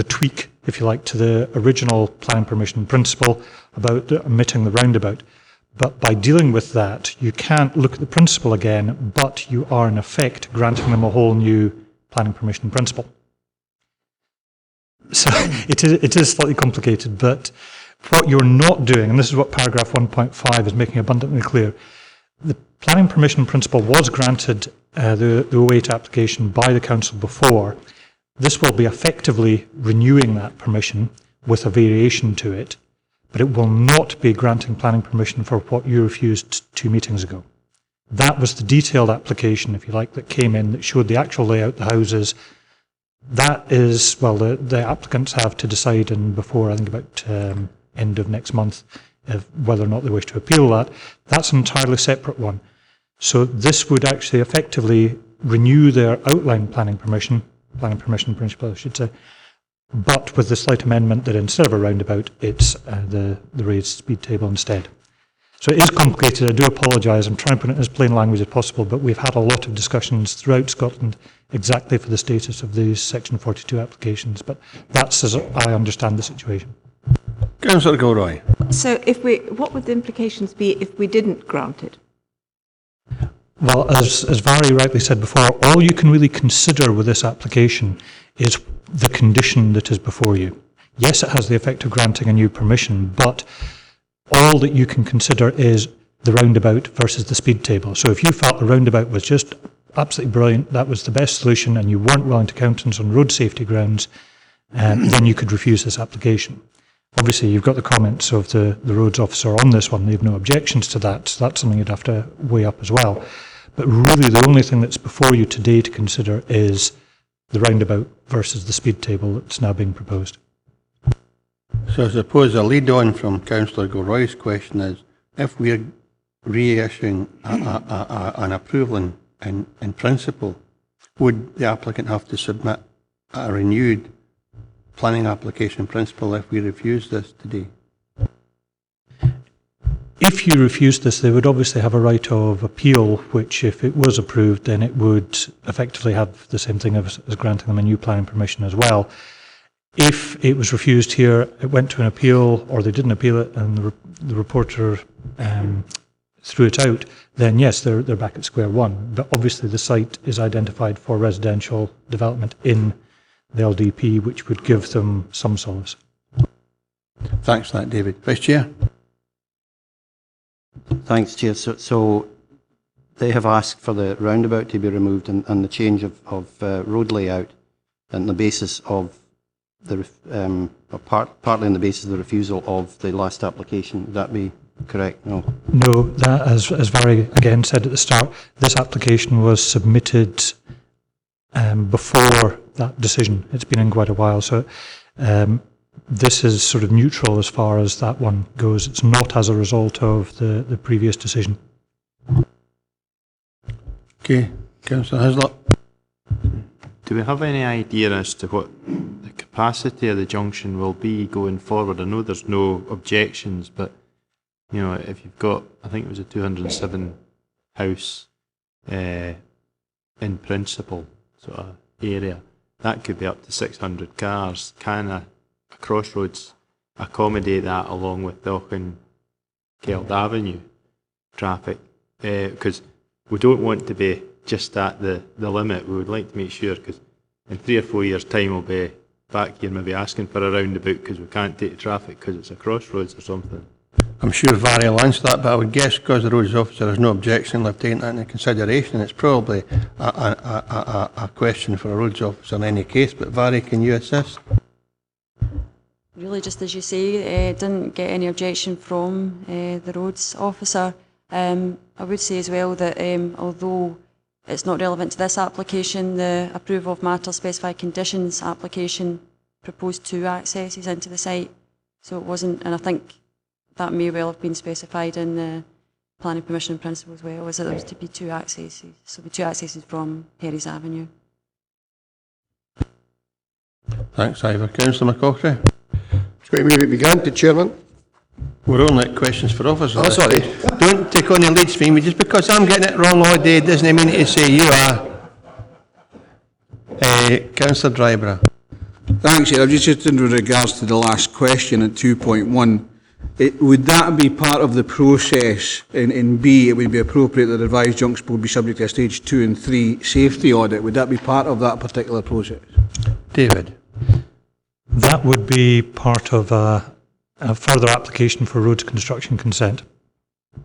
tweak, if you like, to the original planning permission principle about omitting the roundabout. But by dealing with that, you can't look at the principle again, but you are in effect granting them a whole new planning permission principle. So it is slightly complicated, but what you're not doing, and this is what paragraph 1.5 is making abundantly clear, the planning permission principle was granted the 08 application by the council before. This will be effectively renewing that permission with a variation to it, but it will not be granting planning permission for what you refused 2 meetings ago. That was the detailed application, if you like, that came in that showed the actual layout of the houses. That is, well, the applicants have to decide before, I think, about end of next month, whether or not they wish to appeal that. That's an entirely separate one. So this would actually effectively renew their outline planning permission principle, I should say, but with the slight amendment that instead of a roundabout, it's the raised speed table instead. So it is complicated. I do apologise. I'm trying to put it in as plain language as possible, but we've had a lot of discussions throughout Scotland exactly for the status of these Section 42 applications, but that's as I understand the situation. Councillor Gilroy. So what would the implications be if we didn't grant it? Well, as Valerie rightly said before, all you can really consider with this application is the condition that is before you. Yes, it has the effect of granting a new permission, but all that you can consider is the roundabout versus the speed table. So if you felt the roundabout was just absolutely brilliant, that was the best solution, and you weren't willing to countenance on road safety grounds, then you could refuse this application. Obviously, you've got the comments of the roads officer on this one. They have no objections to that, so that's something you'd have to weigh up as well. But really, the only thing that's before you today to consider is the roundabout versus the speed table that's now being proposed. So I suppose a lead on from Councillor Gilroy's question is, if we're reissuing an approval in principle, would the applicant have to submit a renewed planning application principle if we refuse this today? If you refuse this, they would obviously have a right of appeal, which if it was approved, then it would effectively have the same thing as granting them a new planning permission as well. If it was refused here, it went to an appeal, or they didn't appeal it, and the reporter threw it out, then yes, they're back at square one. But obviously the site is identified for residential development in the LDP, which would give them some solace. Thanks for that, David. Vice Chair? Thanks, Chair. So they have asked for the roundabout to be removed and the change of road layout on the basis of the partly on the basis of the refusal of the last application. Would that be correct? No. No, that, as Vary again said at the start, this application was submitted before that decision. It's been in quite a while, so this is sort of neutral as far as that one goes. It's not as a result of the previous decision. Okay, Councillor Hislop. Do we have any idea as to what the capacity of the junction will be going forward? I know there's no objections, but you know, if you've got, I think it was a 207 house in principle sort of area, that could be up to 600 cars. Can a crossroads accommodate that along with the Auchenkeld Avenue traffic? Because we don't want to be just at the limit. We would like to make sure, because in 3 or 4 years' time we'll be back here maybe asking for a roundabout because we can't take the traffic because it's a crossroads or something. I'm sure Vary will answer that, but I would guess because the roads officer has no objection, they've taken that into consideration. It's probably a question for a roads officer in any case, but Vary, can you assist? Really, just as you say, didn't get any objection from the roads officer. I would say as well that although it's not relevant to this application, the approval of matter specified conditions application proposed 2 accesses into the site, so it wasn't, and I think that may well have been specified in the planning permission principle as well, is that there was to be 2 accesses, so the 2 accesses from Herries Avenue. Thanks, Ivor. Councillor McCaughey. It's going to move it be granted, Chairman. We're only at questions for officers. Oh, sorry. Don't take on the leads for me. Just because I'm getting it wrong all day doesn't mean to say you are. Councillor Dryborough. Thanks, Chair. Just in regards to the last question at 2.1, would that be part of the process in B? It would be appropriate that the revised junction would be subject to a stage 2 and 3 safety audit. Would that be part of that particular process? David. That would be part of a further application for roads construction consent.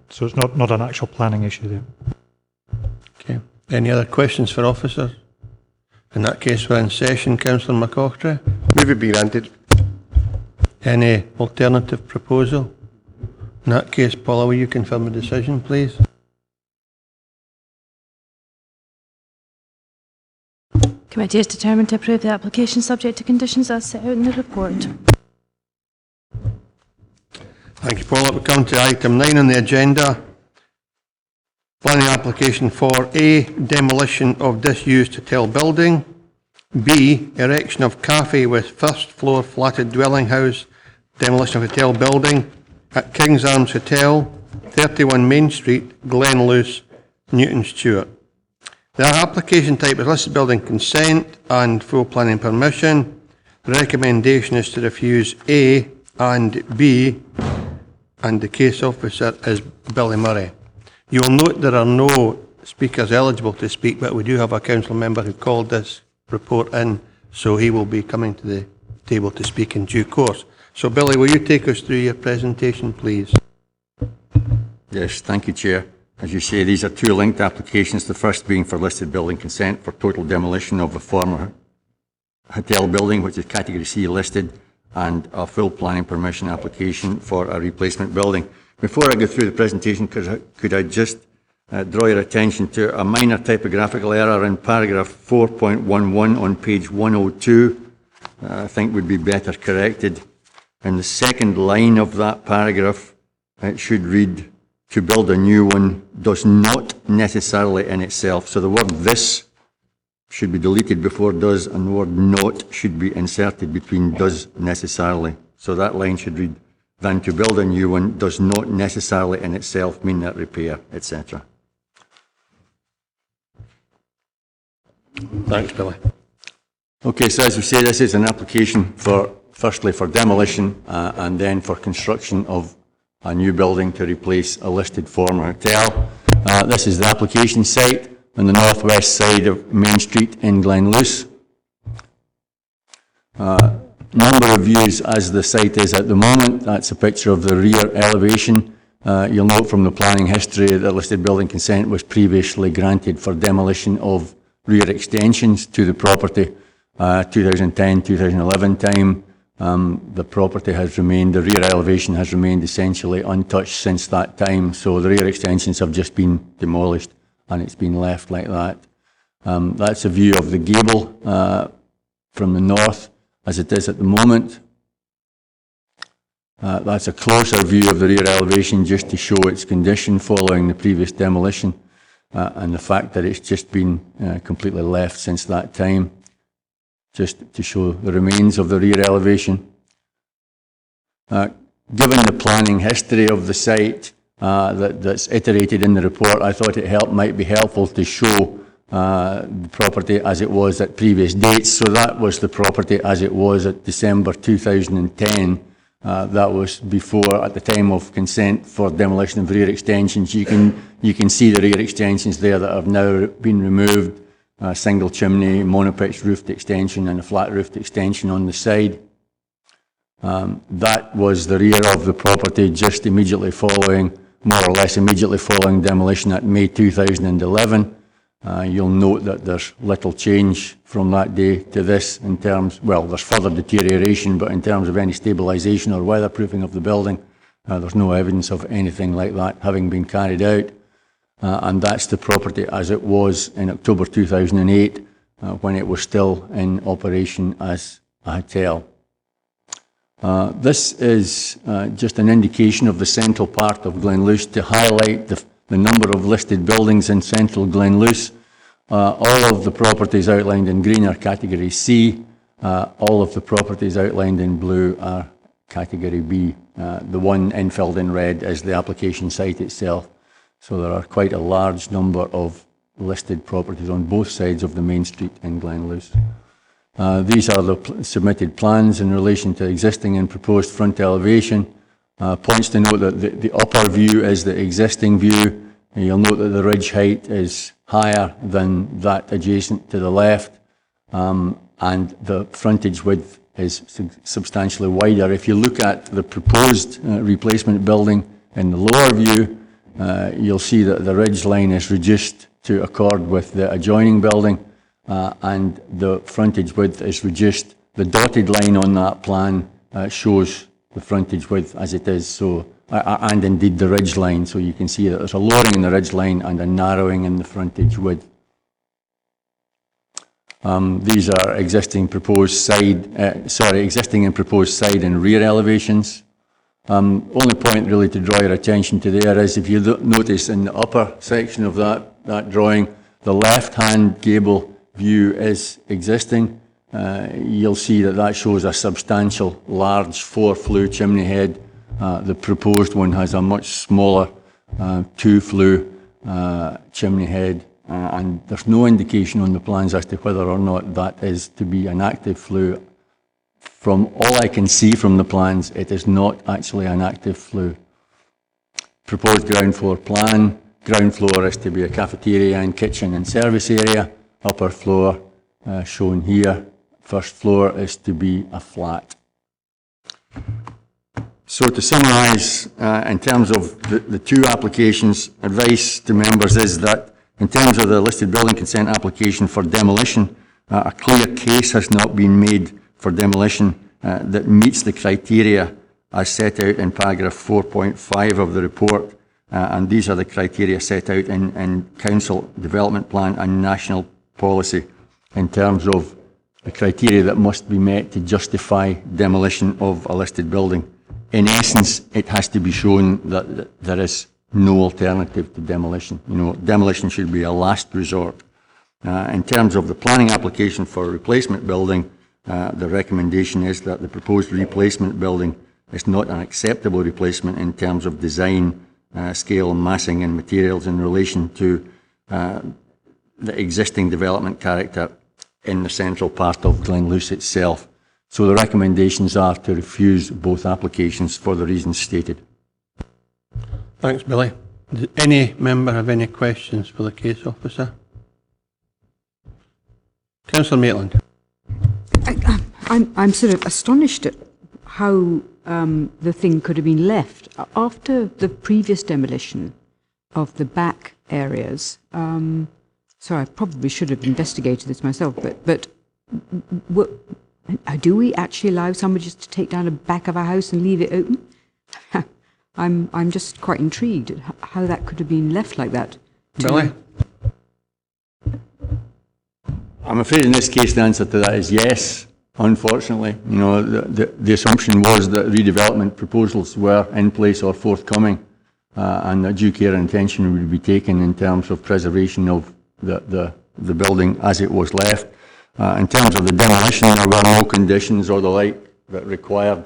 So it's not an actual planning issue there. Okay. Any other questions for officers? In that case, we're in session. Councillor McCaughey. Move it be granted. Any alternative proposal? In that case, Paula, will you confirm the decision, please? Committee is determined to approve the application subject to conditions as set out in the report. Thank you, Paula. We come to item 9 on the agenda. Planning application for A, demolition of disused hotel building. B, erection of café with first floor flatted dwelling house, demolition of hotel building at King's Arms Hotel, 31 Main Street, Glenluce, Newton Stewart. The application type is listed building consent and full planning permission. The recommendation is to refuse A and B, and the case officer is Billy Murray. You will note there are no speakers eligible to speak, but we do have a council member who called this report in, so he will be coming to the table to speak in due course. So Billy, will you take us through your presentation, please? Yes, thank you, Chair. As you say, these are 2 linked applications, the first being for listed building consent for total demolition of a former hotel building, which is category C listed, and a full planning permission application for a replacement building. Before I go through the presentation, could I just draw your attention to a minor typographical error in paragraph 4.11 on page 102, I think would be better corrected. In the second line of that paragraph, it should read, to build a new one does not necessarily in itself. So the word this should be deleted before does, and the word not should be inserted between does necessarily. So that line should read, than to build a new one does not necessarily in itself mean that repair, etc. Thanks, Billy. Okay, so as we say, this is an application for, firstly for demolition and then for construction of a new building to replace a listed former hotel. This is the application site on the northwest side of Main Street in Glenluce. Number of views as the site is at the moment. That's a picture of the rear elevation. You'll note from the planning history that listed building consent was previously granted for demolition of rear extensions to the property. 2010-2011 time. The property has remained, the rear elevation has remained essentially untouched since that time, so the rear extensions have just been demolished and it's been left like that. That's a view of the gable from the north as it is at the moment. That's a closer view of the rear elevation just to show its condition following the previous demolition and the fact that it's just been completely left since that time, just to show the remains of the rear elevation. Given the planning history of the site that's iterated in the report, I thought it might be helpful to show the property as it was at previous dates. So that was the property as it was at December 2010. That was before, at the time of consent for demolition of rear extensions. You can see the rear extensions there that have now been removed. Single chimney, monopitch roofed extension and a flat roofed extension on the side. That was the rear of the property just immediately following, more or less immediately following demolition at May 2011. You'll note that there's little change from that day to this in terms, well, there's further deterioration, but in terms of any stabilisation or weatherproofing of the building, there's no evidence of anything like that having been carried out. And that's the property as it was in October 2008 when it was still in operation as a hotel. This is just an indication of the central part of Glenluce to highlight the number of listed buildings in central Glenluce. All of the properties outlined in green are category C. All of the properties outlined in blue are category B. The one infilled in red is the application site itself. So there are quite a large number of listed properties on both sides of the main street in Glenluce. These are the submitted plans in relation to existing and proposed front elevation. Points to note that the upper view is the existing view. You'll note that the ridge height is higher than that adjacent to the left, and the frontage width is substantially wider. If you look at the proposed replacement building in the lower view, you'll see that the ridge line is reduced to accord with the adjoining building, and the frontage width is reduced. The dotted line on that plan shows the frontage width as it is, so and indeed the ridge line. So you can see that there's a lowering in the ridge line and a narrowing in the frontage width. These are existing proposed existing and proposed side and rear elevations. Only point really to draw your attention to there is, if you notice in the upper section of that drawing, the left-hand gable view is existing. You'll see that shows a substantial, large 4-flue chimney head. The proposed one has a much smaller 2-flue chimney head, and there's no indication on the plans as to whether or not that is to be an active flue. From all I can see from the plans, it is not actually an active flue. Proposed ground floor plan. Ground floor is to be a cafeteria and kitchen and service area. Upper floor shown here. First floor is to be a flat. So to summarise, in terms of the two applications, advice to members is that in terms of the listed building consent application for demolition, a clear case has not been made for demolition that meets the criteria as set out in paragraph 4.5 of the report, and these are the criteria set out in council development plan and national policy in terms of the criteria that must be met to justify demolition of a listed building. In essence, it has to be shown that there is no alternative to demolition. Demolition should be a last resort. In terms of the planning application for a replacement building, the recommendation is that the proposed replacement building is not an acceptable replacement in terms of design, scale, massing and materials in relation to the existing development character in the central part of Glenluce itself. So the recommendations are to refuse both applications for the reasons stated. Thanks, Billy. Does any member have any questions for the case officer? Councillor Maitland. I'm sort of astonished at how the thing could have been left. After the previous demolition of the back areas, so I probably should have investigated this myself, but do we actually allow somebody just to take down the back of a house and leave it open? I'm just quite intrigued at how that could have been left like that. Billy? I'm afraid in this case the answer to that is yes, unfortunately. You know, the assumption was that redevelopment proposals were in place or forthcoming, and that due care and attention would be taken in terms of preservation of the building as it was left. In terms of the demolition, there were no conditions or the like that required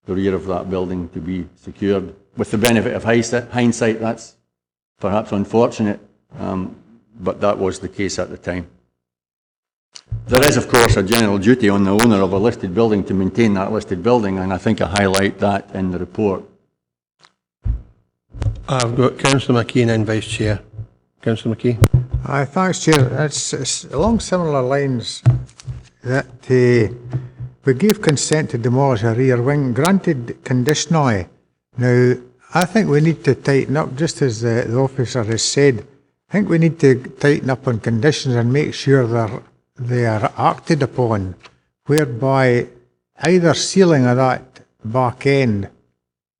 the rear of that building to be secured. With the benefit of hindsight, that's perhaps unfortunate, but that was the case at the time. There is, of course, a general duty on the owner of a listed building to maintain that listed building, and I think I highlight that in the report. I've got Councillor McKee and then Vice Chair. Councillor McKee. Aye, thanks, Chair. It's along similar lines that we gave consent to demolish a rear wing, granted conditionally. Now, I think we need to tighten up, just as the officer has said. I think we need to tighten up on conditions and make sure they are acted upon, whereby either sealing of that back end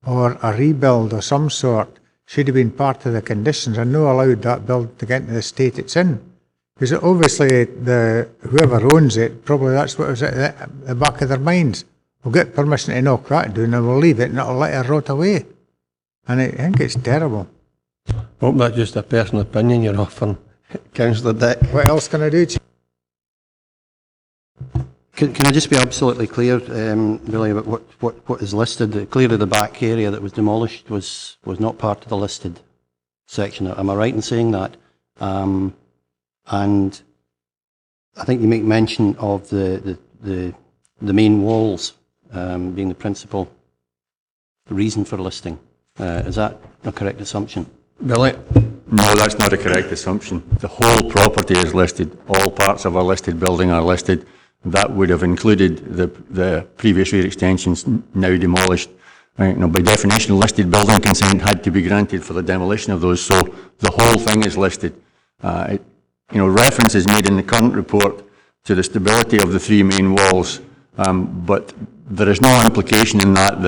or a rebuild of some sort should have been part of the conditions and not allowed that building to get into the state it's in. Because obviously whoever owns it, probably that's what was at the back of their minds. We'll get permission to knock that down and we'll leave it and it'll let it rot away. And I think it's terrible. I hope that's just a personal opinion you're offering, Councillor Dick. What else can I do? Can I just be absolutely clear, really, about what is listed? Clearly the back area that was demolished was not part of the listed section. Am I right in saying that? And I think you make mention of the main walls being the principal reason for listing. Is that a correct assumption? Billy? No, that's not a correct assumption. The whole property is listed. All parts of a listed building are listed. That would have included the previous rear extensions now demolished. Right, by definition, listed building consent had to be granted for the demolition of those, so the whole thing is listed. Reference is made in the current report to the stability of the three main walls, but there is no implication in that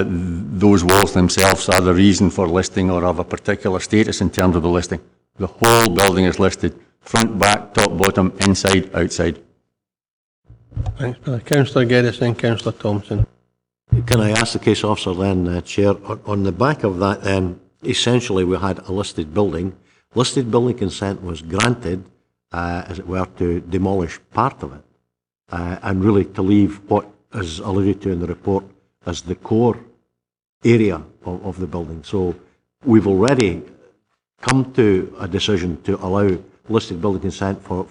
those walls themselves are the reason for listing or of a particular status in terms of the listing. The whole building is listed, front, back, top, bottom, inside, outside. Thanks, Billy. Councillor Geddes and Councillor Thompson. Can I ask the case officer then, Chair, on the back of that then, essentially we had a listed building. Listed building consent was granted, as it were, to demolish part of it, and really to leave what is alluded to in the report as the core area of the building. So we've already come to a decision to allow listed building consent for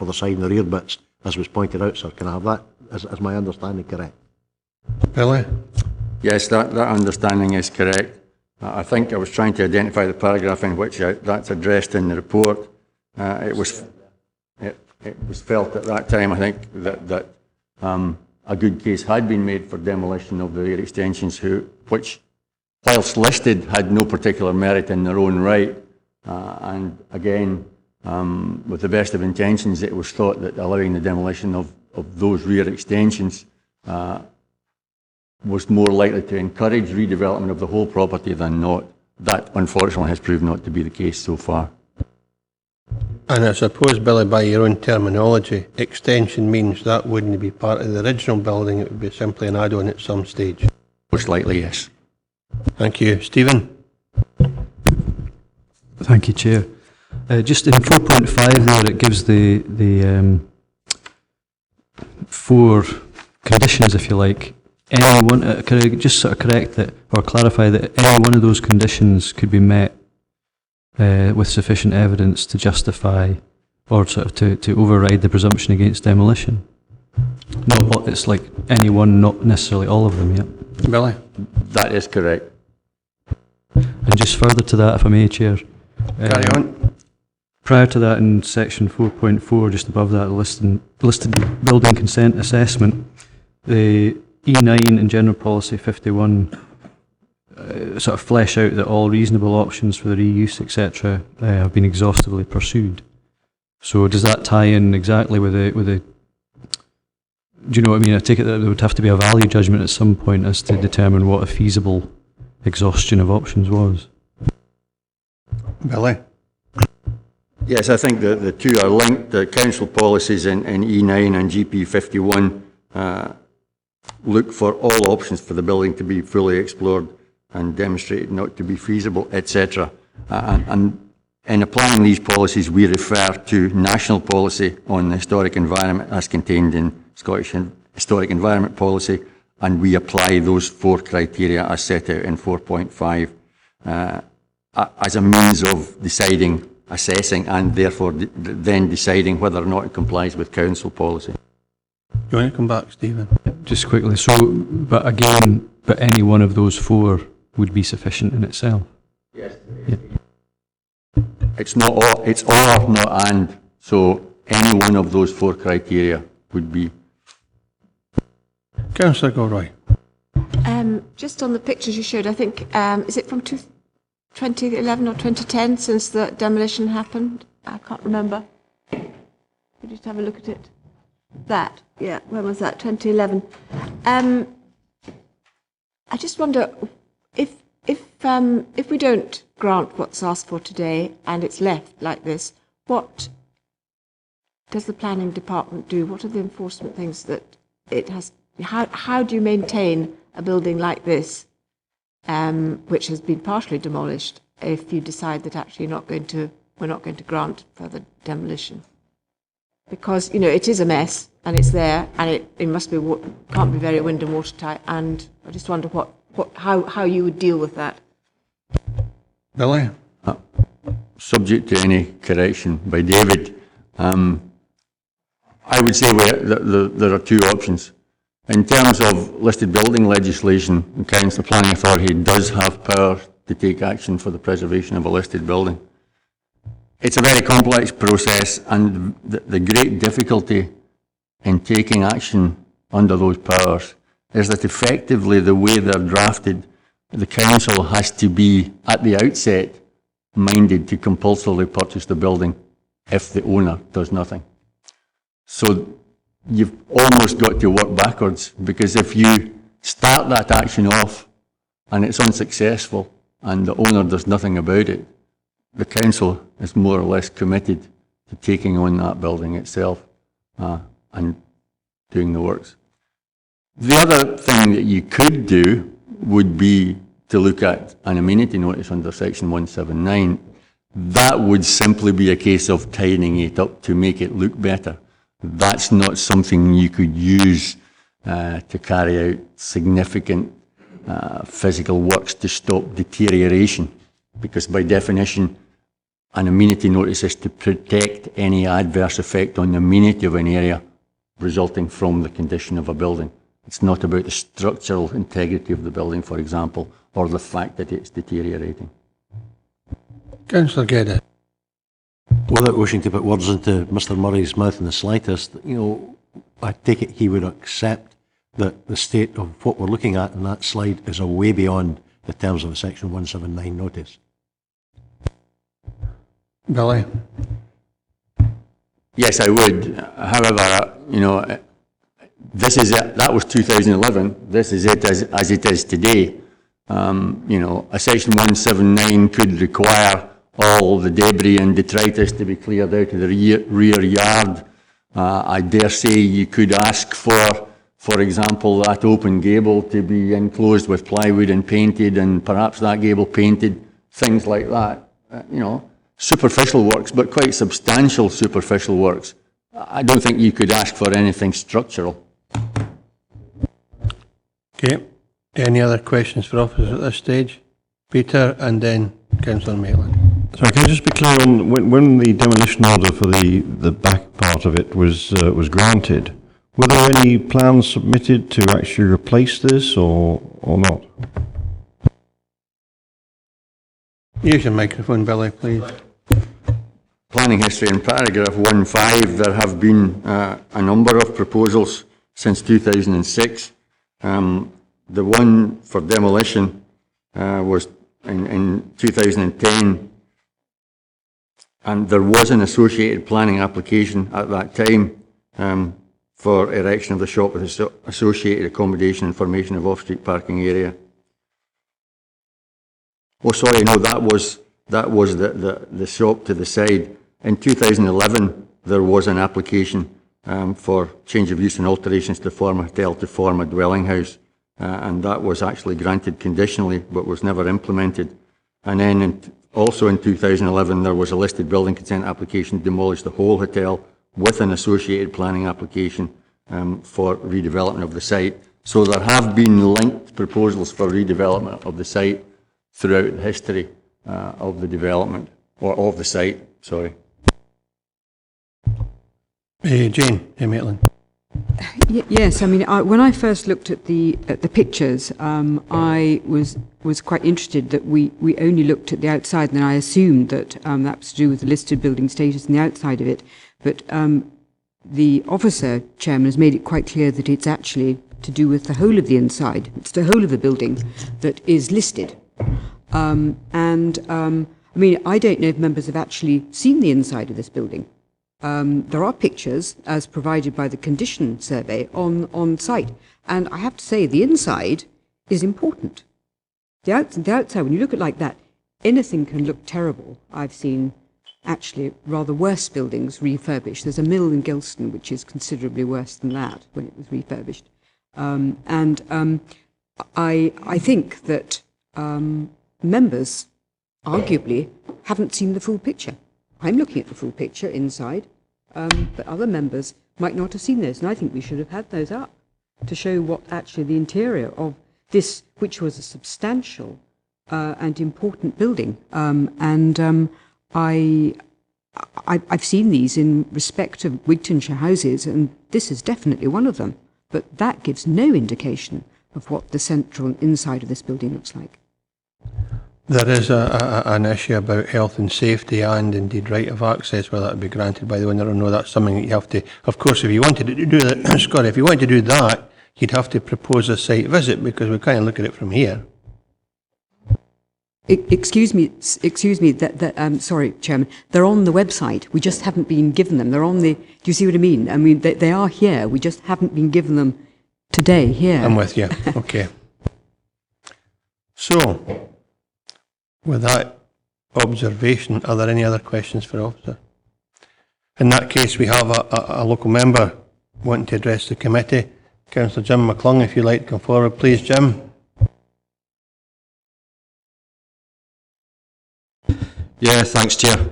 the side and the rear bits, as was pointed out, sir. Can I have that as my understanding correct? Billy? Yes, that understanding is correct. I think I was trying to identify the paragraph in which that's addressed in the report. It was felt at that time, I think, that a good case had been made for demolition of the rear extensions, which, whilst listed, had no particular merit in their own right. And again, with the best of intentions, it was thought that allowing the demolition of those rear extensions was more likely to encourage redevelopment of the whole property than not. That, unfortunately, has proved not to be the case so far. And I suppose, Billy, by your own terminology, extension means that wouldn't be part of the original building, it would be simply an add-on at some stage. Most likely, yes. Thank you. Stephen? Thank you, Chair. Just in 4.5 there, it gives the 4 conditions, if you like. Any one, can I just sort of correct that, or clarify that any one of those conditions could be met with sufficient evidence to justify or sort of to override the presumption against demolition? Not, it's like any one, not necessarily all of them, yeah. Billy? That is correct. And just further to that, if I may, Chair. Carry on. Prior to that, in section 4.4, just above that, listed building consent assessment, the E9 and General Policy 51 sort of flesh out that all reasonable options for the reuse, etc., have been exhaustively pursued. So does that tie in exactly with the? Do you know what I mean? I take it that there would have to be a value judgment at some point as to determine what a feasible exhaustion of options was. Billy? Yes, I think the two are linked. The council policies in E9 and GP 51 look for all options for the building to be fully explored and demonstrated not to be feasible, etc. And in applying these policies, we refer to national policy on the historic environment as contained in Scottish Historic Environment Policy, and we apply those 4 criteria as set out in 4.5 as a means of deciding, assessing, and therefore then deciding whether or not it complies with council policy. Do you want to come back, Stephen? Just quickly, so, but again, but any one of those 4 would be sufficient in itself? Yes. Yeah. It's not or, it's or, not and. So any one of those 4 criteria would be. Councillor Gilroy. Just on the pictures you showed, I think, is it from 2011 or 2010 since the demolition happened? I can't remember. Could you just have a look at it? That, yeah, when was that? 2011. I just wonder if we don't grant what's asked for today and it's left like this, what does the planning department do? What are the enforcement things that it has? How do you maintain a building like this, which has been partially demolished, if you decide that actually we're not going to grant further demolition? Because, you know, it is a mess and it's there and it must be, can't be very wind and watertight, and I just wonder how you would deal with that. Billy? Subject to any correction by David, I would say there are 2 options. In terms of listed building legislation, the Council Planning Authority does have power to take action for the preservation of a listed building. It's a very complex process, and the great difficulty in taking action under those powers is that effectively the way they're drafted, the council has to be at the outset minded to compulsorily purchase the building if the owner does nothing. So you've almost got to work backwards, because if you start that action off and it's unsuccessful and the owner does nothing about it, the council is more or less committed to taking on that building itself and doing the works. The other thing that you could do would be to look at an amenity notice under section 179. That would simply be a case of tidying it up to make it look better. That's not something you could use to carry out significant physical works to stop deterioration, because by definition an amenity notice is to protect any adverse effect on the amenity of an area resulting from the condition of a building. It's not about the structural integrity of the building, for example, or the fact that it's deteriorating. Councillor Geddes. Without wishing to put words into Mr Murray's mouth in the slightest, you know, I take it he would accept that the state of what we're looking at in that slide is way beyond the terms of a section 179 notice. Billy? Yes, I would. However, you know, this is it. That was 2011. This is it as it is today. You know, a section 179 could require all the debris and detritus to be cleared out of the rear yard. I dare say you could ask for example, that open gable to be enclosed with plywood and painted, and perhaps that gable painted, things like that. You know, superficial works, but quite substantial superficial works. I don't think you could ask for anything structural. Okay. Any other questions for officers at this stage? Peter and then Councillor Maitland. Sorry, can I just be clear on when the demolition order for the back part of it was granted? Were there any plans submitted to actually replace this or not? Use your microphone, Billy, please. Planning history in paragraph 1.5, there have been a number of proposals since 2006. The one for demolition was in 2010, and there was an associated planning application at that time for erection of the shop with associated accommodation and formation of off-street parking area. Oh, sorry, no, that was the shop to the side. In 2011, there was an application for change of use and alterations to form a hotel to form a dwelling house, and that was actually granted conditionally, but was never implemented. And then also in 2011, there was a listed building consent application to demolish the whole hotel with an associated planning application for redevelopment of the site. So there have been linked proposals for redevelopment of the site throughout the history of the development, or of the site, sorry. Jane Maitland. Yes, I mean, when I first looked at the pictures, I was quite interested that we only looked at the outside, and I assumed that that was to do with the listed building status and the outside of it. But the officer chairman has made it quite clear that it's actually to do with the whole of the inside. It's the whole of the building that is listed. I mean, I don't know if members have actually seen the inside of this building. There are pictures, as provided by the condition survey, on site. And I have to say, the inside is important. The outside, when you look at it like that, anything can look terrible. I've seen actually rather worse buildings refurbished. There's a mill in Garlieston which is considerably worse than that when it was refurbished. I think that members, arguably, haven't seen the full picture. I'm looking at the full picture inside, but other members might not have seen those, and I think we should have had those up to show what actually the interior of this, which was a substantial and important building. I've seen these in respect of Wigtonshire houses, and this is definitely one of them, but that gives no indication of what the central inside of this building looks like. There is an issue about health and safety and indeed right of access, whether that would be granted by the owner or no. That's something that you have to, of course, if you wanted to do that, Scott, if you wanted to do that, you'd have to propose a site visit, because we kind of look at it from here. Excuse me, sorry, Chairman, they're on the website. We just haven't been given them. They're on the, do you see what I mean? I mean, they are here. We just haven't been given them today here. I'm with you. Okay. So, with that observation, are there any other questions for officer? In that case, we have a local member wanting to address the committee. Councillor Jim McClung, if you'd like to come forward, please, Jim. Yeah, thanks, Chair.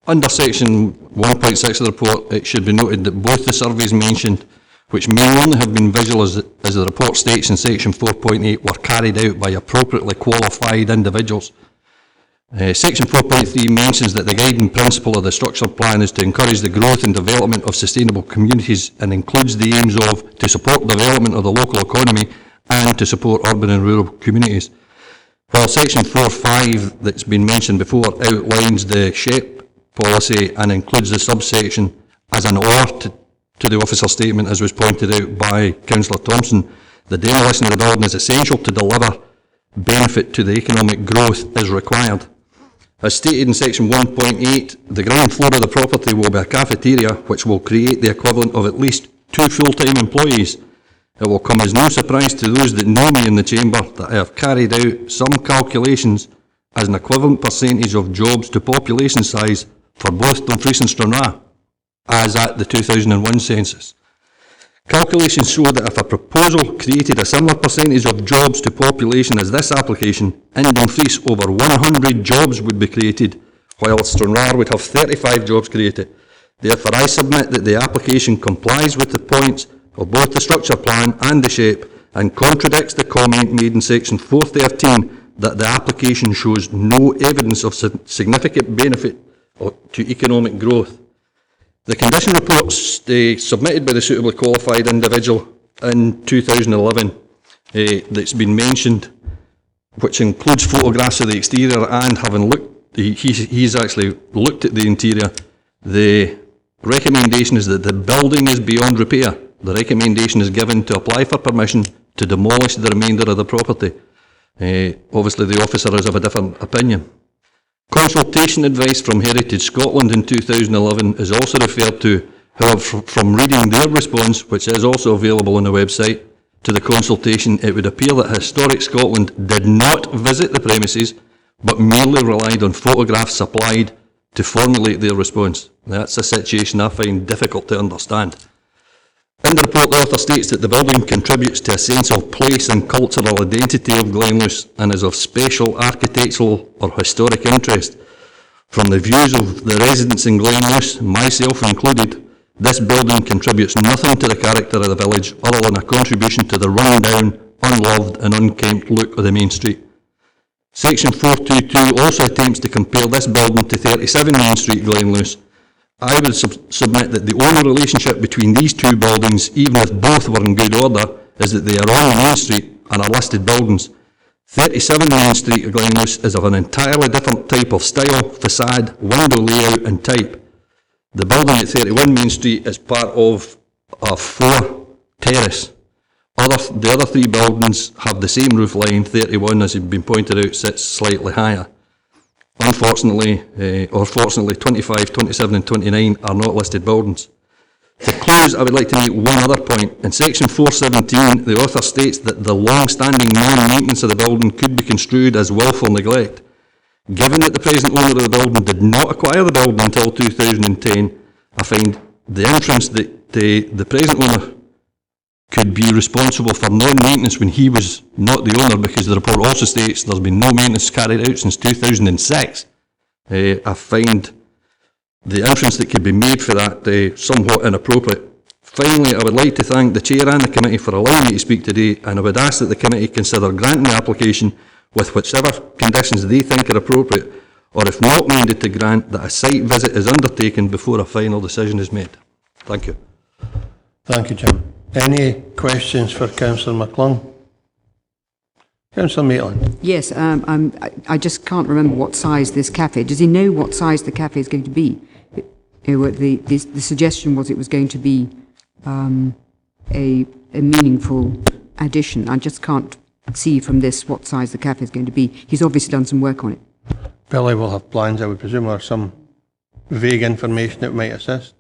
Under section 1.6 of the report, it should be noted that both the surveys mentioned, which may only have been visual as the report states in section 4.8, were carried out by appropriately qualified individuals. Section 4.3 mentions that the guiding principle of the structural plan is to encourage the growth and development of sustainable communities, and includes the aims of to support development of the local economy and to support urban and rural communities. While section 4.5 that's been mentioned before outlines the SHEP policy and includes the subsection as an or to the officer statement, as was pointed out by Councillor Thompson, the demolition of the building is essential to deliver benefit to the economic growth is required. As stated in section 1.8, the ground floor of the property will be a cafeteria which will create the equivalent of at least 2 full-time employees. It will come as no surprise to those that know me in the chamber that I have carried out some calculations as an equivalent percentage of jobs to population size for both Dumfries and Stranraer, as at the 2001 census. Calculations show that if a proposal created a similar percentage of jobs to population as this application, in Dumfries over 100 jobs would be created, whilst Stranraer would have 35 jobs created. Therefore, I submit that the application complies with the points of both the structure plan and the shape and contradicts the comment made in section 413 that the application shows no evidence of significant benefit to economic growth. The condition reports submitted by the suitably qualified individual in 2011 that's been mentioned, which includes photographs of the exterior and having looked, he's actually looked at the interior. The recommendation is that the building is beyond repair. The recommendation is given to apply for permission to demolish the remainder of the property. Obviously the officer is of a different opinion. Consultation advice from Heritage Scotland in 2011 is also referred to. However, from reading their response, which is also available on the website, to the consultation, it would appear that Historic Scotland did not visit the premises, but merely relied on photographs supplied to formulate their response. That's a situation I find difficult to understand. In the report, the author states that the building contributes to a sense of place and cultural identity of Glenluce and is of special architectural or historic interest. From the views of the residents in Glenluce, myself included, this building contributes nothing to the character of the village other than a contribution to the run-down, unloved and unkempt look of the main street. Section 422 also attempts to compare this building to 37 Main Street, Glenluce. I would submit that the only relationship between these two buildings, even if both were in good order, is that they are on Main Street and are listed buildings. 37 Main Street of Glenluce is of an entirely different type of style, facade, window layout and type. The building at 31 Main Street is part of a 4 terrace. The other 3 buildings have the same roof line. 31, as has been pointed out, sits slightly higher. Unfortunately, or fortunately, 25, 27 and 29 are not listed buildings. To close, I would like to make one other point. In section 417, the author states that the long-standing non-maintenance of the building could be construed as willful neglect. Given that the present owner of the building did not acquire the building until 2010, I find the inference that the present owner could be responsible for non-maintenance when he was not the owner, because the report also states there's been no maintenance carried out since 2006. I find the inference that could be made for that somewhat inappropriate. Finally, I would like to thank the Chair and the Committee for allowing me to speak today, and I would ask that the Committee consider granting the application with whichever conditions they think are appropriate, or if not minded to grant, that a site visit is undertaken before a final decision is made. Thank you. Thank you, Jim. Any questions for Councillor McClung? Councillor Maitland. Yes, I just can't remember what size this cafe. Does he know what size the cafe is going to be? The suggestion was it was going to be a meaningful addition. I just can't see from this what size the cafe is going to be. He's obviously done some work on it. Billy will have plans, I would presume, or some vague information that might assist.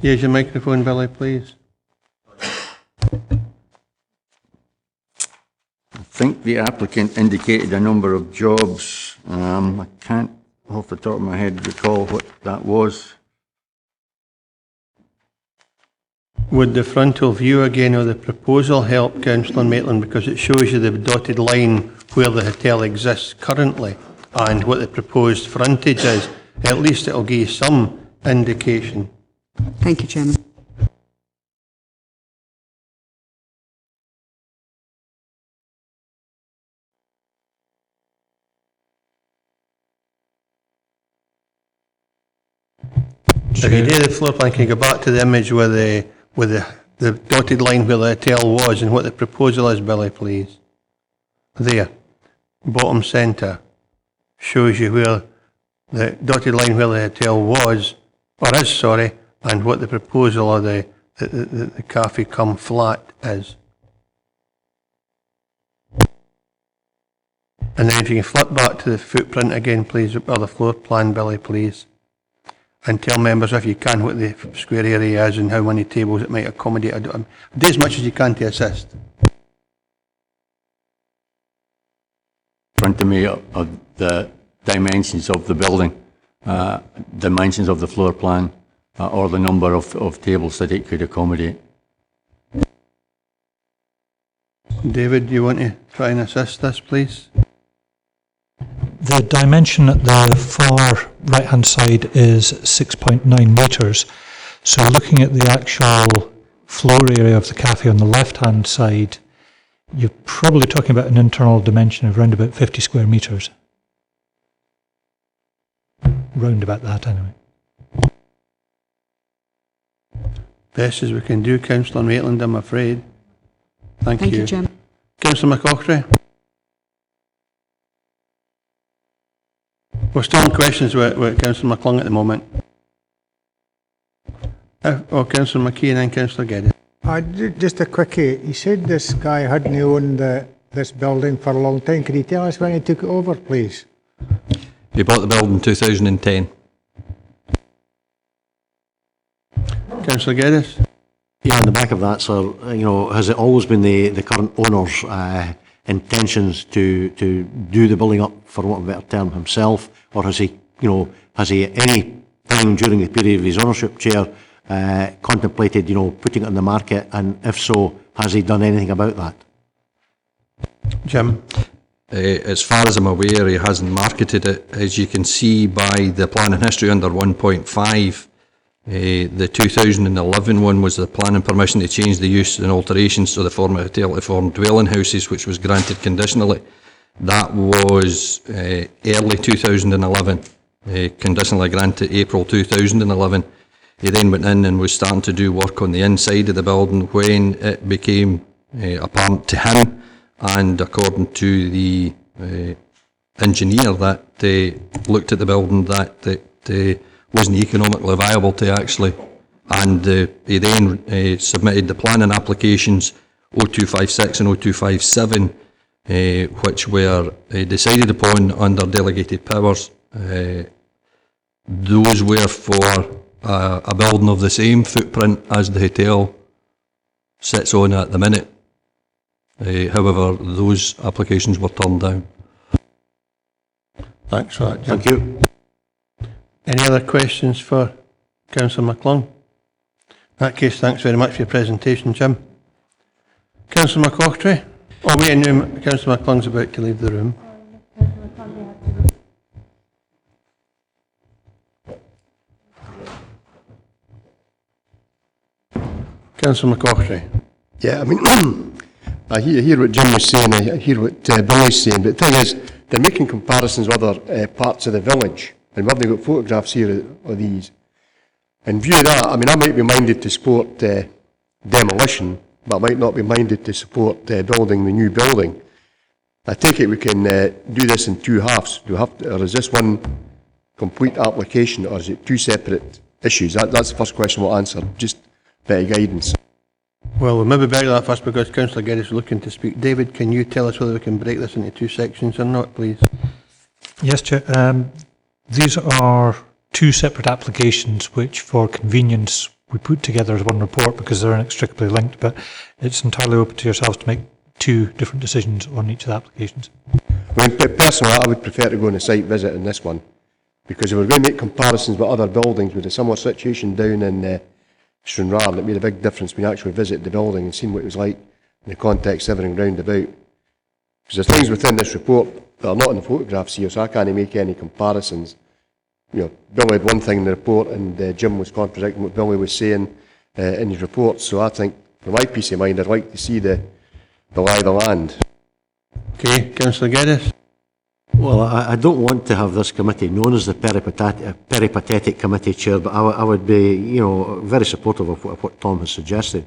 Use your microphone, Billy, please. I think the applicant indicated a number of jobs. I can't, off the top of my head, recall what that was. Would the frontal view again of the proposal help, Councillor Maitland, because it shows you the dotted line where the hotel exists currently and what the proposed frontage is? At least it'll give you some indication. Thank you, Chairman. If you do the floor plan, can you go back to the image with the dotted line where the hotel was and what the proposal is, Billy, please? There, bottom centre, shows you where the dotted line where the hotel was, or is, sorry, and what the proposal of the cafe come flat is. And then if you can flip back to the footprint again, please, or the floor plan, Billy, please. And tell members, if you can, what the square area is and how many tables it might accommodate. Do as much as you can to assist. In front of me of the dimensions of the building, dimensions of the floor plan, or the number of tables that it could accommodate. David, you want to try and assist this, please? The dimension at the far right-hand side is 6.9 metres. So looking at the actual floor area of the cafe on the left-hand side, you're probably talking about an internal dimension of around about 50 square metres. Round about that, anyway. Best as we can do, Councillor Maitland, I'm afraid. Thank you. Thank you, Jim. Councillor McCaughey? We're still on questions with Councillor McClung at the moment. Councillor McKee and then Councillor Geddes. Just a quickie. He said this guy hadn't owned this building for a long time. Could you tell us when he took it over, please? He bought the building in 2010. Councillor Geddes? Yeah, on the back of that, sir, you know, has it always been the current owner's intentions to do the building up, for want of a better term, himself, or has he, you know, any time during the period of his ownership, Chair, contemplated, you know, putting it on the market, and if so, has he done anything about that? Jim? As far as I'm aware, he hasn't marketed it. As you can see by the planning history under 1.5, the 2011 one was the planning permission to change the use and alterations to the former hotel to form dwelling houses, which was granted conditionally. That was early 2011, conditionally granted April 2011. He then went in and was starting to do work on the inside of the building when it became apparent to him, and according to the engineer that looked at the building, that wasn't economically viable to actually, and he then submitted the planning applications 0256 and 0257, which were decided upon under delegated powers. Those were for a building of the same footprint as the hotel sits on at the minute. However, those applications were turned down. Thanks for that, Jim. Thank you. Any other questions for Councillor McClung? In that case, thanks very much for your presentation, Jim. Councillor McCaughey? Oh, wait, no, Councillor McClung's about to leave the room. Councillor McCaughey? Yeah, I mean, I hear what Jim was saying, I hear what Billy's saying, but the thing is, they're making comparisons with other parts of the village, and we've got photographs here of these. In view of that, I mean, I might be minded to support demolition, but I might not be minded to support building the new building. I take it we can do this in two halves. Do we have to, or is this one complete application, or is it two separate issues? That's the first question we'll answer, just a bit of guidance. Well, we'll maybe bury that first because Councillor Geddes is looking to speak. David, can you tell us whether we can break this into two sections or not, please? Yes, Chair. These are two separate applications which, for convenience, we put together as one report because they're inextricably linked, but it's entirely open to yourselves to make two different decisions on each of the applications. Well, personally, I would prefer to go on a site visit in this one, because if we're going to make comparisons with other buildings with a similar situation down in Stranraer, it made a big difference when you actually visit the building and seen what it was like in the context of everything round about. Because there's things within this report that are not in the photographs here, so I can't make any comparisons. You know, Billy had one thing in the report, and Jim was contradicting what Billy was saying in his report. So I think, for my peace of mind, I'd like to see the lie of the land. Okay, Councillor Geddes. Well, I don't want to have this committee known as the peripatetic committee, Chair, but I would be, you know, very supportive of what Tom has suggested.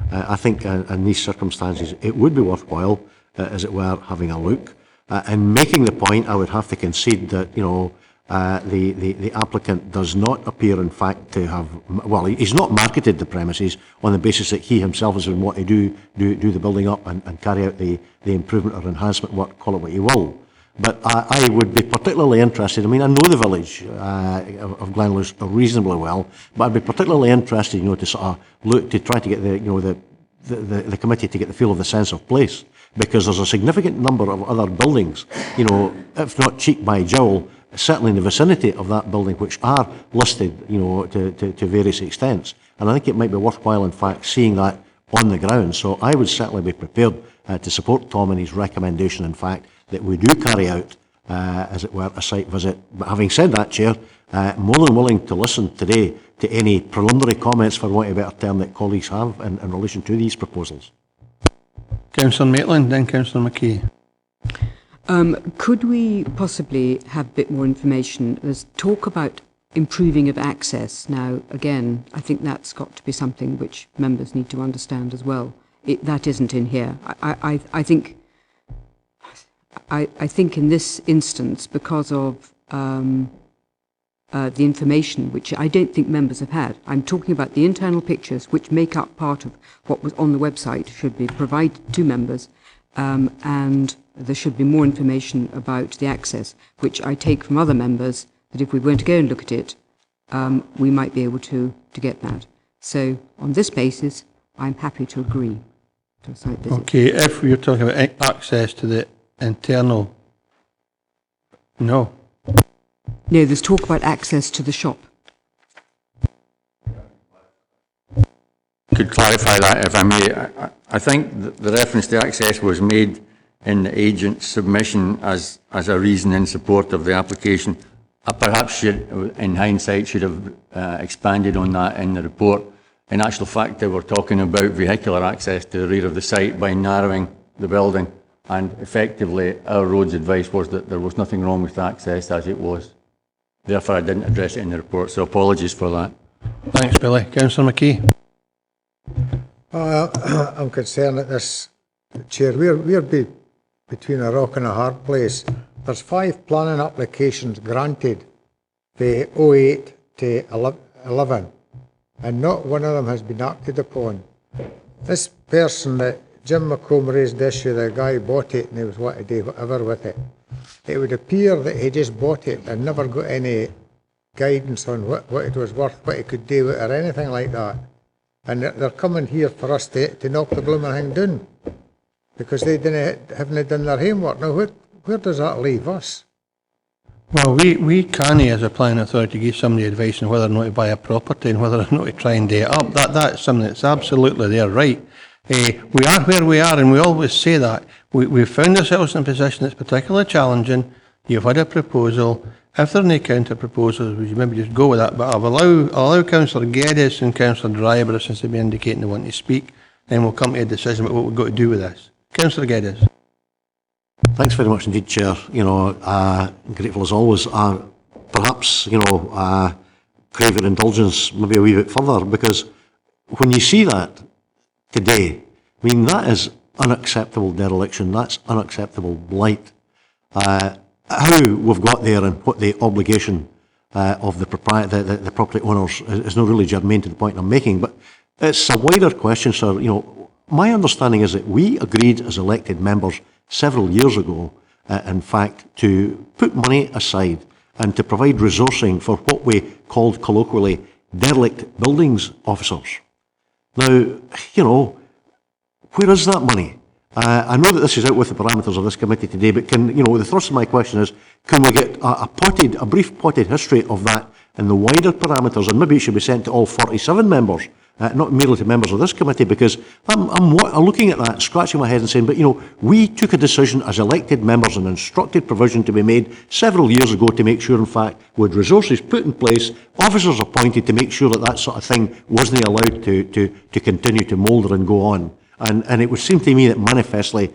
I think in these circumstances it would be worthwhile, as it were, having a look. And making the point, I would have to concede that, you know, the applicant does not appear, in fact, to have, well, he's not marketed the premises on the basis that he himself has been wanting to do the building up and carry out the improvement or enhancement work, call it what you will. But I would be particularly interested, I mean, I know the village of Glenluce reasonably well, but I'd be particularly interested, you know, to sort of look, to try to get the committee to get the feel of the sense of place, because there's a significant number of other buildings, you know, if not cheek by jowl, certainly in the vicinity of that building, which are listed, you know, to various extents. And I think it might be worthwhile, in fact, seeing that on the ground. So I would certainly be prepared to support Tom in his recommendation, in fact, that we do carry out, as it were, a site visit. But having said that, Chair, more than willing to listen today to any preliminary comments, for want of a better term, that colleagues have in relation to these proposals. Councillor Maitland, then Councillor McKay. Could we possibly have a bit more information? There's talk about improving of access. Now, again, I think that's got to be something which members need to understand as well. That isn't in here. I think in this instance, because of the information which I don't think members have had, I'm talking about the internal pictures which make up part of what was on the website, should be provided to members, and there should be more information about the access, which I take from other members that if we were to go and look at it, we might be able to get that. So on this basis, I'm happy to agree to a site visit. Okay, if we're talking about access to the internal, no. No, there's talk about access to the shop. Could clarify that if I may. I think the reference to access was made in the agent's submission as a reason in support of the application. I perhaps should, in hindsight, should have expanded on that in the report. In actual fact, they were talking about vehicular access to the rear of the site by narrowing the building, and effectively our road's advice was that there was nothing wrong with the access as it was. Therefore, I didn't address it in the report, so apologies for that. Thanks, Billy. Councillor McKay. I'm concerned at this, Chair. We're between a rock and a hard place. There's 5 planning applications granted for 08 to 11, and not one of them has been acted upon. This person that Jim McComb raised the issue, the guy bought it and he was wanting to do whatever with it. It would appear that he just bought it and never got any guidance on what it was worth, what he could do with it or anything like that. And they're coming here for us to knock the blooming thing down because they haven't done their homework. Now, where does that leave us? Well, we can't, as a planning authority, give somebody advice on whether or not to buy a property and whether or not to try and do it up. That's something that's absolutely their right. We are where we are, and we always say that. We've found ourselves in a position that's particularly challenging. You've had a proposal. If there are any counter proposals, would you maybe just go with that? But I'll allow Councillor Geddes and Councillor Dryburgh, since they've been indicating they want to speak, then we'll come to a decision about what we've got to do with this. Councillor Geddes. Thanks very much indeed, Chair. Grateful as always. Perhaps, crave your indulgence maybe a wee bit further, because when you see that today, I mean, that is unacceptable dereliction, that's unacceptable blight. How we've got there and what the obligation of the property owners is not really germane to the point I'm making, but it's a wider question, sir. My understanding is that we agreed as elected members several years ago, in fact, to put money aside and to provide resourcing for what we called colloquially derelict buildings officers. Now, where is that money? I know that this is out with the parameters of this committee today, but the thrust of my question is, can we get a brief potted history of that in the wider parameters, and maybe it should be sent to all 47 members, not merely to members of this committee, because I'm looking at that, scratching my head and saying, but we took a decision as elected members and instructed provision to be made several years ago to make sure, in fact, with resources put in place, officers appointed to make sure that that sort of thing wasn't allowed to continue to moulder and go on. And it would seem to me that manifestly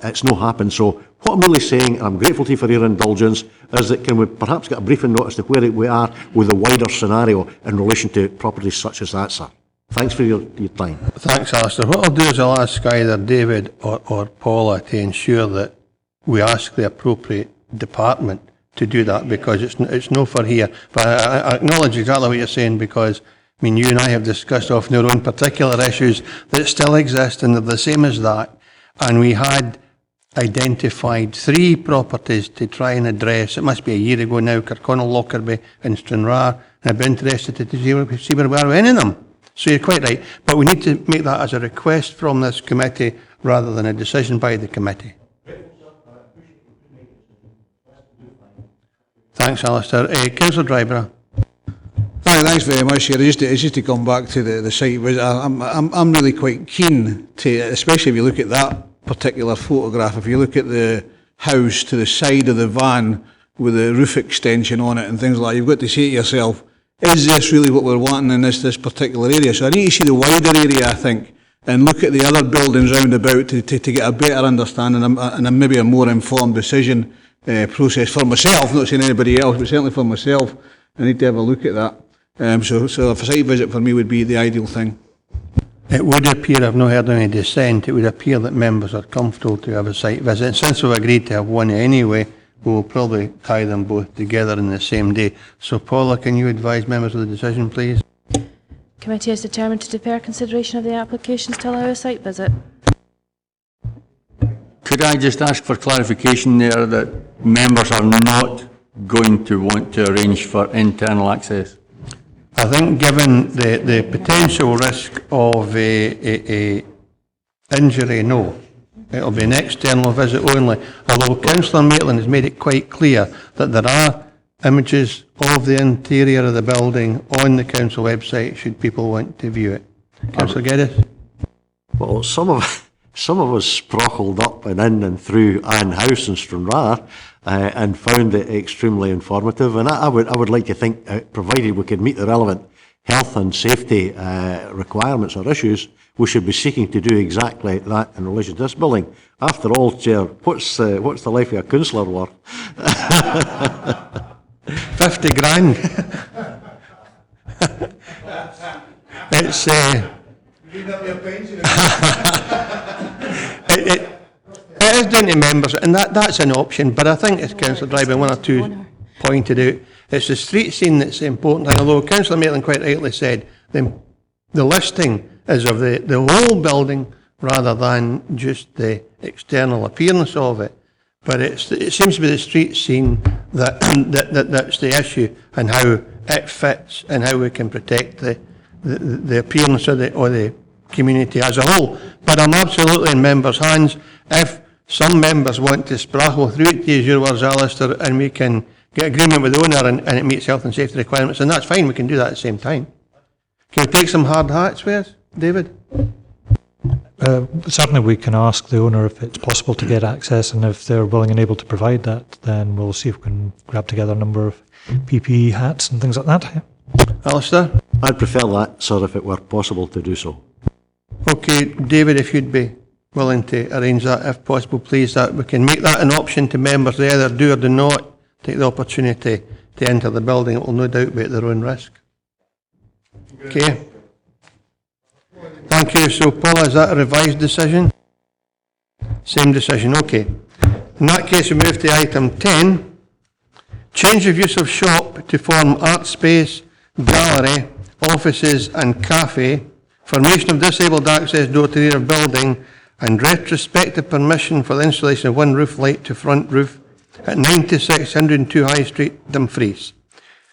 it's not happened. So what I'm really saying, and I'm grateful to you for your indulgence, is that can we perhaps get a briefing note as to where we are with the wider scenario in relation to properties such as that, sir? Thanks for your time. Thanks, Alistair. What I'll do is I'll ask either David or Paula to ensure that we ask the appropriate department to do that, because it's no for here. But I acknowledge exactly what you're saying, because you and I have discussed often our own particular issues that still exist, and they're the same as that. And we had identified 3 properties to try and address. It must be a year ago now, Kirkgunzeon, Lockerbie and Stranraer. And I'd be interested to see where we are with any of them. So you're quite right. But we need to make that as a request from this committee rather than a decision by the committee. Thanks, Alistair. Councillor Dryburgh. Thanks very much, Chair. It's just to come back to the site visit. I'm really quite keen to, especially if you look at that particular photograph. If you look at the house to the side of the van with the roof extension on it and things like that, you've got to say to yourself, is this really what we're wanting in this particular area? So I need to see the wider area, I think, and look at the other buildings round about to get a better understanding and maybe a more informed decision process for myself, not saying anybody else, but certainly for myself. I need to have a look at that. So a site visit for me would be the ideal thing. It would appear, I've not heard any dissent, it would appear that members are comfortable to have a site visit. And since we've agreed to have one anyway, we'll probably tie them both together in the same day. So Paula, can you advise members of the decision, please? Committee has determined to defer consideration of the applications to allow a site visit. Could I just ask for clarification there that members are not going to want to arrange for internal access? I think given the potential risk of a injury, no. It'll be an external visit only, although Councillor Maitland has made it quite clear that there are images of the interior of the building on the council website should people want to view it. Councillor Geddes? Well, some of us sprockled up and in and through Anne House in Stranraer and found it extremely informative. And I would like to think, provided we can meet the relevant health and safety requirements or issues, we should be seeking to do exactly that in relation to this building. After all, Chair, what's the life of a councillor worth? 50 grand. It's it is down to members, and that's an option. But I think, as Councillor Dryden 1 or 2 pointed out, it's the street scene that's the important thing. Although Councillor Maitland quite rightly said the listing is of the whole building rather than just the external appearance of it. But it seems to be the street scene that's the issue, and how it fits and how we can protect the appearance of the community as a whole. But I'm absolutely in members' hands. If some members want to sprackle through it, to use your words, Alistair, and we can get agreement with the owner and it meets health and safety requirements, and that's fine, we can do that at the same time. Can we take some hard hats with us, David? Certainly we can ask the owner if it's possible to get access, and if they're willing and able to provide that, then we'll see if we can grab together a number of PPE hats and things like that. Alistair? I'd prefer that, sir, if it were possible to do so. Okay, David, if you'd be willing to arrange that, if possible, please, that we can make that an option to members. They either do or do not take the opportunity to enter the building. It will no doubt be at their own risk. Okay. Thank you. So, Paula, is that a revised decision? Same decision, okay. In that case, we move to item 10. Change of use of shop to form art space, gallery, offices and café, formation of disabled access door to rear of building, and retrospective permission for the installation of one roof light to front roof at 9602 High Street, Dumfries.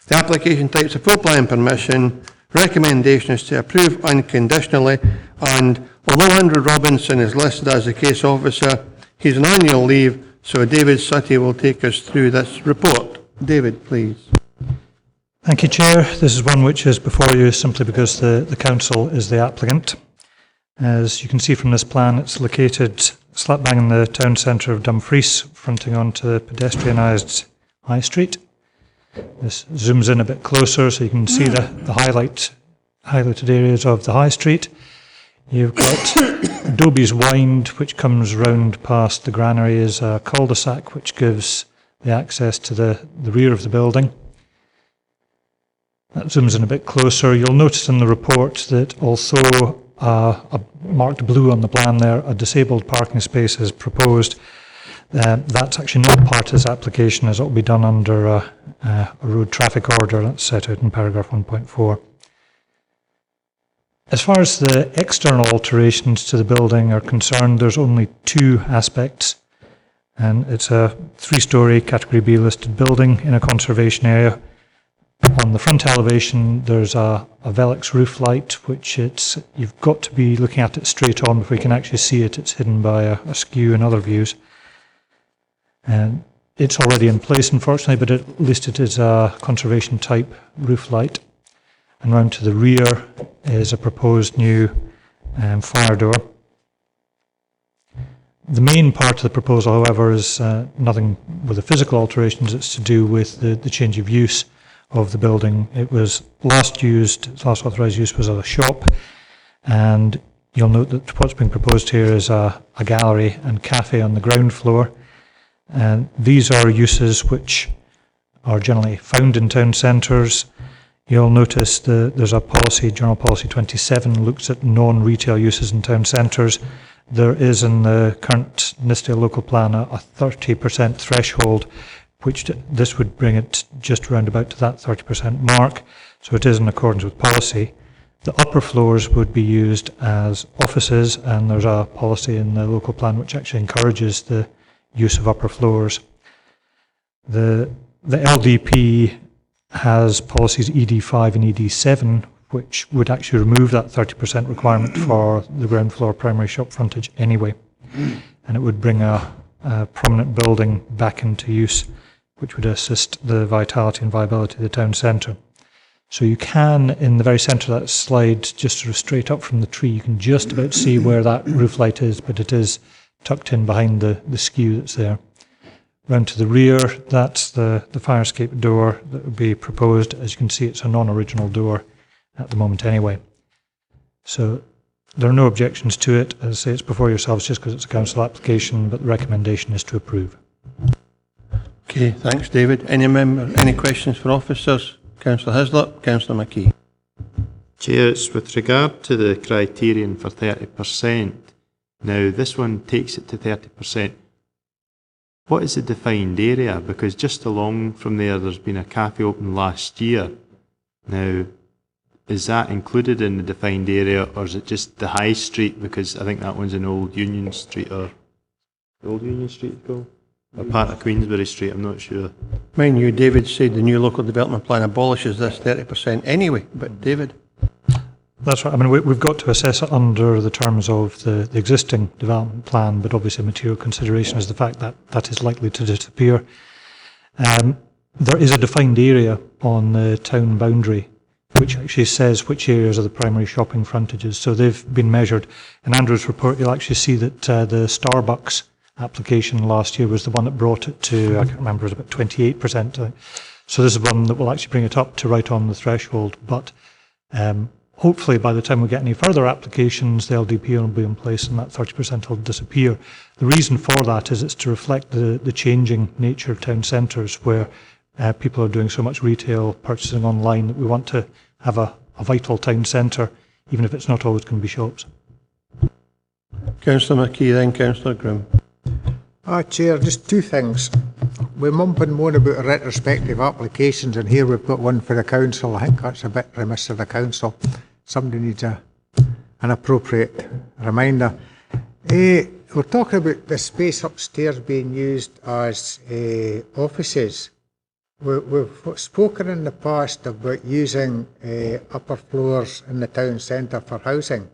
The application types a full plan permission. Recommendation is to approve unconditionally, and although Andrew Robinson is listed as the case officer, he's on annual leave, so David Sutty will take us through this report. David, please. Thank you, Chair. This is one which is before you simply because the council is the applicant. As you can see from this plan, it's located slap bang in the town centre of Dumfries, fronting onto the pedestrianised High Street. This zooms in a bit closer so you can see the highlighted areas of the High Street. You've got Adobe's Wind, which comes round past the granary, is a cul-de-sac which gives the access to the rear of the building. That zooms in a bit closer. You'll notice in the report that although marked blue on the plan there, a disabled parking space is proposed. That's actually not part of this application, as it will be done under a road traffic order that's set out in paragraph 1.4. As far as the external alterations to the building are concerned, there's only two aspects, and it's a 3-storey category B listed building in a conservation area. On the front elevation, there's a Velux roof light, which you've got to be looking at it straight on before you can actually see it. It's hidden by a skew in other views. And it's already in place, unfortunately, but at least it is a conservation type roof light. And round to the rear is a proposed new fire door. The main part of the proposal, however, is nothing with the physical alterations. It's to do with the change of use of the building. It was last authorised use was as a shop, and you'll note that what's being proposed here is a gallery and café on the ground floor. And these are uses which are generally found in town centres. You'll notice there's a policy, General Policy 27, looks at non-retail uses in town centres. There is in the current Nithsdale local plan a 30% threshold, which this would bring it just round about to that 30% mark. So it is in accordance with policy. The upper floors would be used as offices, and there's a policy in the local plan which actually encourages the use of upper floors. The LDP has policies ED5 and ED7, which would actually remove that 30% requirement for the ground floor primary shop frontage anyway. And it would bring a prominent building back into use, which would assist the vitality and viability of the town centre. So you can, in the very centre of that slide, just sort of straight up from the tree, you can just about see where that roof light is, but it is tucked in behind the skew that's there. Round to the rear, that's the fire escape door that would be proposed. As you can see, it's a non-original door at the moment anyway. So there are no objections to it. As I say, it's before yourselves just because it's a council application, but the recommendation is to approve. Okay, thanks, David. Any questions for officers? Councillor Hislop, Councillor McKee. Chair, it's with regard to the criterion for 30%. Now, this one takes it to 30%. What is the defined area? Because just along from there's been a cafe open last year. Now, is that included in the defined area, or is it just the High Street? Because I think that one's in Old Union Street, or Old Union Street, go? Or part of Queensbury Street, I'm not sure. Mind you, David said the new local development plan abolishes this 30% anyway, but David? That's right. I mean, we've got to assess it under the terms of the existing development plan, but obviously a material consideration is the fact that that is likely to disappear. There is a defined area on the town boundary which actually says which areas are the primary shopping frontages. So they've been measured. In Andrew's report, you'll actually see that the Starbucks application last year was the one that brought it to, I can't remember, it was about 28%. So this is one that will actually bring it up to right on the threshold. But hopefully by the time we get any further applications, the LDP will be in place and that 30% will disappear. The reason for that is it's to reflect the changing nature of town centres where people are doing so much retail purchasing online that we want to have a vital town centre, even if it's not always going to be shops. Councillor McKee, then Councillor Grimm. Chair, just two things. We mump and moan about retrospective applications, and here we've got one for the council. I think that's a bit remiss of the council. Somebody needs an appropriate reminder. We're talking about the space upstairs being used as offices. We've spoken in the past about using upper floors in the town centre for housing,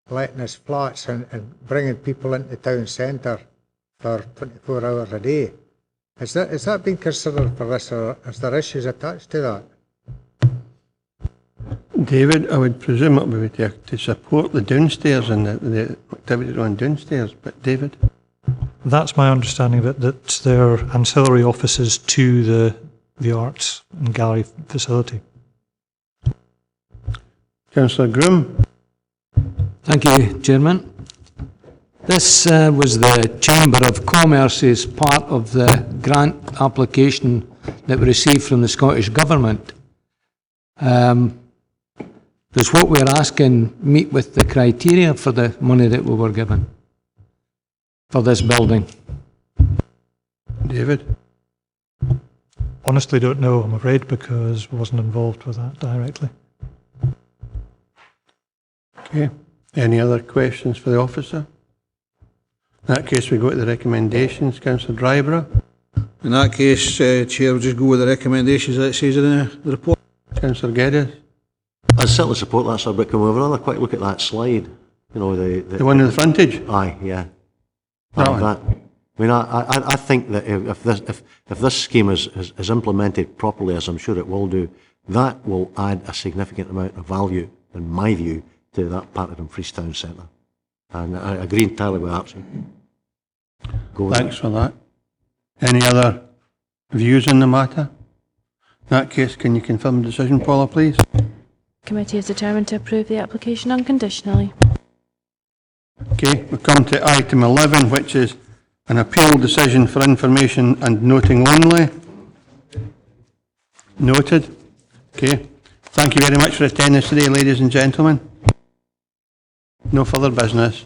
letting us flats and bringing people into the town centre for 24 hours a day. Is that being considered for this, or is there issues attached to that? David, I would presume it would be to support the downstairs and the activities on downstairs, but David? That's my understanding of it, that they're ancillary offices to the arts and gallery facility. Councillor Groom. Thank you, Chairman. This was the Chamber of Commerce's part of the grant application that we received from the Scottish Government. Does what we're asking meet with the criteria for the money that we were given for this building? David? Honestly don't know, I'm afraid, because I wasn't involved with that directly. Okay. Any other questions for the officer? In that case, we go to the recommendations. Councillor Dryborough. In that case, Chair, we'll just go with the recommendations that it says in the report. Councillor Geddes. I certainly support that, sir, but can we have another quick look at that slide? You know, the one in the frontage? Aye, yeah. That one? I mean, I think that if this scheme is implemented properly, as I'm sure it will do, that will add a significant amount of value, in my view, to that part of Dumfries Town Centre. And I agree entirely with Archie. go with Thanks for that. Any other views on the matter? In that case, can you confirm the decision, Paula, please? Committee is determined to approve the application unconditionally. Okay, we come to item 11, which is an appeal decision for information and noting only. Noted. Okay. Thank you very much for attendance today, ladies and gentlemen. No further business.